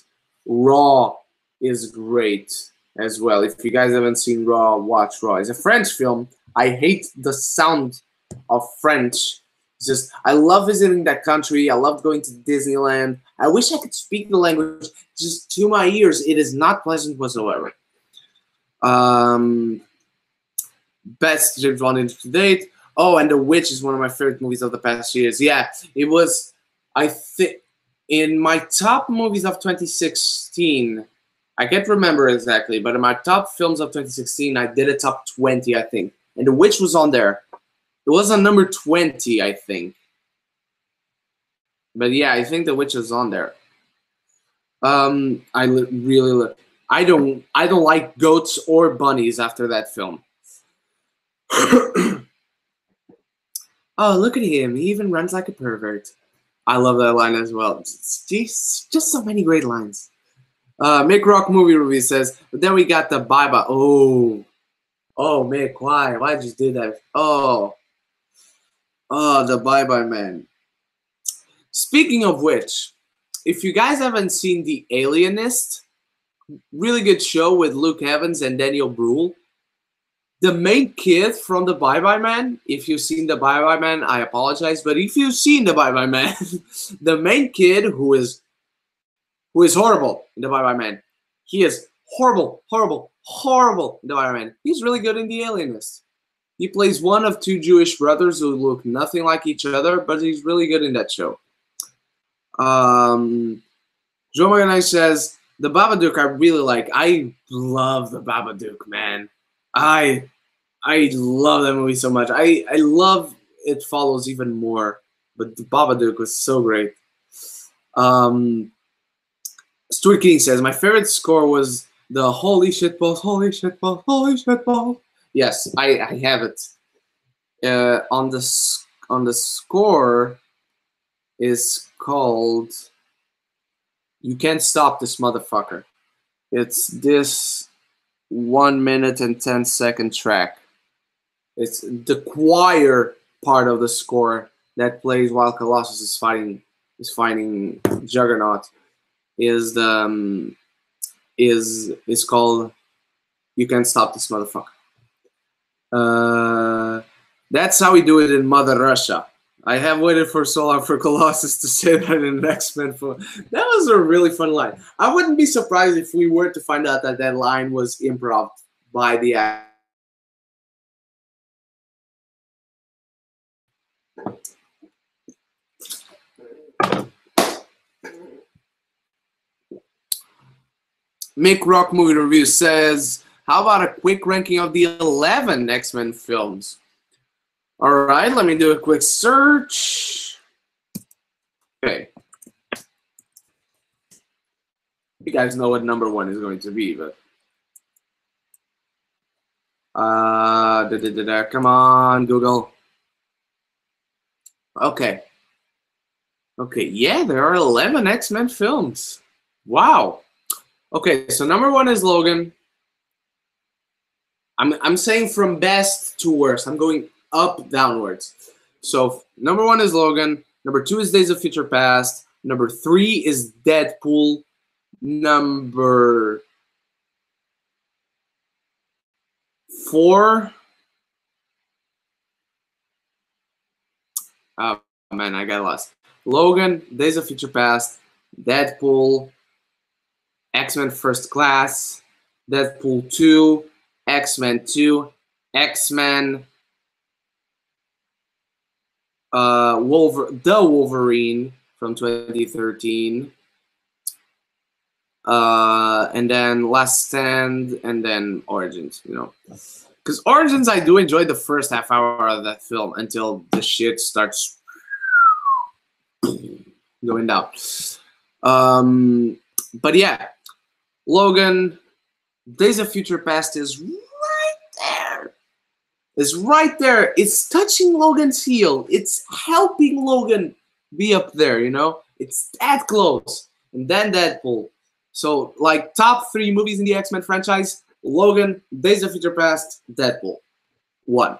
Raw is great as well. If you guys haven't seen Raw, watch Raw. It's a French film. I hate the sound of French. It's just, I love visiting that country. I love going to Disneyland. I wish I could speak the language. Just to my ears, it is not pleasant whatsoever. Best James Bond intro to date. Oh, and The Witch is one of my favorite movies of the past years. Yeah, it was, I think, in my top movies of 2016, I can't remember exactly, but in my top films of 2016, I did a top 20, I think. And The Witch was on there. It was on number 20, I think. But yeah, I think The Witch is on there. I don't like goats or bunnies after that film. Oh, look at him. He even runs like a pervert. I love that line as well. Just so many great lines. Mick Rock Movie Review says, but then we got the bye-bye. Oh, Mick, why? Why'd you do that? Oh, the Bye-Bye Man. Speaking of which, if you guys haven't seen The Alienist, really good show with Luke Evans and Daniel Bruhl. The main kid from The Bye-Bye Man, if you've seen The Bye-Bye Man, I apologize, but if you've seen The Bye-Bye Man, the main kid who is horrible in The Bye-Bye Man, he is horrible in The Bye-Bye Man. He's really good in The Alienist. He plays one of 2 Jewish brothers who look nothing like each other, but he's really good in that show. Joe Maganai says, The Babadook I really like. I love The Babadook, man. I love that movie so much. I love It Follows even more, but The Babadook was so great. Stuart King says, my favorite score was the holy shit balls. Yes, I have it. On the score is called You Can't Stop This Motherfucker. It's this 1 minute and 10-second track. It's the choir part of the score that plays while Colossus is fighting Juggernaut. Is called You Can't Stop This Motherfucker. That's how we do it in Mother Russia. I have waited for so long for Colossus to say that in an X-Men film. That was a really fun line. I wouldn't be surprised if we were to find out that that line was improv by the actor. Mick Rock Movie Review says, how about a quick ranking of the 11 X-Men films? All right, let me do a quick search. Okay. You guys know what number 1 is going to be, but come on, Google. Okay. Okay, yeah, there are 11 X-Men films. Wow. Okay, so number 1 is Logan. I'm saying from best to worst. I'm going up, downwards. So number 1 is Logan. Number 2 is Days of Future Past. Number 3 is Deadpool. Number 4. Oh man, I got lost. Logan, Days of Future Past, Deadpool, X-Men First Class, Deadpool 2, X-Men 2, X-Men, the Wolverine from 2013, and then Last Stand, and then Origins, you know. Because Origins, I do enjoy the first half hour of that film until the shit starts going down. But yeah, Logan, Days of Future Past is right there. It's right there. It's touching Logan's heel. It's helping Logan be up there, you know? It's that close. And then Deadpool. So, like, top 3 movies in the X-Men franchise, Logan, Days of Future Past, Deadpool. 1.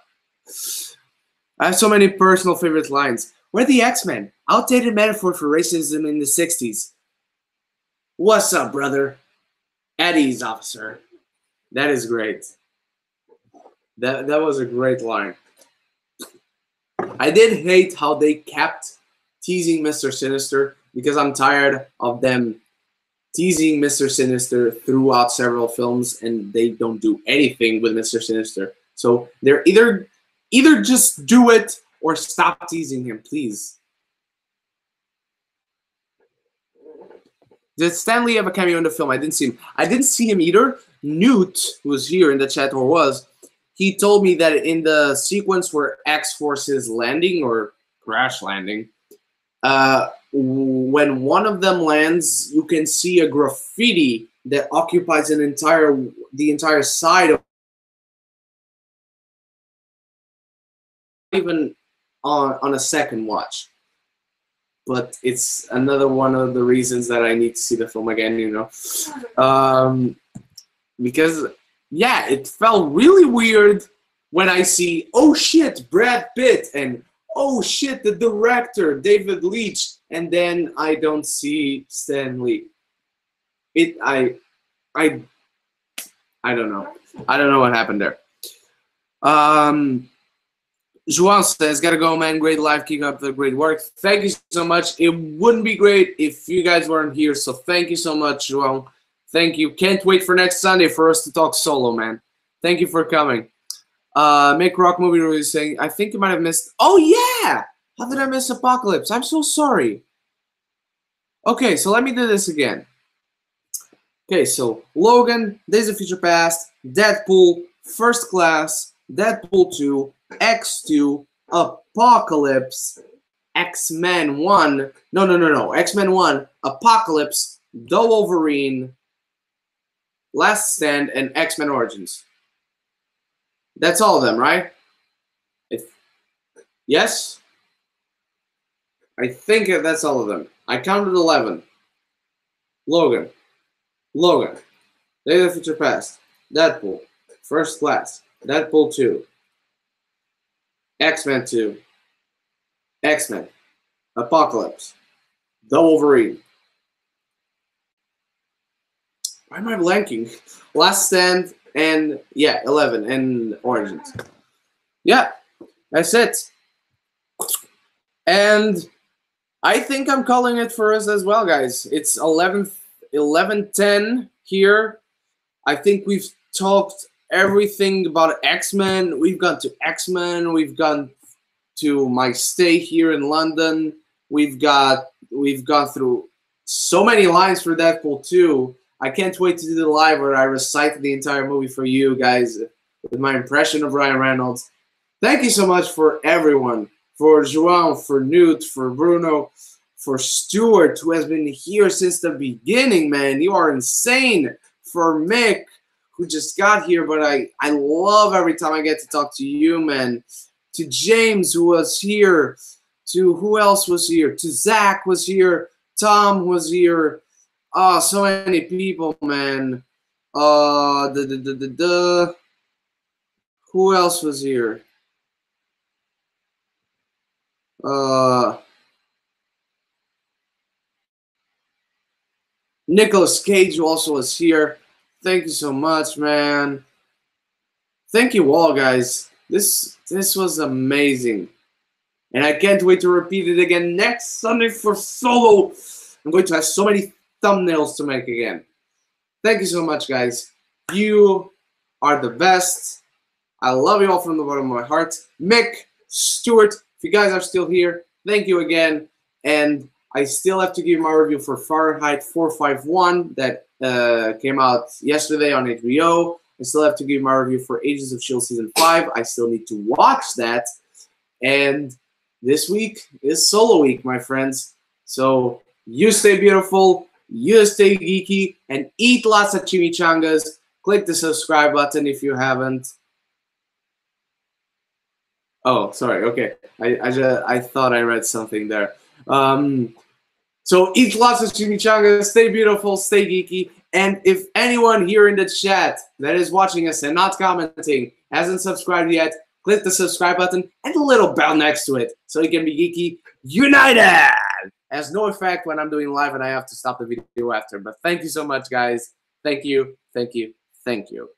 I have so many personal favorite lines. We're the X-Men. Outdated metaphor for racism in the 60s. What's up, brother? Eddie's officer. That is great. That was a great line. I did hate how they kept teasing Mr. Sinister because I'm tired of them teasing Mr. Sinister throughout several films and they don't do anything with Mr. Sinister. So they're either just do it or stop teasing him, please. Did Stan Lee have a cameo in the film? I didn't see him. I didn't see him either. Newt, who was here in the chat or was, he told me that in the sequence where X-Force is landing or crash landing, when one of them lands, you can see a graffiti that occupies the entire side of, even on a second watch. But it's another one of the reasons that I need to see the film again, you know. Because, yeah, it felt really weird when I see, oh shit, Brad Pitt, and oh shit, the director, David Leitch, and then I don't see Stan Lee. I don't know. I don't know what happened there. João says, gotta go, man. Great live. Keep up the great work. Thank you so much. It wouldn't be great if you guys weren't here, so thank you so much, João. Thank you. Can't wait for next Sunday for us to talk solo, man. Thank you for coming. Make Rock Movie Review saying, I think you might have missed. Oh, yeah! How did I miss Apocalypse? I'm so sorry. Okay, so let me do this again. Okay, so Logan, Days of Future Past, Deadpool, First Class, Deadpool 2, X2, Apocalypse, X-Men 1. No. X-Men 1, Apocalypse, The Wolverine, Last Stand, and X-Men Origins. That's all of them, right? Yes? I think that's all of them. I counted 11. Logan, Days of Future Past, Deadpool, First Class, Deadpool 2, X-Men 2, X-Men, Apocalypse, The Wolverine. Why am I blanking? Last Stand, and yeah, 11, and Origins. Yeah, that's it. And I think I'm calling it for us as well, guys. It's 11:10 here. I think we've talked everything about X-Men. We've gone to X-Men. We've gone to my stay here in London. We've gone through so many lines for Deadpool 2. I can't wait to do the live where I recite the entire movie for you guys with my impression of Ryan Reynolds. Thank you so much for everyone, for João, for Newt, for Bruno, For Stuart, who has been here since the beginning, man. You are insane. For Mick, who just got here, but I love every time I get to talk to you, man. To James, who was here. To who else was here? To Zach was here. Tom was here. Oh, so many people, man. Who else was here? Nicolas Cage also was here. Thank you so much, man. Thank you all, guys. This was amazing. And I can't wait to repeat it again next Sunday for Solo. I'm going to have so many thumbnails to make again. Thank you so much, guys. You are the best. I love you all from the bottom of my heart. Mick, Stuart, if you guys are still here, thank you again. And I still have to give my review for Fahrenheit 451 that came out yesterday on HBO. I still have to give my review for Agents of S.H.I.E.L.D. Season 5. I still need to watch that. And this week is Solo Week, my friends. So you stay beautiful, you stay geeky, and eat lots of chimichangas. Click the subscribe button if you haven't. Oh, sorry. Okay, I thought I read something there. So eat lots of chimichangas, stay beautiful, stay geeky, and if anyone here in the chat that is watching us and not commenting hasn't subscribed yet, click the subscribe button and the little bell next to it so you can be geeky united. Has no effect when I'm doing live and I have to stop the video after. But thank you so much, guys. Thank you, thank you, thank you.